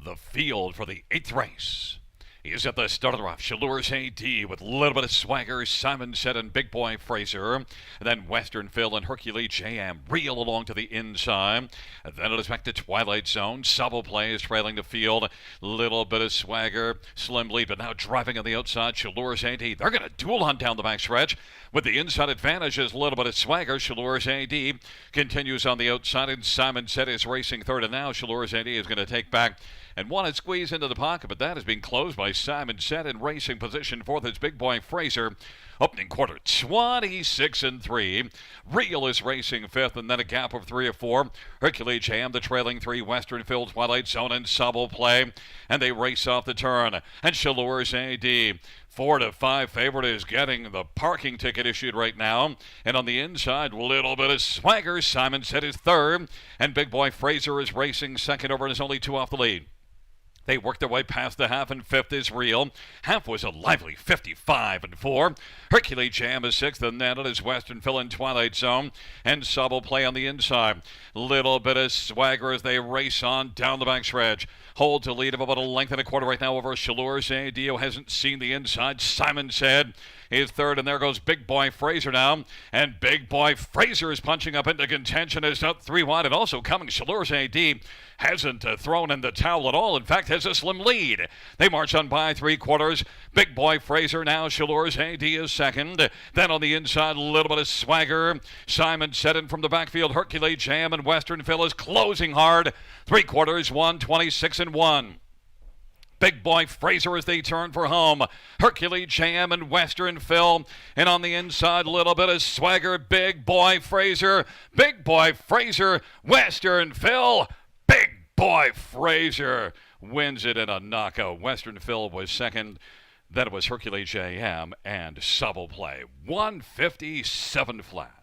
The field for the 8th race is at the start of the rough. Shalours AD with a little bit of swagger. Simon Set and Big Boy Fraser. And then Western Phil and Hercules JM Real along to the inside. And then it is back to Twilight Zone. Subble Play is trailing the field. Little bit of swagger. Slim lead, but now driving on the outside. Shalours AD. They're going to duel on down the backstretch. With the inside advantage is a little bit of swagger. Shalours AD continues on the outside. And Simon Set is racing third. And now Shalours AD is going to take back and want to squeeze into the pocket, but that has been closed by Simon Set in racing position fourth is Big Boy Fraser. Opening quarter 26-3. Real is racing fifth, and then a gap of 3 or 4. Hercules Jam, the trailing 3. Western Phil, Twilight Zone, and Subble Play, and they race off the turn. And Shalours AD, 4 to 5 favorite, is getting the parking ticket issued right now. And on the inside, a little bit of swagger. Simon Set is third, and Big Boy Fraser is racing second over and is only 2 off the lead. They work their way past the half, and fifth is Real. Half was a lively 55-4. Hercules Jam is sixth, and then it is Western Phil and Twilight Zone. And Subble Play on the inside. Little bit of swagger as they race on down the backstretch. Hold to lead of about a length and a quarter right now over Shalours AD, who hasn't seen the inside. Simon Said is third, and there goes Big Boy Fraser now. And Big Boy Fraser is punching up into contention. It's up 3 wide, and also coming Shalours AD hasn't thrown in the towel at all. In fact, has a slim lead. They march on by 3/4. Big Boy Fraser now. Shalours AD is second. Then on the inside, a little bit of swagger. Simon Set in from the backfield. Hercules Jam and Western Phil is closing hard. 3/4, 1:26-1. Big Boy Fraser as they turn for home. Hercules Jam and Western Phil. And on the inside, a little bit of swagger. Big Boy Fraser. Big Boy Fraser. Western Phil. Big Boy Fraser wins it in a knockout. Western Phil was second. Then it was Hercules Jam and Subble Play. 157 flat.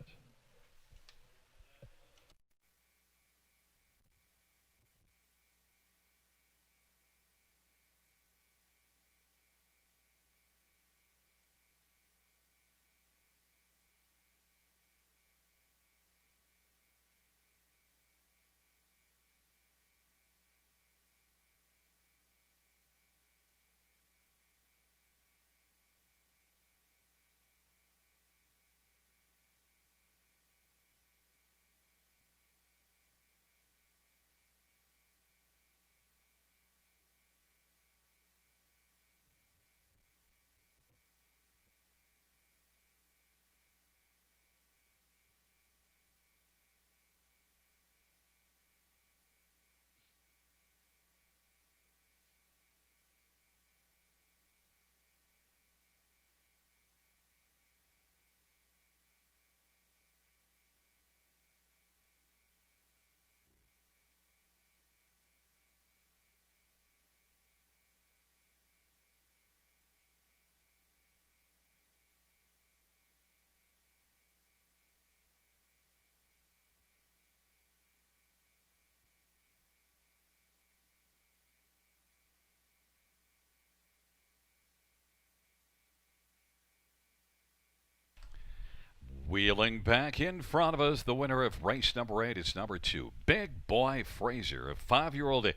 Wheeling back in front of us, the winner of race number 8 is number 2, Big Boy Fraser, a 5-year-old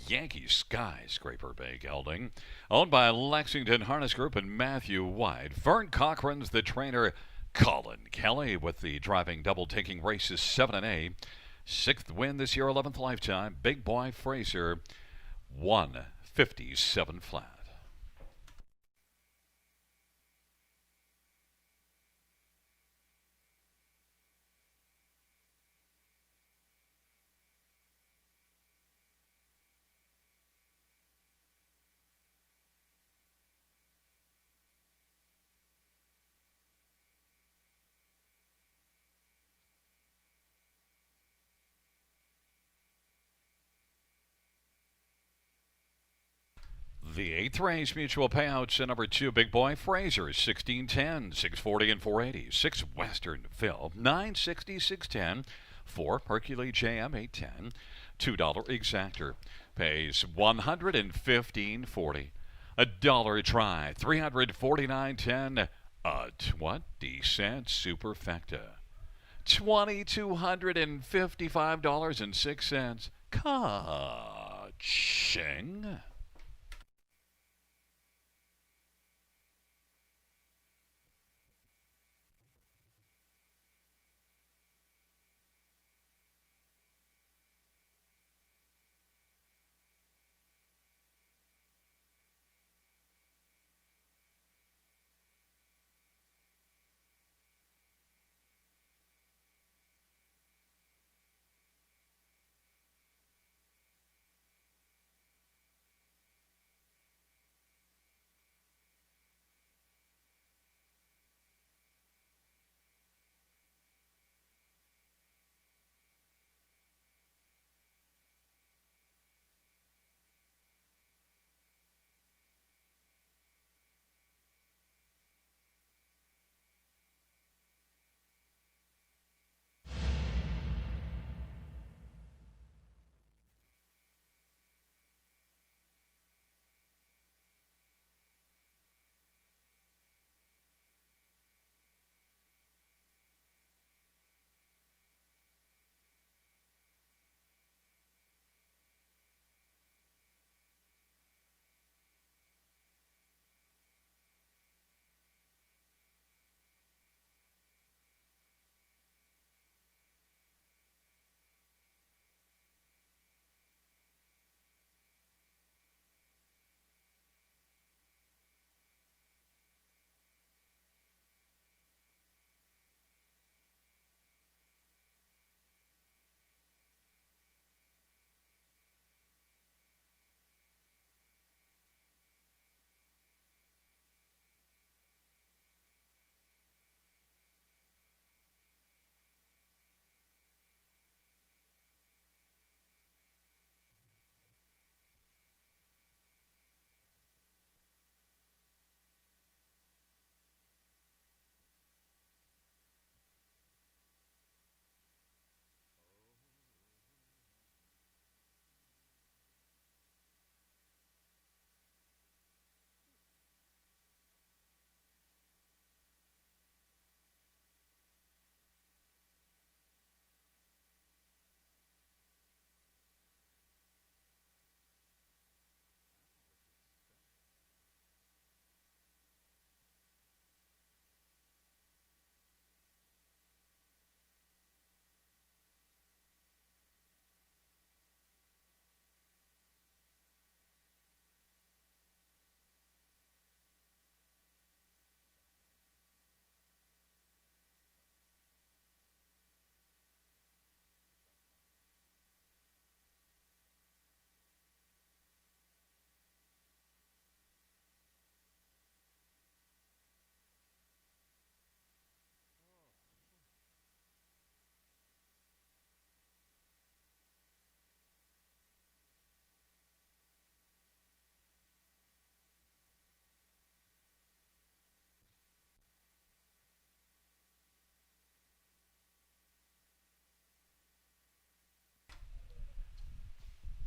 Yankee skyscraper bay gelding, owned by Lexington Harness Group and Matthew White. Vern Cochran's the trainer. Colin Kelly with the driving double, taking races 7 and 8. 6th win this year, 11th lifetime. Big Boy Fraser, 157 flat. The eighth race, mutual payouts at number 2, Big Boy Fraser, 1610, 640 and 480. 6 Western Phil, 960, 610. 4 Hercules JM, 810. $2 Exactor pays 115.40. $1 try, 349.10. A 20-cent superfecta, $2,255.06. Ka-ching.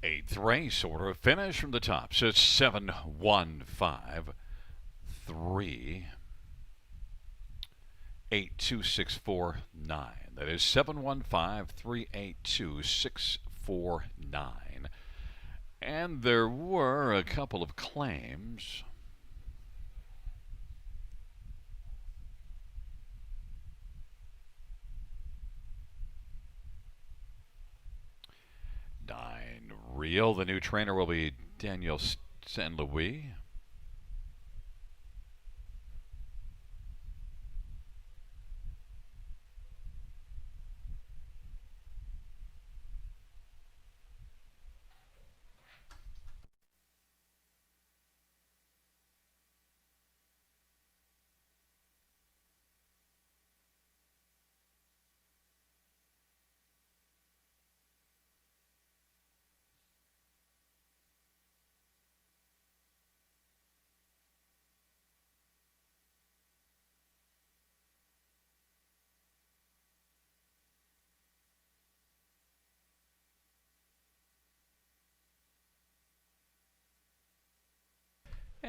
Eighth race, order of finish from the top. So it's 7, 1, 5, 3, 8, 2, 6, 4, 9. That is 7, 1, 5, 3, 8, 2, 6, 4, 9. And there were a couple of claims. Nine Real. The new trainer will be Daniel San Louis.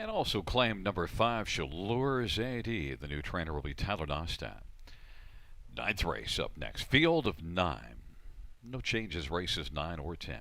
And also claim number 5, Chaleurs AD. The new trainer will be Tyler Nostad. Ninth race up next. Field of 9. No changes, races 9 or 10.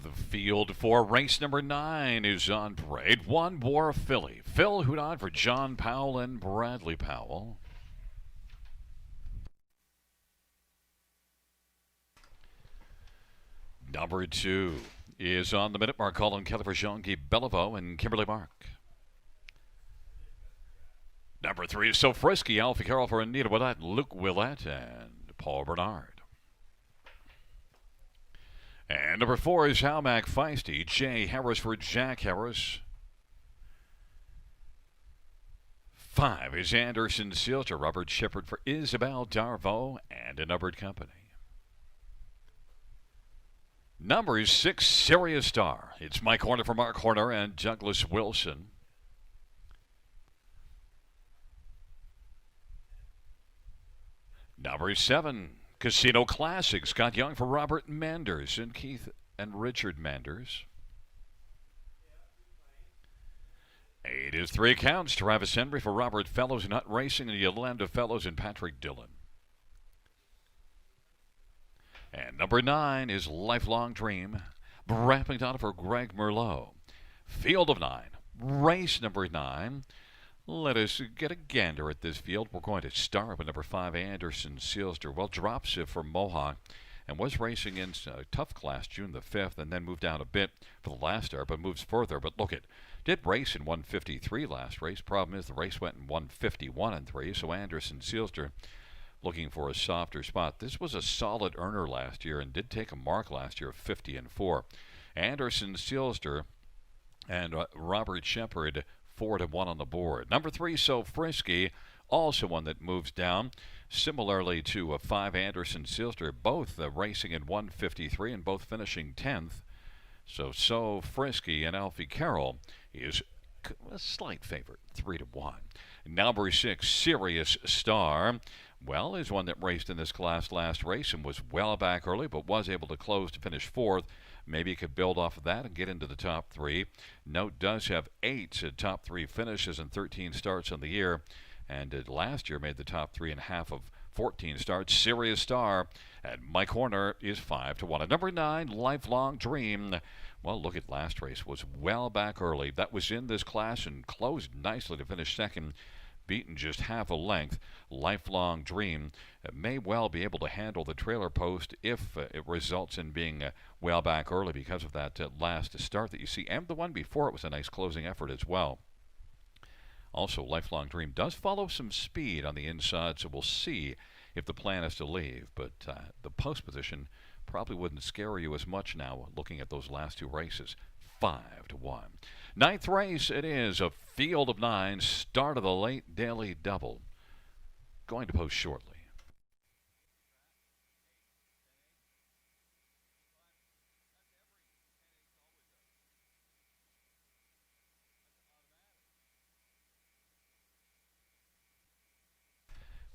The field for race number 9 is on parade. One more filly. Phil Hudon for John Powell and Bradley Powell. Number 2 is on the minute mark. Colin Kelly for Jean-Guy Bellevaux and Kimberly Mark. Number 3 is So Frisky. Alfie Carroll for Anita Willett, Luke Willett, and Paul Bernard. And number 4 is How Mac Feisty. Jay Harris for Jack Harris. 5 is Anderson Silter. Robert Shepard for Isabel Darvaux and a numbered company. Number 6, Serious Star. It's Mike Horner for Mark Horner and Douglas Wilson. Number 7, Casino Classic. Scott Young for Robert Manders and Keith and Richard Manders. 8 is 3 Counts. Travis Henry for Robert Fellows, Nut Racing, and Yolanda Fellows and Patrick Dillon. And number 9 is Lifelong Dream. Brad McDonough for Greg Merlot. Field of 9. Race number 9. Let us get a gander at this field. We're going to start with number 5, Anderson Sealster. Well, drops it for Mohawk and was racing in a tough class June the 5th and then moved down a bit for the last start, but moves further. But look, it did race in 153 last race. Problem is the race went in 151 and 3, so Anderson Sealster looking for a softer spot. This was a solid earner last year and did take a mark last year of 50 and 4. Anderson Sealster and Robert Shepard 4-1 on the board. Number 3, So Frisky, also one that moves down. Similarly to 5, Anderson Sealster, both racing in 153 and both finishing 10th. So Frisky and Alfie Carroll is a slight favorite, 3-1. Number 6, Serious Star. Well, is one that raced in this class last race and was well back early, but was able to close to finish 4th. Maybe he could build off of that and get into the top 3. Note does have 8 top 3 finishes and 13 starts on the year, and last year made the top 3 in half of 14 starts. Serious Star, and Mike Horner is 5-1. At number 9, Lifelong Dream. Well, look at last race. Was well back early. That was in this class and closed nicely to finish second, beaten just half a length. Lifelong Dream may well be able to handle the trailer post if it results in being well back early because of that last start that you see. And the one before it was a nice closing effort as well. Also, Lifelong Dream does follow some speed on the inside, so we'll see if the plan is to leave. But the post position probably wouldn't scare you as much now looking at those last 2 races. 5-1. 9th race, it is a field of 9, start of the late daily double. Going to post shortly.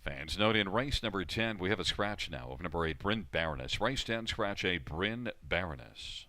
Fans note in race number 10, we have a scratch now of number 8, Bryn Baroness. Race 10, scratch 8, Bryn Baroness.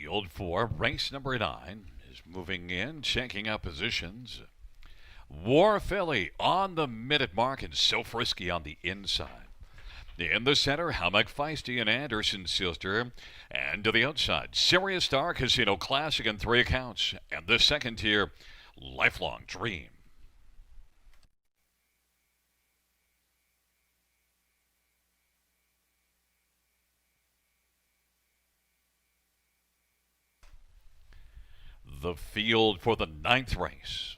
field for race number 9 is moving in, checking up positions. War Philly on the minute mark and So Frisky on the inside. In the center, Helmut Feisty and Anderson Silster. And to the outside, Serious Star Casino Classic in 3 accounts. And the second tier, Lifelong Dream. The field for the 9th race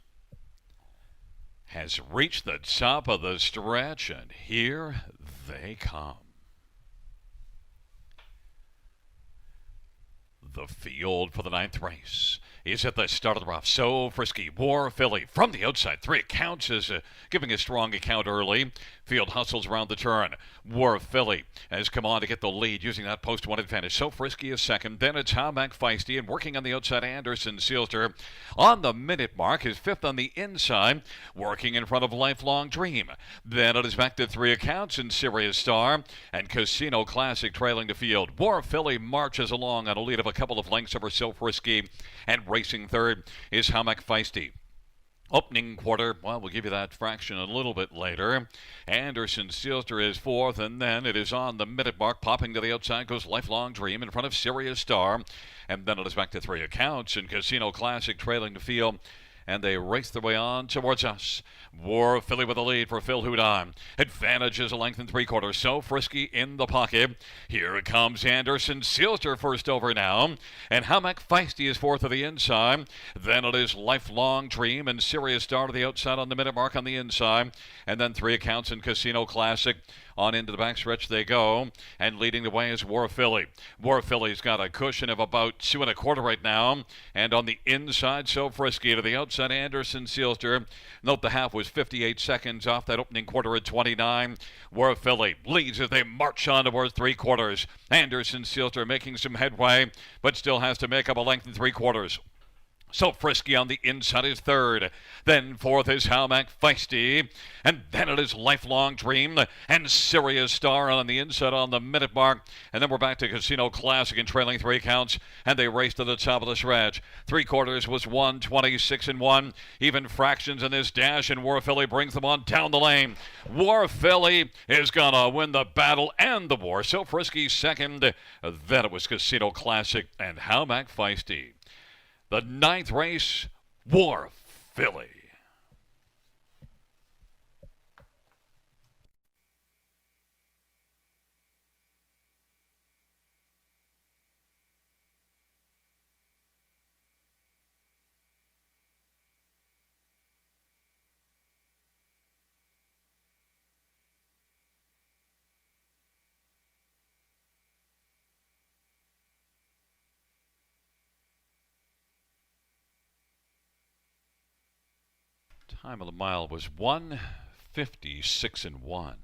has reached the top of the stretch, and here they come. The field for the 9th race is at the start of the rough. So Frisky, War Philly from the outside. 3 accounts is giving a strong account early. Field hustles around the turn. War Philly has come on to get the lead using that post-1 advantage. So Frisky is second. Then it's Helmut Feisty, and working on the outside, Anderson Silster. On the minute mark is 5th on the inside, working in front of Lifelong Dream. Then it is back to 3 accounts in Serious Star and Casino Classic trailing the field. War Philly marches along on a lead of a couple of lengths over So Frisky, and racing third is Helmut Feisty. Opening quarter, well, we'll give you that fraction a little bit later. Anderson Silster is 4th, and then it is on the minute mark. Popping to the outside goes Lifelong Dream in front of Serious Star. And then it is back to 3 accounts and Casino Classic trailing the field. And they race their way on towards us. War Philly with the lead for Phil Houdon. Advantage is a length and 3/4. So Frisky in the pocket. Here it comes Anderson Silster first over now. And Helmut Feisty is 4th to the inside. Then it is Lifelong Dream and Serious Star to the outside on the minute mark on the inside. And then 3 accounts in Casino Classic. On into the backstretch they go, and leading the way is War Philly. War Philly's got a cushion of about 2 1/4 right now, and on the inside, So Frisky. To the outside, Anderson Silster. Note the half was 58 seconds off that opening quarter at 29. War Philly leads as they march on towards 3/4. Anderson Silster making some headway, but still has to make up a length and 3/4. So Frisky on the inside is 3rd. Then 4th is Helmut Feisty. And then it is Lifelong Dream and Serious Star on the inside on the minute mark. And then we're back to Casino Classic and trailing 3 accounts. And they race to the top of the stretch. 3/4 was 1:26-1. Even fractions in this dash, and War Philly brings them on down the lane. War Philly is going to win the battle and the war. So Frisky second. Then it was Casino Classic and Helmut Feisty. The 9th race, War Philly. Time of the mile was 1:56-1.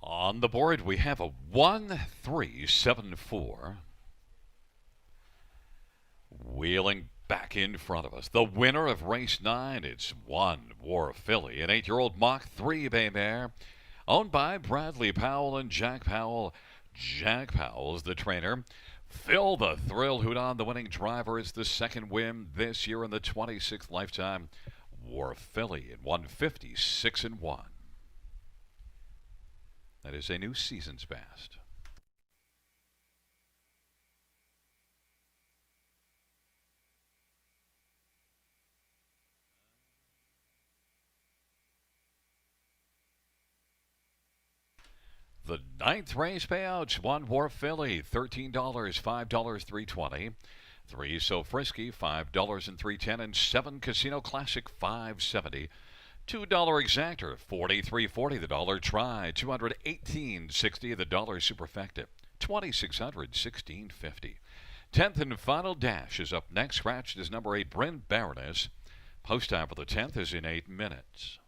On the board, we have a 1-3-7-4. Wheeling back in front of us. The winner of race 9, it's 1 War Philly, an 8-year-old Mach 3 bay mare, owned by Bradley Powell and Jack Powell. Jack Powell's the trainer. Phil the Thrill Houdon, the winning driver. It's the second win this year in the 26th lifetime. War Philly at 1:56-1. That is a new season's best. The ninth race payouts: one Wharf Philly, $13, $5, $3.20. Three So Frisky, $5 and $3.10, and seven Casino Classic, $5.70. $2 Exactor, $43.40. The dollar Try, $218.60. The dollar Superfecta, $2,600, $16.50. 10th and final dash is up next. Scratched is number 8, Bryn Baroness. Post time for the 10th is in 8 minutes.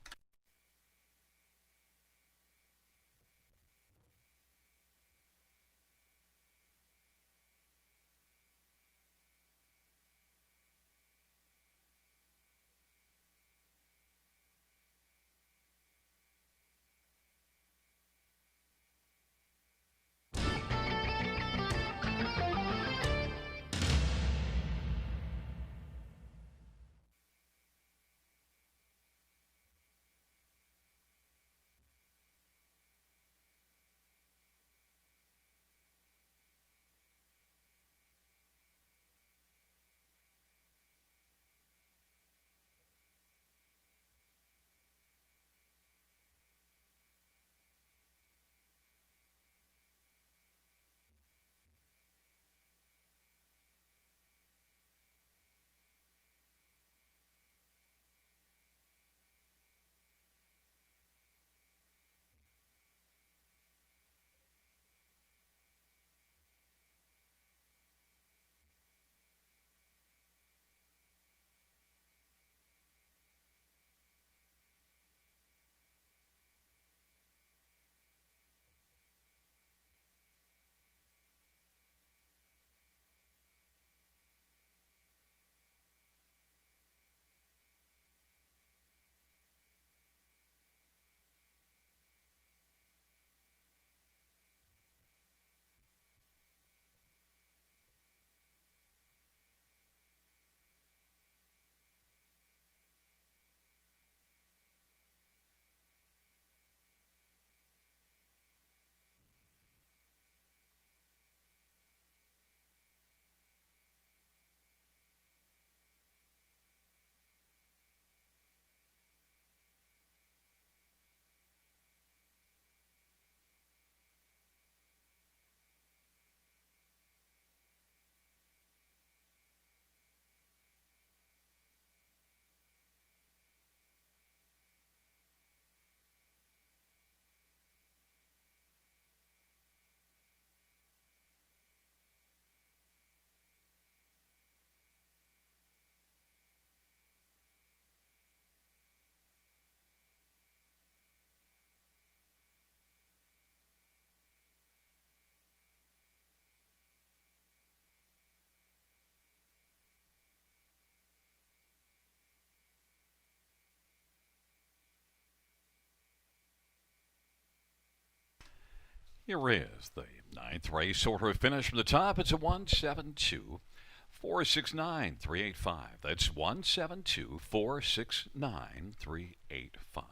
Here is the ninth race order finish from the top. It's a 172 469 385. That's 172 469 385.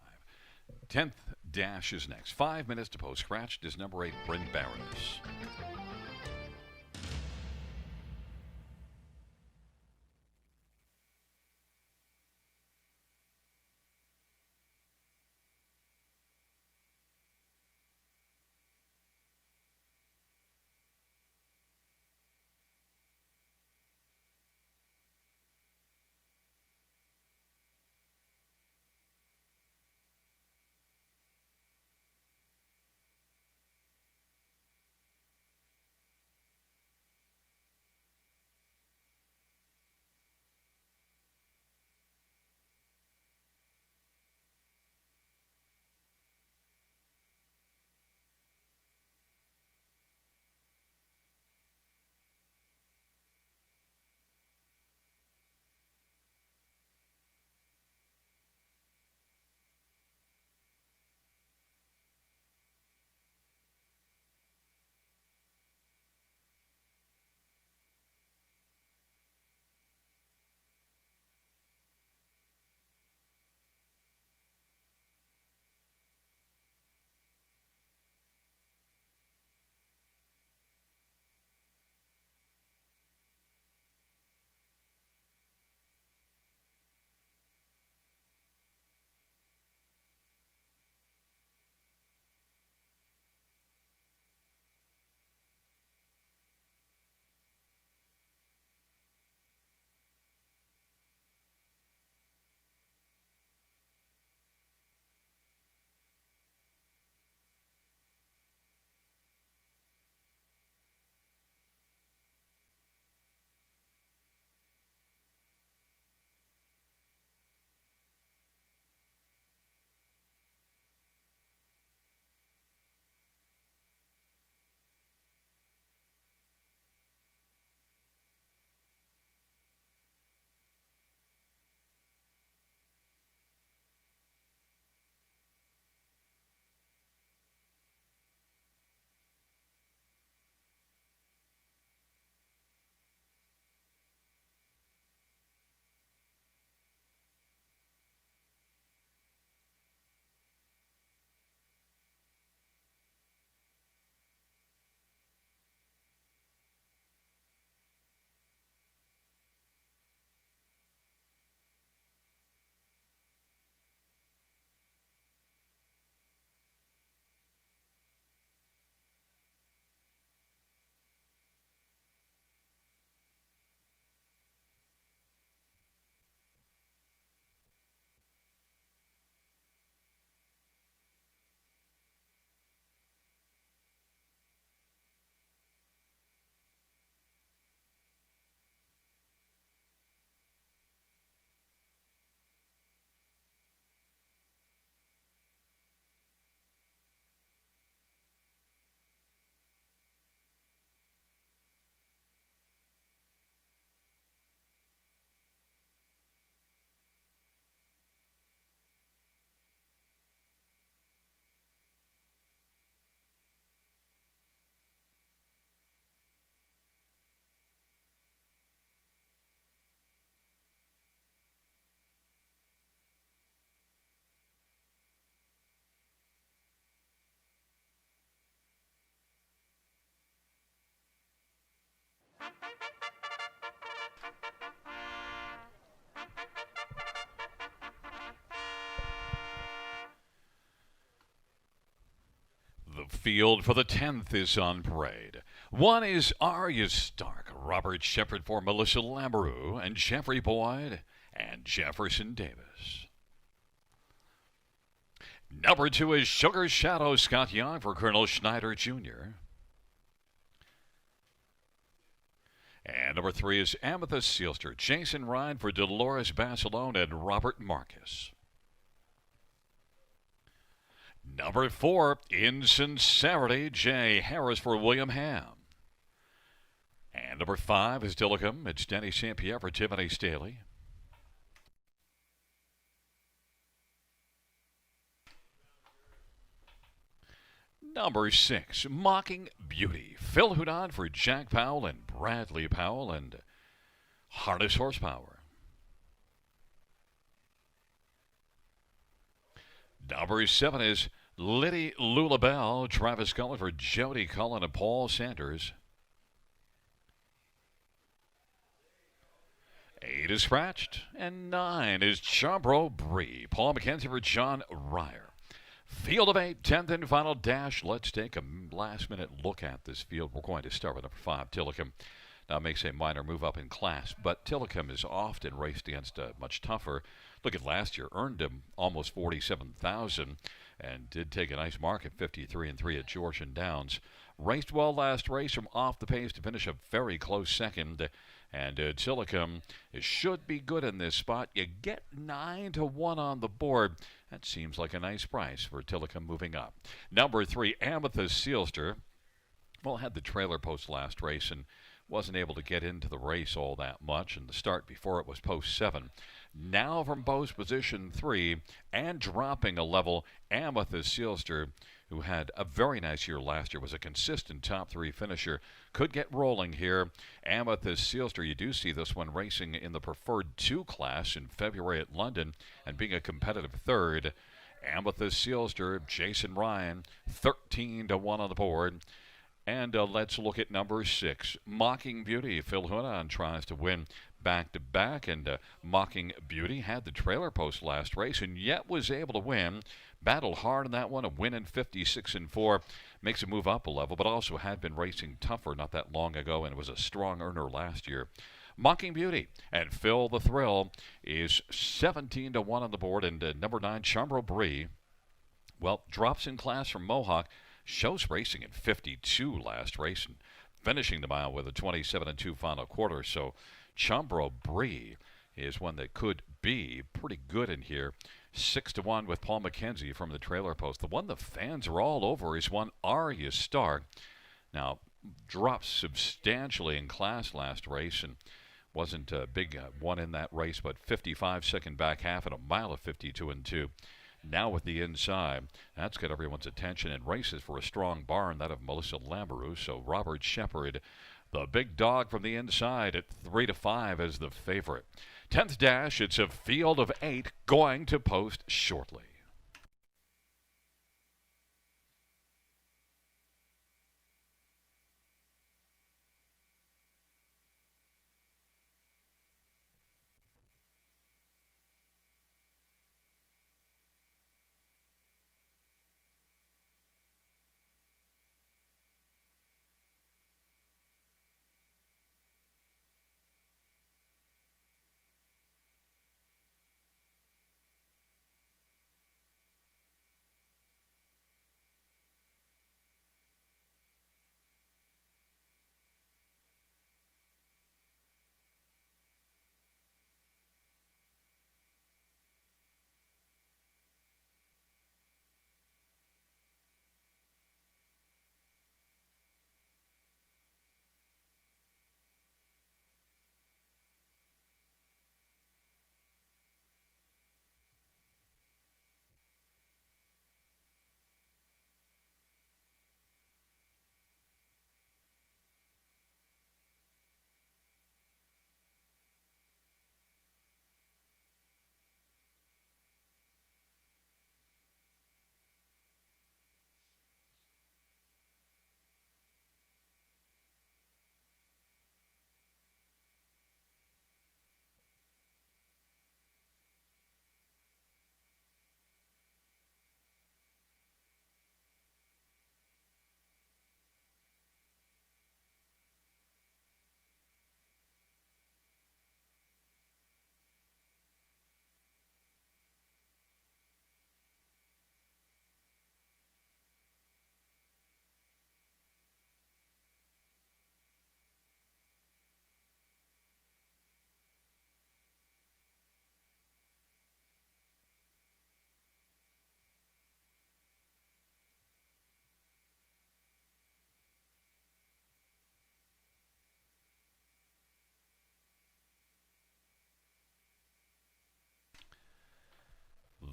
10th dash is next. 5 minutes to post. Scratched is number 8, Bryn Baroness. field for the 10th is on parade. One is Arya Stark, Robert Shepard for Melissa Lamoureux, and Jeffrey Boyd and Jefferson Davis. Number 2 is Sugar Shadow, Scott Young for Colonel Schneider Jr. And number 3 is Amethyst Sealster, Jason Ryan for Dolores Basilone and Robert Marcus. Number 4, Insincerity, Jay Harris for William Ham. And number 5 is Tillicum. It's Denny St. Pierre for Tiffany Staley. Number 6, Mocking Beauty, Phil Houdon for Jack Powell and Bradley Powell and Harness Horsepower. Number 7 is Liddy Lulabelle, Travis Cullen for Jody Cullen and Paul Sanders. 8 is Scratched, and 9 is Charbro Bree, Paul McKenzie for John Ryer. Field of 8, 10th and final dash. Let's take a last-minute look at this field. We're going to start with number 5, Tillicum. Now, makes a minor move up in class, but Tillicum is often raced against much tougher. Look at last year, earned him almost $47,000 and did take a nice mark at 53-3 at Georgian Downs. Raced well last race from off the pace to finish a very close second. And Tillicum should be good in this spot. You get 9-1 on the board. That seems like a nice price for Tillicum moving up. Number 3, Amethyst Sealster. Well, had the trailer post last race and wasn't able to get into the race all that much. And the start before it was post 7. Now from post position 3 and dropping a level, Amethyst Sealster, who had a very nice year last year, was a consistent top 3 finisher, could get rolling here. Amethyst Sealster, you do see this one racing in the preferred 2 class in February at London and being a competitive third. Amethyst Sealster, Jason Ryan, 13-1 on the board. And let's look at number 6, Mocking Beauty. Phil Hunan tries to win back-to-back, and Mocking Beauty had the trailer post last race and yet was able to win. Battled hard in that one, a win in 56-4. Makes a move up a level, but also had been racing tougher not that long ago and was a strong earner last year. Mocking Beauty and Phil the Thrill is 17-1 on the board, and number 9, Charbro Bree, well, drops in class from Mohawk. Shows racing in 52 last race and finishing the mile with a 27-2 final quarter. So Charbro Bree is one that could be pretty good in here. 6-1 with Paul McKenzie from the trailer post. The one the fans are all over is one Arya Stark. Now, dropped substantially in class last race and wasn't a big one in that race, but 55-second back half and a mile of 52-2. Now with the inside, that's got everyone's attention and races for a strong barn, that of Melissa Lamoureux. So Robert Shepard, the big dog from the inside at 3-5 as the favorite. 10th dash, it's a field of 8 going to post shortly.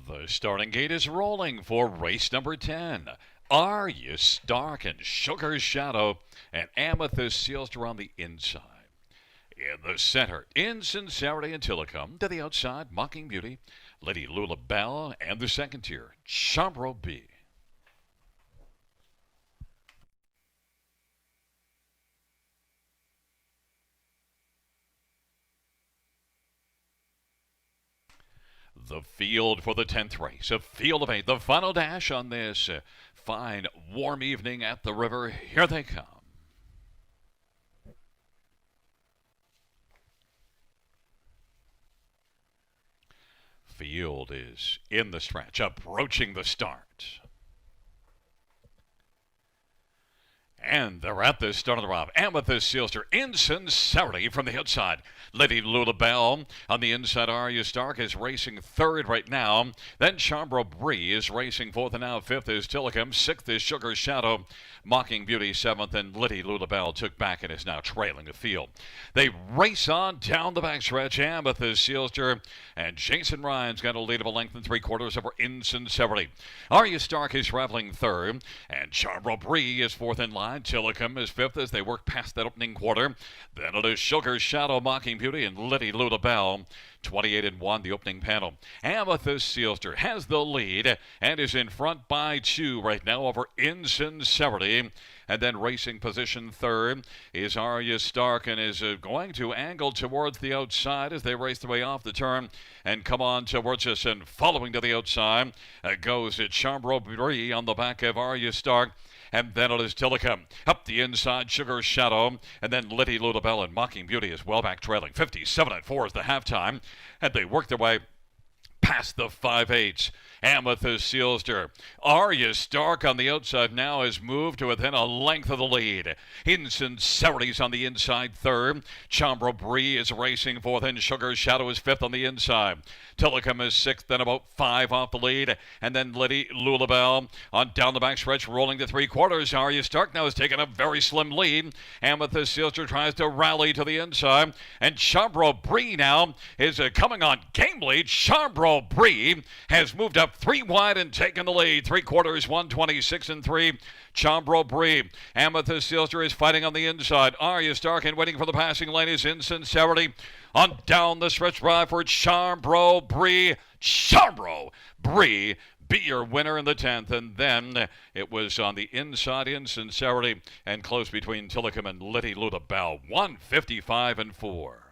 The starting gate is rolling for race number 10. Are You Stark and Sugar Shadow and Amethyst Sealster on the inside. In the center, Insincerity and Tillicum. To the outside, Mocking Beauty, Lady Lulabelle, and the second tier, Chambro B. The field for the 10th race, a field of 8. The final dash on this fine, warm evening at the river. Here they come. Field is in the stretch, approaching the start. And they're at the start of the round. Amethyst Sealster, Insincerity from the outside. Lady Lulabelle on the inside. Are You Stark is racing third right now. Then Chambro Bree is racing fourth, and now fifth is Tillicum. Sixth is Sugar Shadow. Mocking Beauty seventh, and Lady Lulabelle took back and is now trailing the field. They race on down the backstretch. Amethyst Sealster and Jason Ryan's got a lead of a length and 3/4 over Insincerity. Are You Stark is traveling third, and Chambro Bree is fourth in line. Tillicum is fifth as they work past that opening quarter. Then it is Sugar Shadow, Mocking Beauty, and Lady Lulabelle. 28-1 the opening panel. Amethyst Sealster has the lead and is in front by 2 right now over Insincerity. And then racing position third is Are You Stark, and is going to angle towards the outside as they race their way off the turn and come on towards us. And following to the outside goes Chambro Bree on the back of Are You Stark. And then it is Tillicum. Up the inside, Sugar Shadow. And then Lady Lulabelle and Mocking Beauty is well back trailing. 57-4 is the halftime. And they work their way past the 5/8. Amethyst Sealster. Are You Stark on the outside now has moved to within a length of the lead. Insincerity's on the inside third. Chambro Bree is racing fourth, and Sugar Shadow is fifth on the inside. Tillicum is sixth, then about 5 off the lead. And then Lady Lulabelle on down the backstretch, rolling to 3/4. Are You Stark now has taken a very slim lead. Amethyst Sealster tries to rally to the inside. And Chambro Bree now is coming on game lead. Chambro Bree has moved up 3 wide and taken the lead. 3/4, 126-3. Chambro Bree. Amethyst Sealster is fighting on the inside. Are You Stark, and waiting for the passing lane is Insincerity. On down the stretch drive for Chambro Bree. Chambro Bree be your winner in the 10th. And then it was on the inside, Insincerity, and close between Tillicum and Lady Lulabelle. 155-4.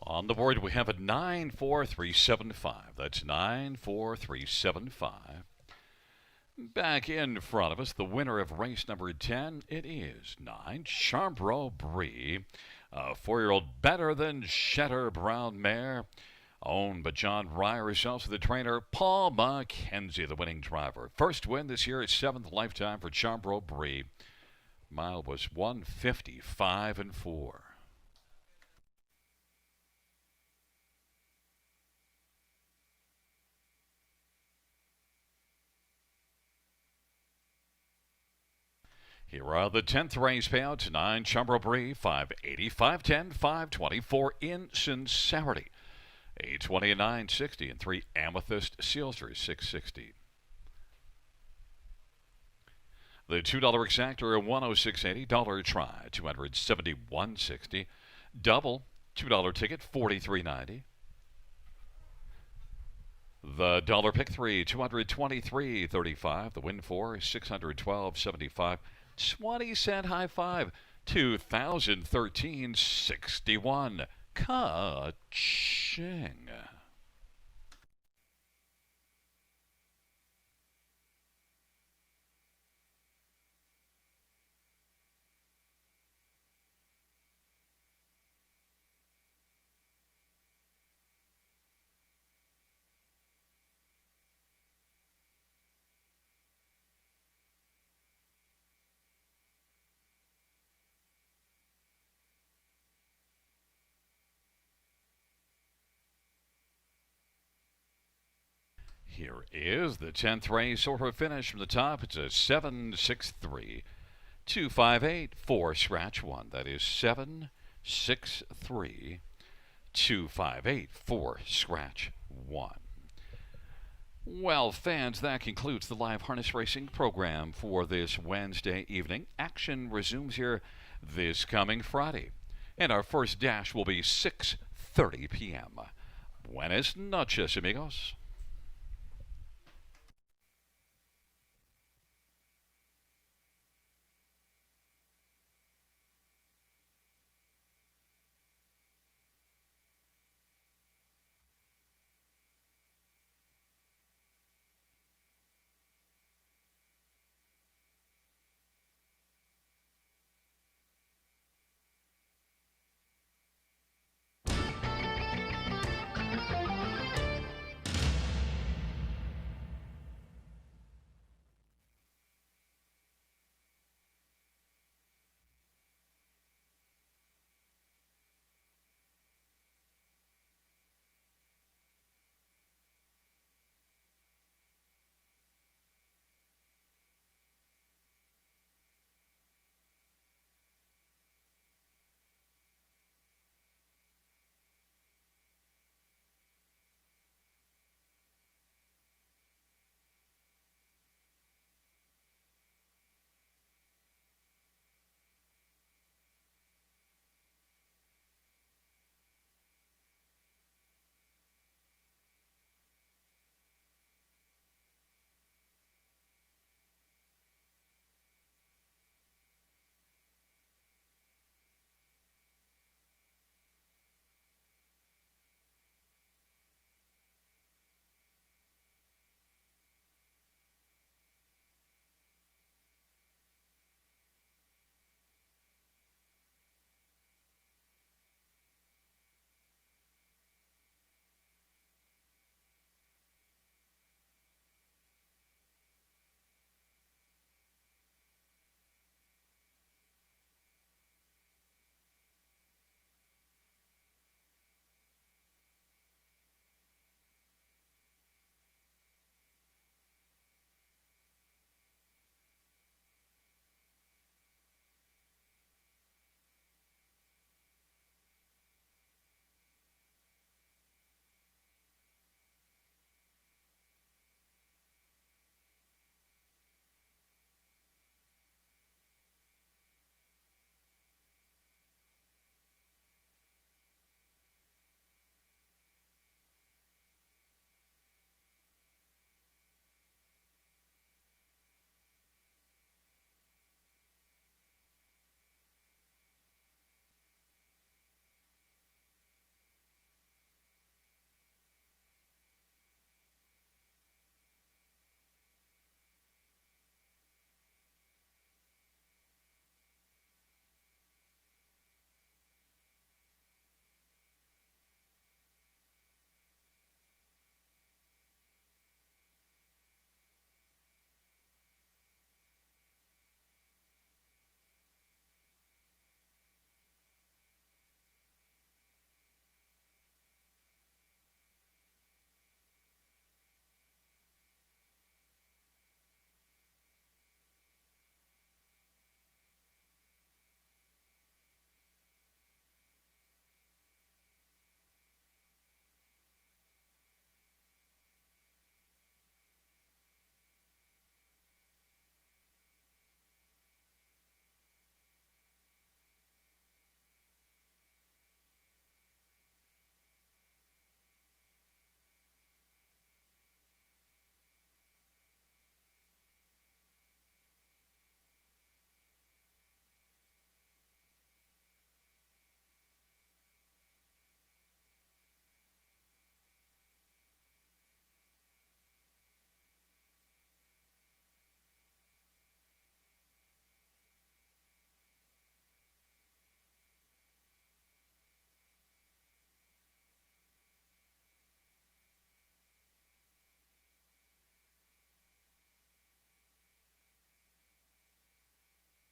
On the board, we have a 94375. That's 94375. Back in front of us, the winner of race number 10, it is 9, Chambro Bree. A 4-year-old better than Shetter Brown mare, owned by John Ryer, is also the trainer, Paul McKenzie, the winning driver. First win this year, is 7th lifetime for Chambro Bree. Mile was 155 and 4. Here are the 10th race payouts. 9 Chumbrebri, 580, 510, 524 in Sincerity. 820 and 960 and 3 Amethyst Sealster, 660. The $2 exactor, 106.80. Dollar try, 271.60. Double, $2 ticket, 43.90. The dollar pick 3, 223.35. The win 4, 612.75. 20-cent high 5, 2013.61. Ka-ching. Here is the 10th race order finish from the top. It's a 763 258 4 scratch 1. That is 763 258 4 scratch 1. Well, fans, that concludes the live harness racing program for this Wednesday evening. Action resumes here this coming Friday, and our first dash will be 6:30 p.m. Buenas noches, amigos.